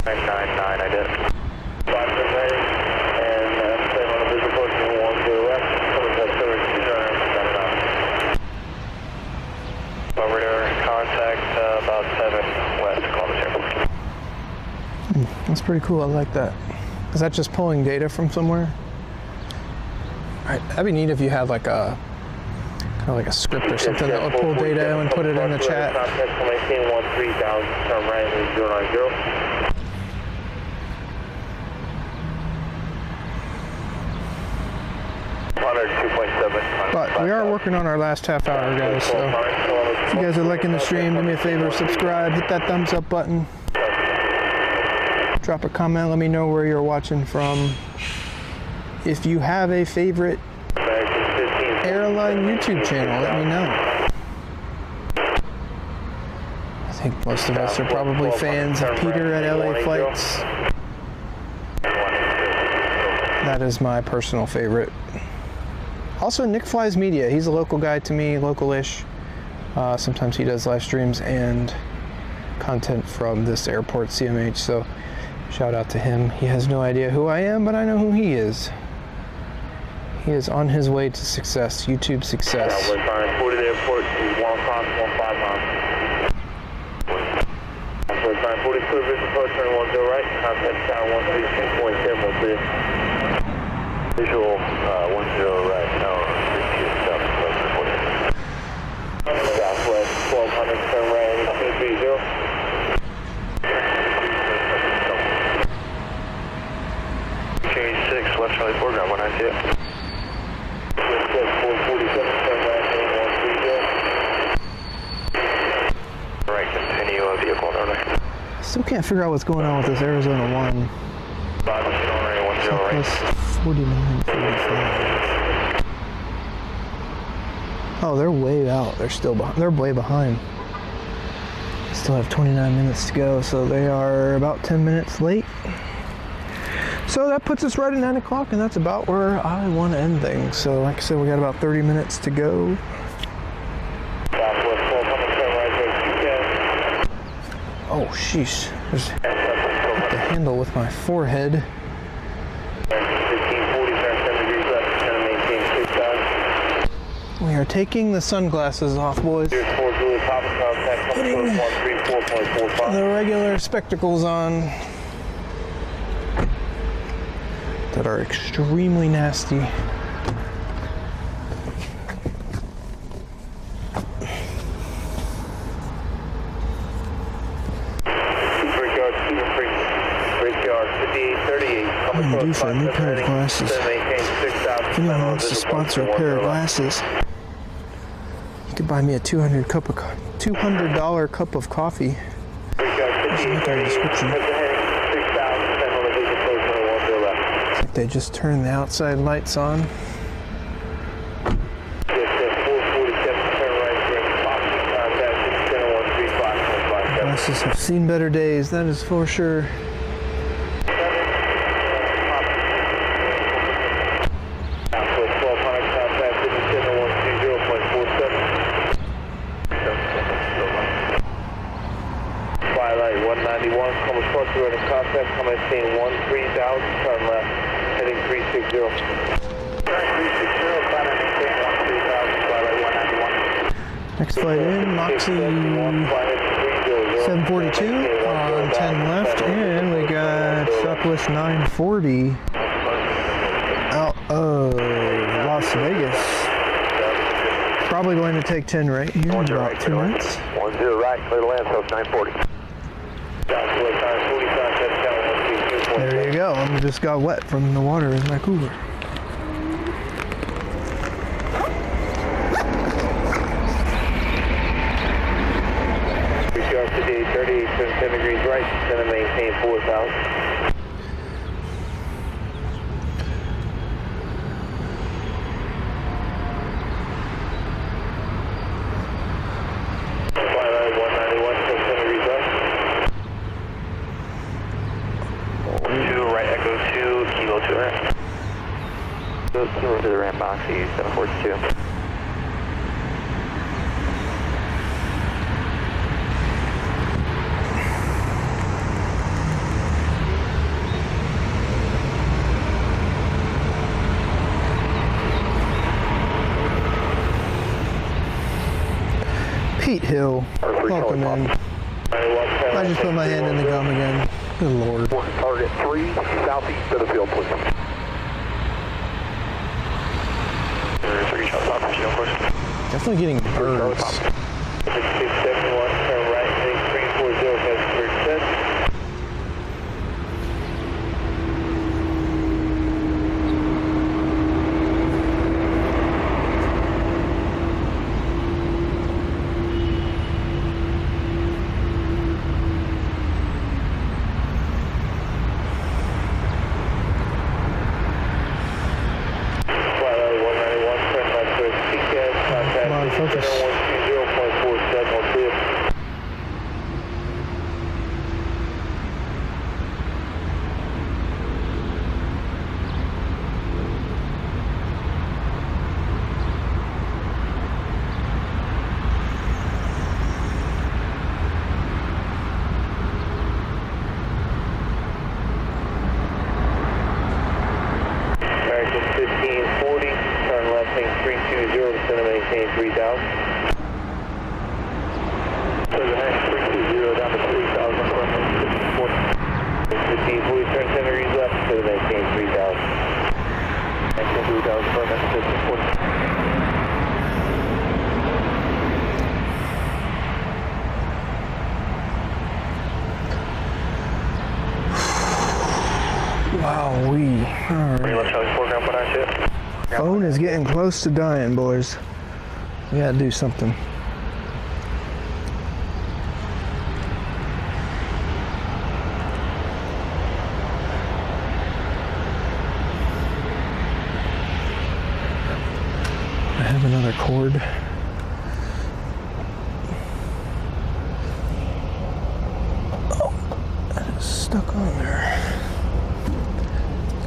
1 999, I did. 5 remaining, and same on the visual approach, 10 left, coming to 32, radar contact about 7 west, Columbus Airport. That's pretty cool. I like that. Is that just pulling data from somewhere? Right. That'd be neat if you had like a kind of like a script or something that would pull data and put it in the chat. Contact 13 turn right, 090. But we are working on our last half hour, guys, so if you guys are liking the stream, do me a favor, subscribe, hit that thumbs up button, drop a comment, let me know where you're watching from. If you have a favorite airline YouTube channel, let me know. I think most of us are probably fans of Peter at LA Flights. That is my personal favorite. Also, Nick Flies Media. He's a local guy to me, local-ish. Sometimes he does live streams and content from this airport, CMH. So, shout out to him. He has no idea who I am, but I know who he is. He is on his way to success, YouTube success. We're trying 40 to the airport, 1 cross, 15 miles. We're trying 40 clear vision approach, turn 10 right, contact tower 136.7, visual 10 right, tower 32 south, southwest 1200, turn right, 230. Change 6, left Charlie 4, ground 190. 447, turn right, 130. Right, continue vehicle runway. Still can't figure out what's going on with this Arizona 1. 5 runway 10 right. Plus 49.45. Oh, they're way out. They're still they're way behind. Still have 29 minutes to go, so they are about 10 minutes late. So that puts us right at 9 o'clock, and that's about where I want to end things. So like I said, we got about 30 minutes to go. Oh, sheesh. Just hit the handle with my forehead. We are taking the sunglasses off, boys. Putting the regular spectacles on that are extremely nasty. What do you do for a new pair of glasses? If anyone wants to sponsor a pair of glasses, you could buy me a $200 cup of coffee. There's a link in the description. It's like they just turned the outside lights on. Glasses have seen better days, that is for sure. Next flight in, Moxie 742 on 10 left, and we got Southwest 940 out of Las Vegas. Probably going to take 10 right here in about 2 minutes. 10 right, clear to land, so 940. There you go, I just got wet from the water in my cooler. Today 38, 10 degrees right, going to maintain 4,000. Flight 191, 10 degrees right. 2 right, Echo 2, Kilo 2 right. Go to the ramp, Moxie 742. Pete Hill, welcome in. I just put my hand in the gum again. Good Lord. Target 3, southeast of the field, please. 3 shots off, proceed on course. Definitely getting birds. 6671, turn right, heading 340, head 310. Wowee. Phone is getting close to dying, boys. We gotta do something. I have another cord. Oh, that is stuck on there.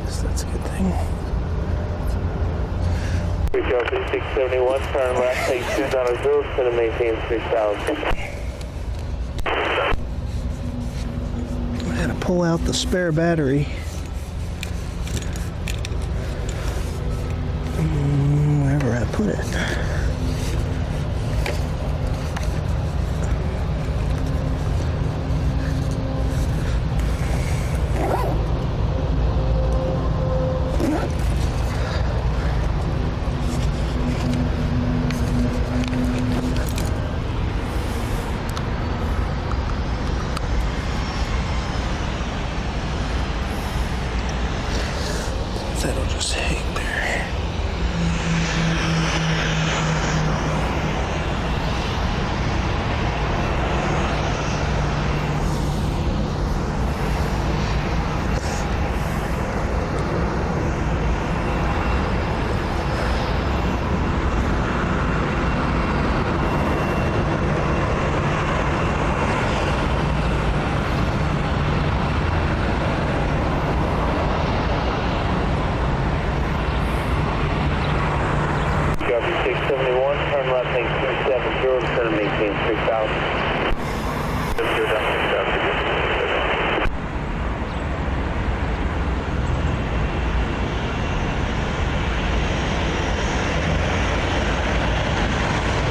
Guess that's a good thing. 671, turn left, take 2 down a 0, going to maintain 3000. I had to pull out the spare battery. Wherever I put it. That'll just hang there.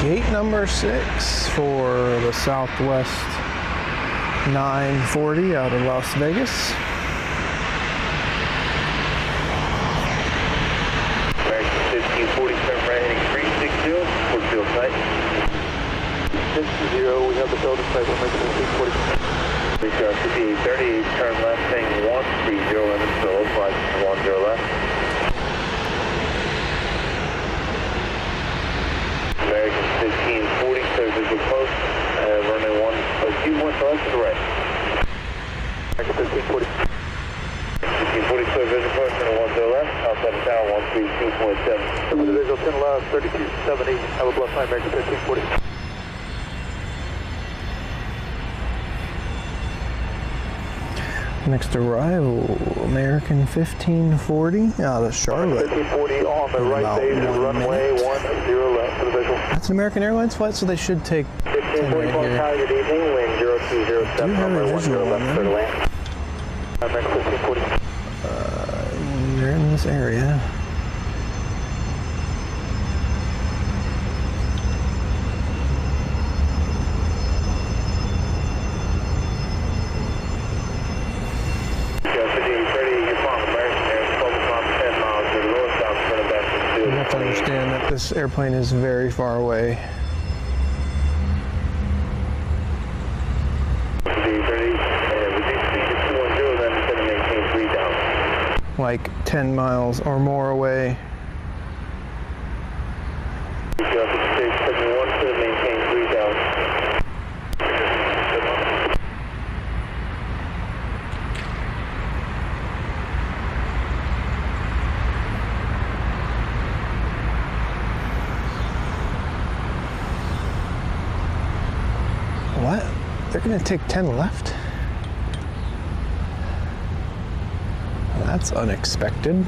Gate number 6 for the Southwest 940 out of Las Vegas. American 1540, turn right, heading 360, Fort Field site. 60, we have the building site, American 1540. We shall be 38, turn left, heading 130, limit, so flight 10 left. American 1540, clear visual post, running 102, 1 to left to the right. American 1540. 1540, clear visual post, running 1 to the left, outside the tower, 132.7. Over the visual 10 left, 3270, have a blessed night, American 1540. Next arrival, American 1540 out of Charlotte. 1540 on the right base, runway 10 left for the visual. That's an American Airlines flight, so they should take 10 1540 right here. good evening, wind 0207, Do have a runway 10 visual left on for the them. land. American 1540. They're in this area. This airplane is very far away. Like 10 miles or more away. What? They're gonna take 10 left? That's unexpected.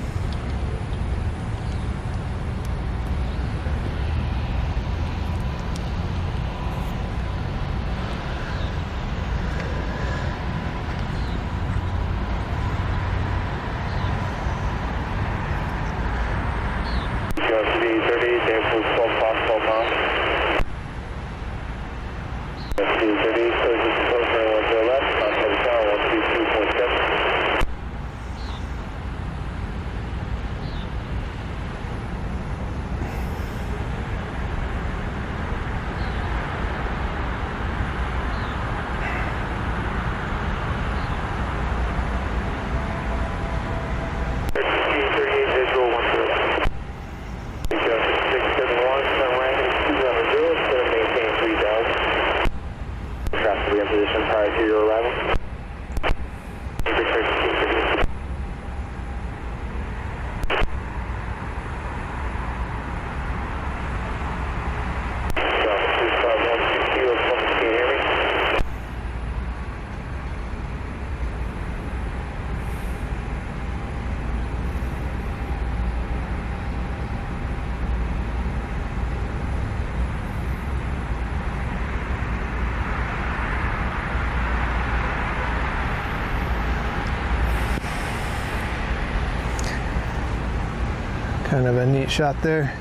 Kind of a neat shot there.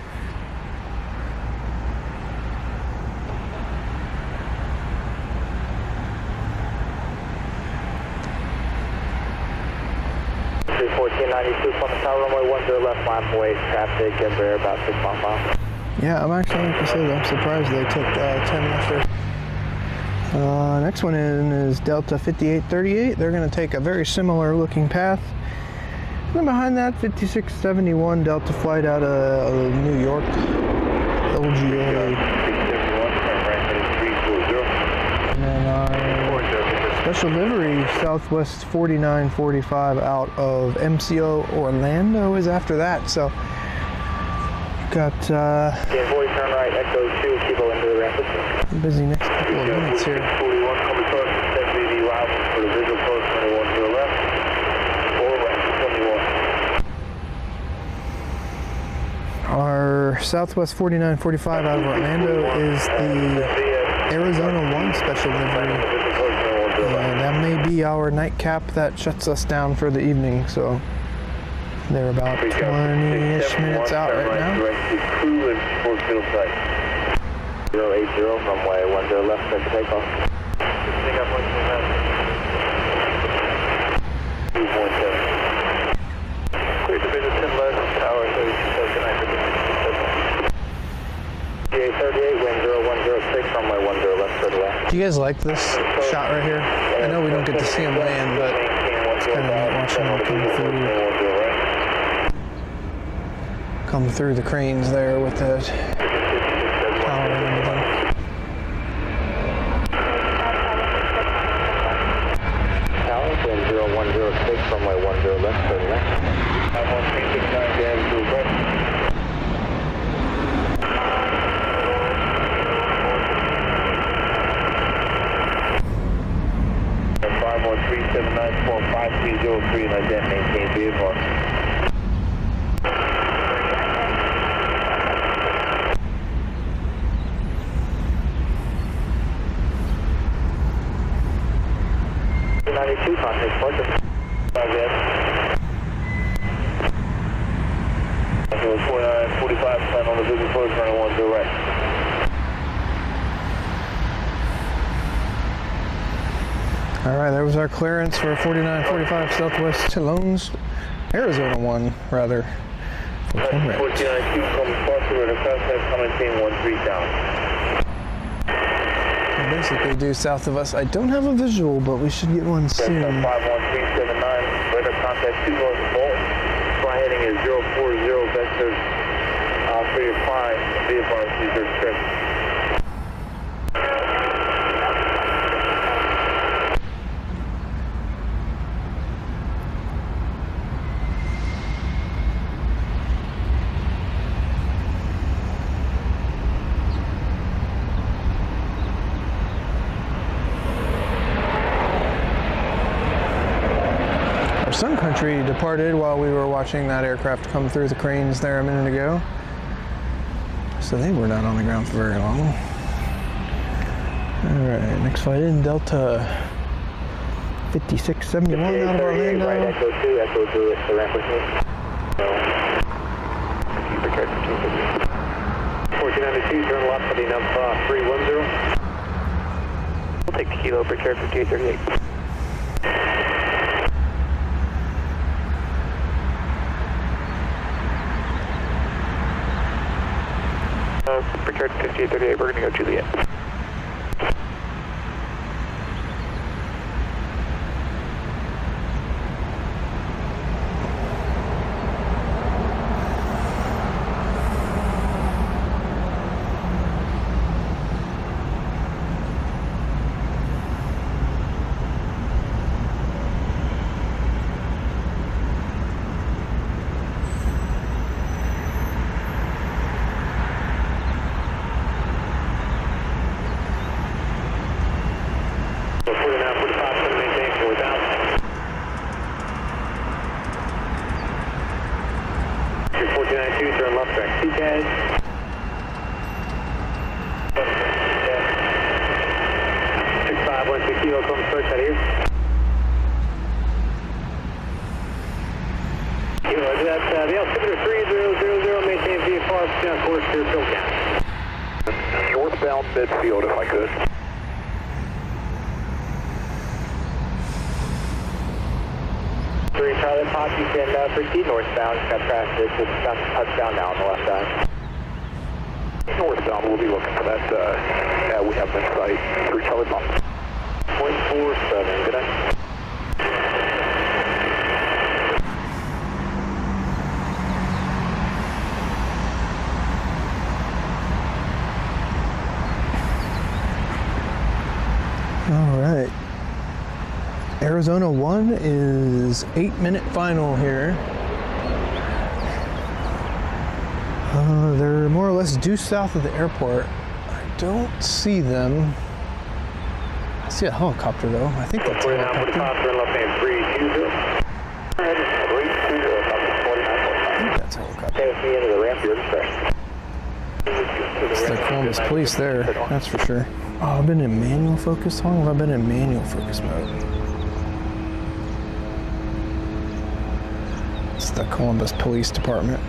On the tower runway 10 left, climb away, traffic, Embraer about 6 miles. Yeah, I'm actually, like I said, I'm surprised they took 10 left there. Next one in is Delta 5838. They're going to take a very similar looking path. And then behind that, 5671 Delta flight out of New York, LGA. And then our special livery, Southwest 4945 out of MCO Orlando is after that. So, got turn right, Echo 2, keep into the ramp. Busy next couple of minutes here. 41 coming first, SVD route for the visual post 21 to the left. Our Southwest 4945 out of Orlando is the Arizona 1 special livery. And that may be our nightcap that shuts us down for the evening, so they're about 20-ish minutes out right now. 080, runway 10 left, set to takeoff. Take up 2.7. Clear to visit 10 left, tower 36, good night. 38, wind 0106, runway 10 left, straight away. Do you guys like this shot right here? I know we don't get to see them land, but it's kind of neat watching them come through the cranes there with the tower and everything. Tower, wind 0106, runway 10 left, straight away. 51369, down to the west. 513794530 and identity maintain vehicle. Contact departure. 4945, plan on the visual approach, running 10 right. All right, there was our clearance for 4945 Southwest Loans, Arizona 1, rather. Correct. 1492 from Foster with a contact coming team 13 down. Basically due south of us. I don't have a visual, but we should get one soon. 51379, radar contact 2 north of Bolt. Fly heading is 040 vector for your fly, VFR user script. Sun Country departed while we were watching that aircraft come through the cranes there a minute ago. So they were not on the ground for very long. Alright, next flight in, Delta 5671 out of Orlando. Right, Echo 2 at the ramp with me. 1492, turn left heading up 310. We'll take the kilo for character 238. Picard 5838, we're going to go Juliet. Turn left track 2 guys. Kilo comes first out of here. Kilo, that's the altimeter 3000, maintain VFR, down course to Philtown. Northbound midfield if I could. Charlie Pop, you can proceed northbound. Got traffic. It's about to touch down now on the left side. Northbound, we'll be looking for that. Yeah, we have been sight 3 Charlie Pop. 0.47, good night. All right. Arizona 1 is 8-minute final here. They're more or less due south of the airport. I don't see them. I see a helicopter though. I think that's a helicopter. I think that's a helicopter. It's the Columbus Police there, that's for sure. Oh, I've been in manual focus. How long have I been in manual focus mode? It's the Columbus Police Department.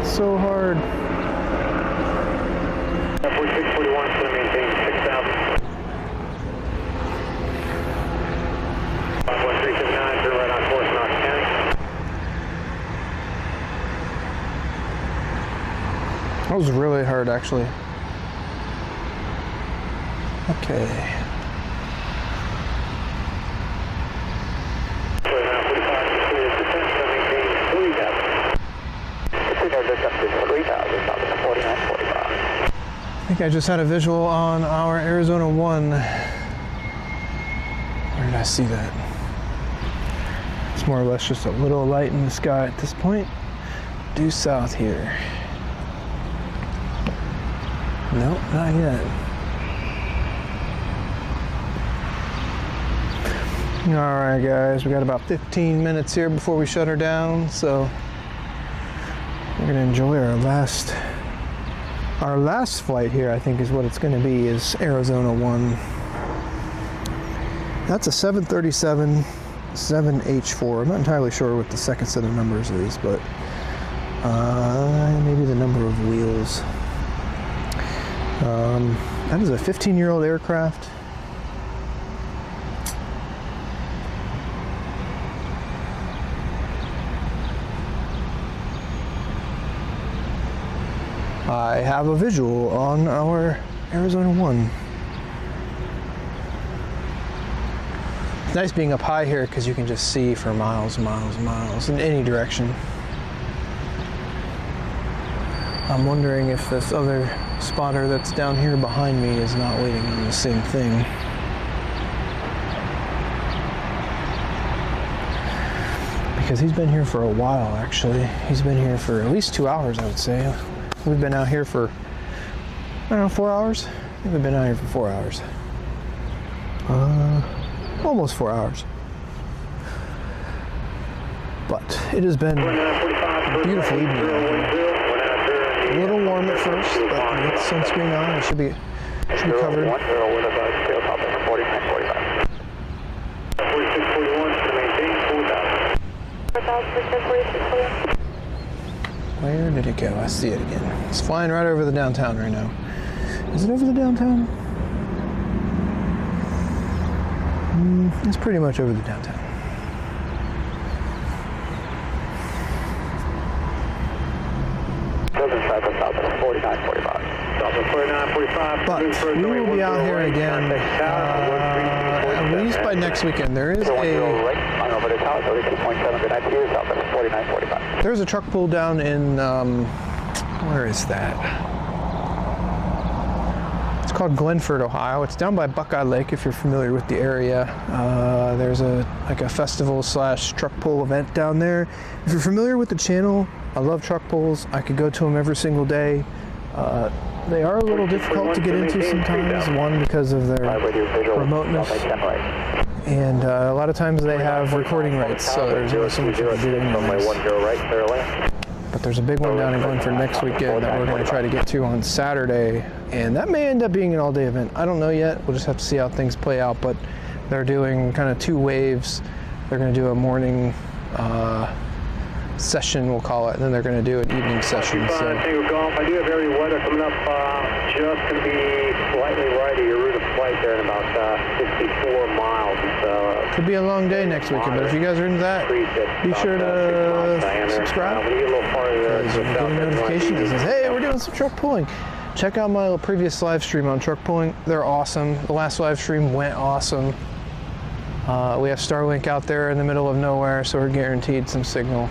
So hard. 4641 to maintain 6,000. 51379, turn right on course, Knox County. That was really hard, actually. Okay. I think I just had a visual on our Arizona 1. Where did I see that? It's more or less just a little light in the sky at this point. Due south here. Nope, not yet. Alright guys, we got about 15 minutes here before we shut her down, so we're gonna enjoy our last flight here. I think is what it's gonna be, is Arizona 1. That's a 737 7H4. I'm not entirely sure what the second set of numbers is, but maybe the number of wheels. That is a 15-year-old aircraft. I have a visual on our Arizona 1. It's nice being up high here because you can just see for miles and miles and miles in any direction. I'm wondering if this other spotter that's down here behind me is not waiting on the same thing. Because he's been here for a while, actually. He's been here for at least 2 hours, I would say. We've been out here for, I don't know, 4 hours? I think we've been out here for 4 hours. Almost 4 hours. But it has been a beautiful evening out here. A little warm at first, but with sunscreen on, it should be covered. 4641. Where did it go? I see it again. It's flying right over the downtown right now. Is it over the downtown? It's pretty much over the downtown. But we will be out here again at least by next weekend. There's a truck pull down in, where is that? It's called Glenford, Ohio. It's down by Buckeye Lake, if you're familiar with the area. There's a festival / truck pull event down there. If you're familiar with the channel, I love truck pulls. I could go to them every single day. They are a little difficult to get into sometimes, one because of their remoteness, and a lot of times they have recording rights, so there's only so much you can do anyways. But there's a big one down in Glenford next weekend that we're going to try to get to on Saturday, and that may end up being an all-day event. I don't know yet. We'll just have to see how things play out, but they're doing kind of 2 waves. They're going to do a morning session, we'll call it, and then they're going to do an evening session. So I do have area weather coming up, just going to be slightly right of your route of flight there in about 64 miles. Could be a long day next weekend, but if you guys are into that, be sure to subscribe. Because you get a notification that says, hey, we're doing some truck pulling. Check out my previous live stream on truck pulling. They're awesome. The last live stream went awesome. We have Starlink out there in the middle of nowhere, so we're guaranteed some signal.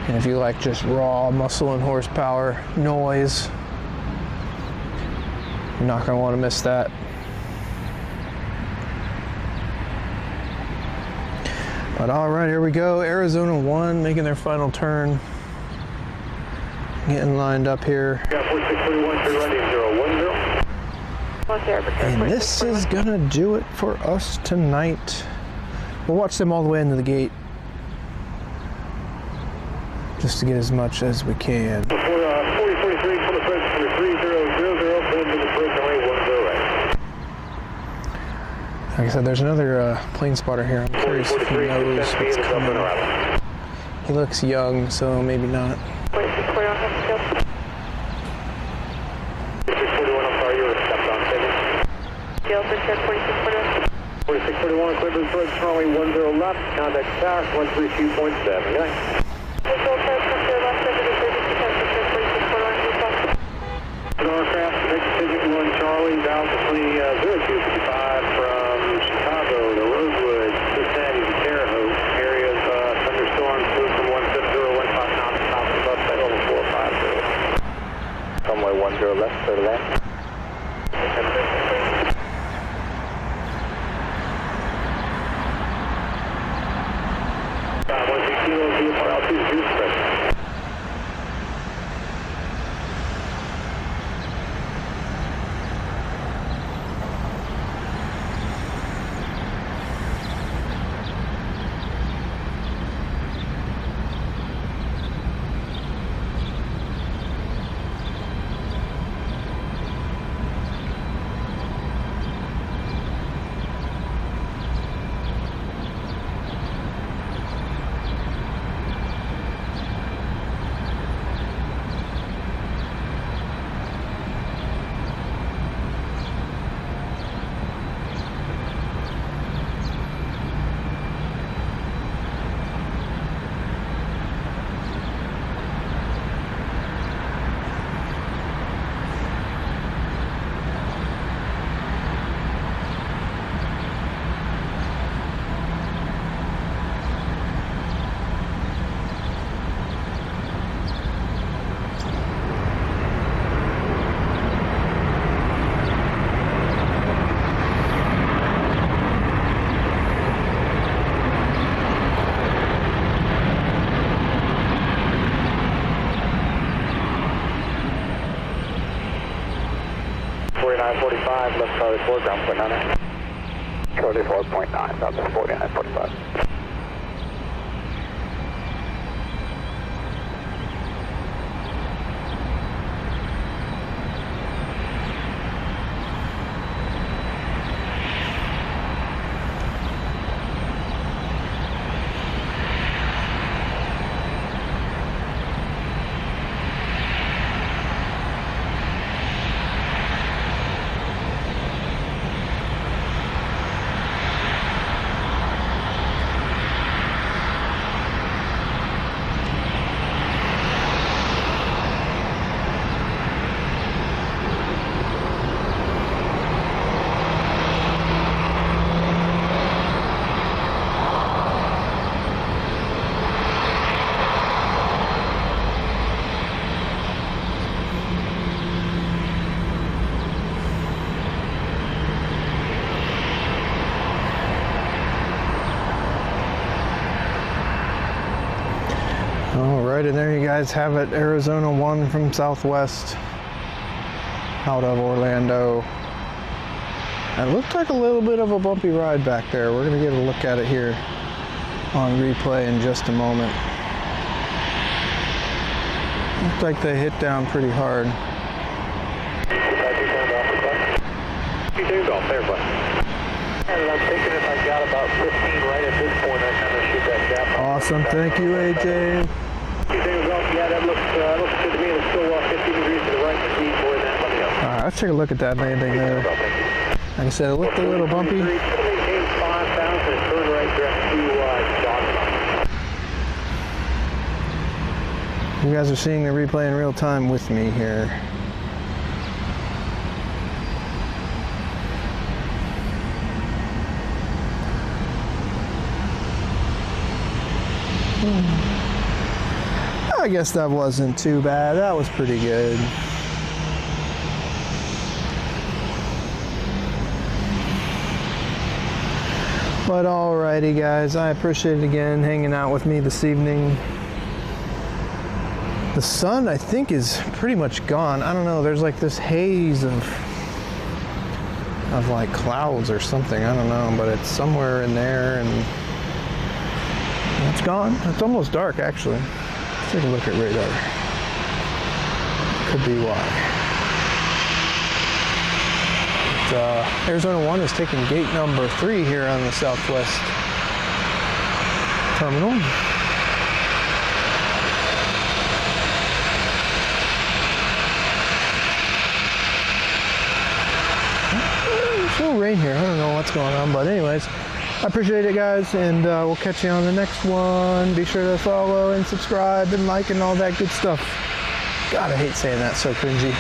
And if you like just raw muscle and horsepower noise, you're not going to want to miss that. But all right, here we go. Arizona 1 making their final turn. Getting lined up here. And this is going to do it for us tonight. We'll watch them all the way into the gate, just to get as much as we can. Like I said, there's another plane spotter here. I'm curious if he knows what's coming. He looks young, so maybe not. 4641, clear to approach runway 10 left, contact tower 132.7. Good night. Aircraft, Precipitation 1 Charlie, Val 0255 from Chicago to Rosewood, Cincinnati to Terre Haute. Areas thunderstorms, move from 17015 knots south of bus at level 450. Runway 10 left, clear to land. 1 kilo, VFR altitude, juice pressure. 4945, left Charlie 4, ground point 9. Charlie 4.9, Southwest 4945. Alright, and there you guys have it, Arizona 1 from Southwest out of Orlando. It looked like a little bit of a bumpy ride back there. We're going to get a look at it here on replay in just a moment. Looked like they hit down pretty hard. You tuned off there, bud. And I'm thinking if I got about 15 right at this point, I kind of shoot that gap. Awesome, thank you, AJ. Yeah, that looks good to me. It's still 50 degrees to the right. More than that, let me know. Alright, let's take a look at that landing there. Like I said, it looked a little bumpy. Maintain 5,000 and turn right direct to John. You guys are seeing the replay in real time with me here. I guess that wasn't too bad. That was pretty good. But alrighty guys, I appreciate it again hanging out with me this evening. The sun, I think, is pretty much gone. I don't know, there's like this haze of like clouds or something. I don't know, but it's somewhere in there and it's gone. It's almost dark actually. Let's take a look at radar. Could be why. But, Arizona 1 is taking gate number 3 here on the Southwest terminal. There's no rain here. I don't know what's going on, but anyways, I appreciate it, guys, and we'll catch you on the next one. Be sure to follow and subscribe and like and all that good stuff. God, I hate saying that, so cringy.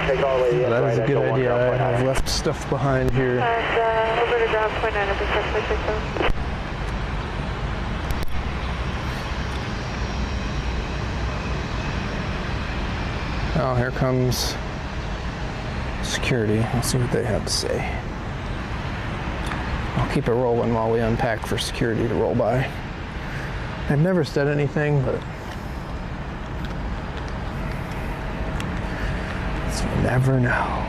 Take all the way That is a good idea. I've left stuff behind here. And over to ground point 9 of Precipitation. Oh, here comes security. Let's see what they have to say. I'll keep it rolling while we unpack for security to roll by. I've never said anything, but you never know.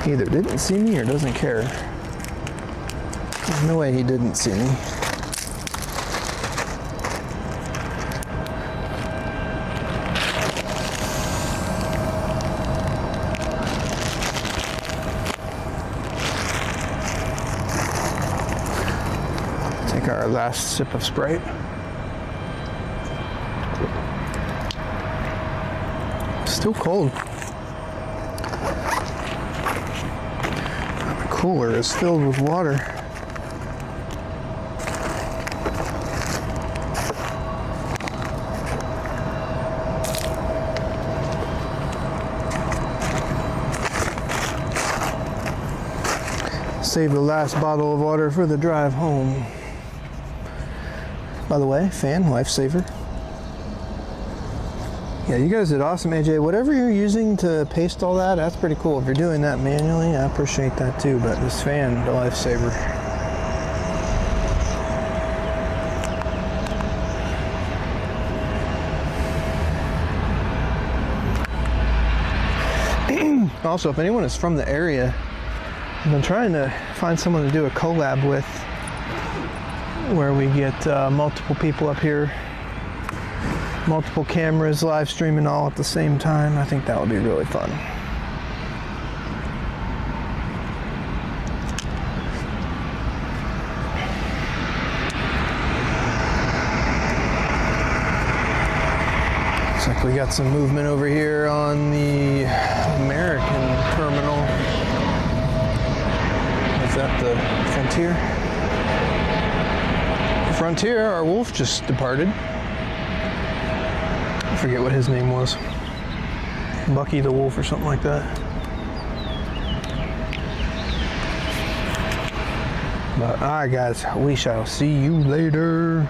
Either didn't see me or doesn't care. There's no way he didn't see me. Take our last sip of Sprite. Still cold. The cooler is filled with water. Save the last bottle of water for the drive home. By the way, fan, lifesaver. Yeah, you guys did awesome, AJ. Whatever you're using to paste all that, that's pretty cool. If you're doing that manually, I appreciate that too, but this fan, the lifesaver. Also, if anyone is from the area, I've been trying to find someone to do a collab with where we get multiple people up here, multiple cameras, live streaming all at the same time. I think that would be really fun. Looks like we got some movement over here on the American terminal. Is that the Frontier? Frontier, our Wolf just departed. I forget what his name was. Bucky the Wolf or something like that. But alright guys, we shall see you later.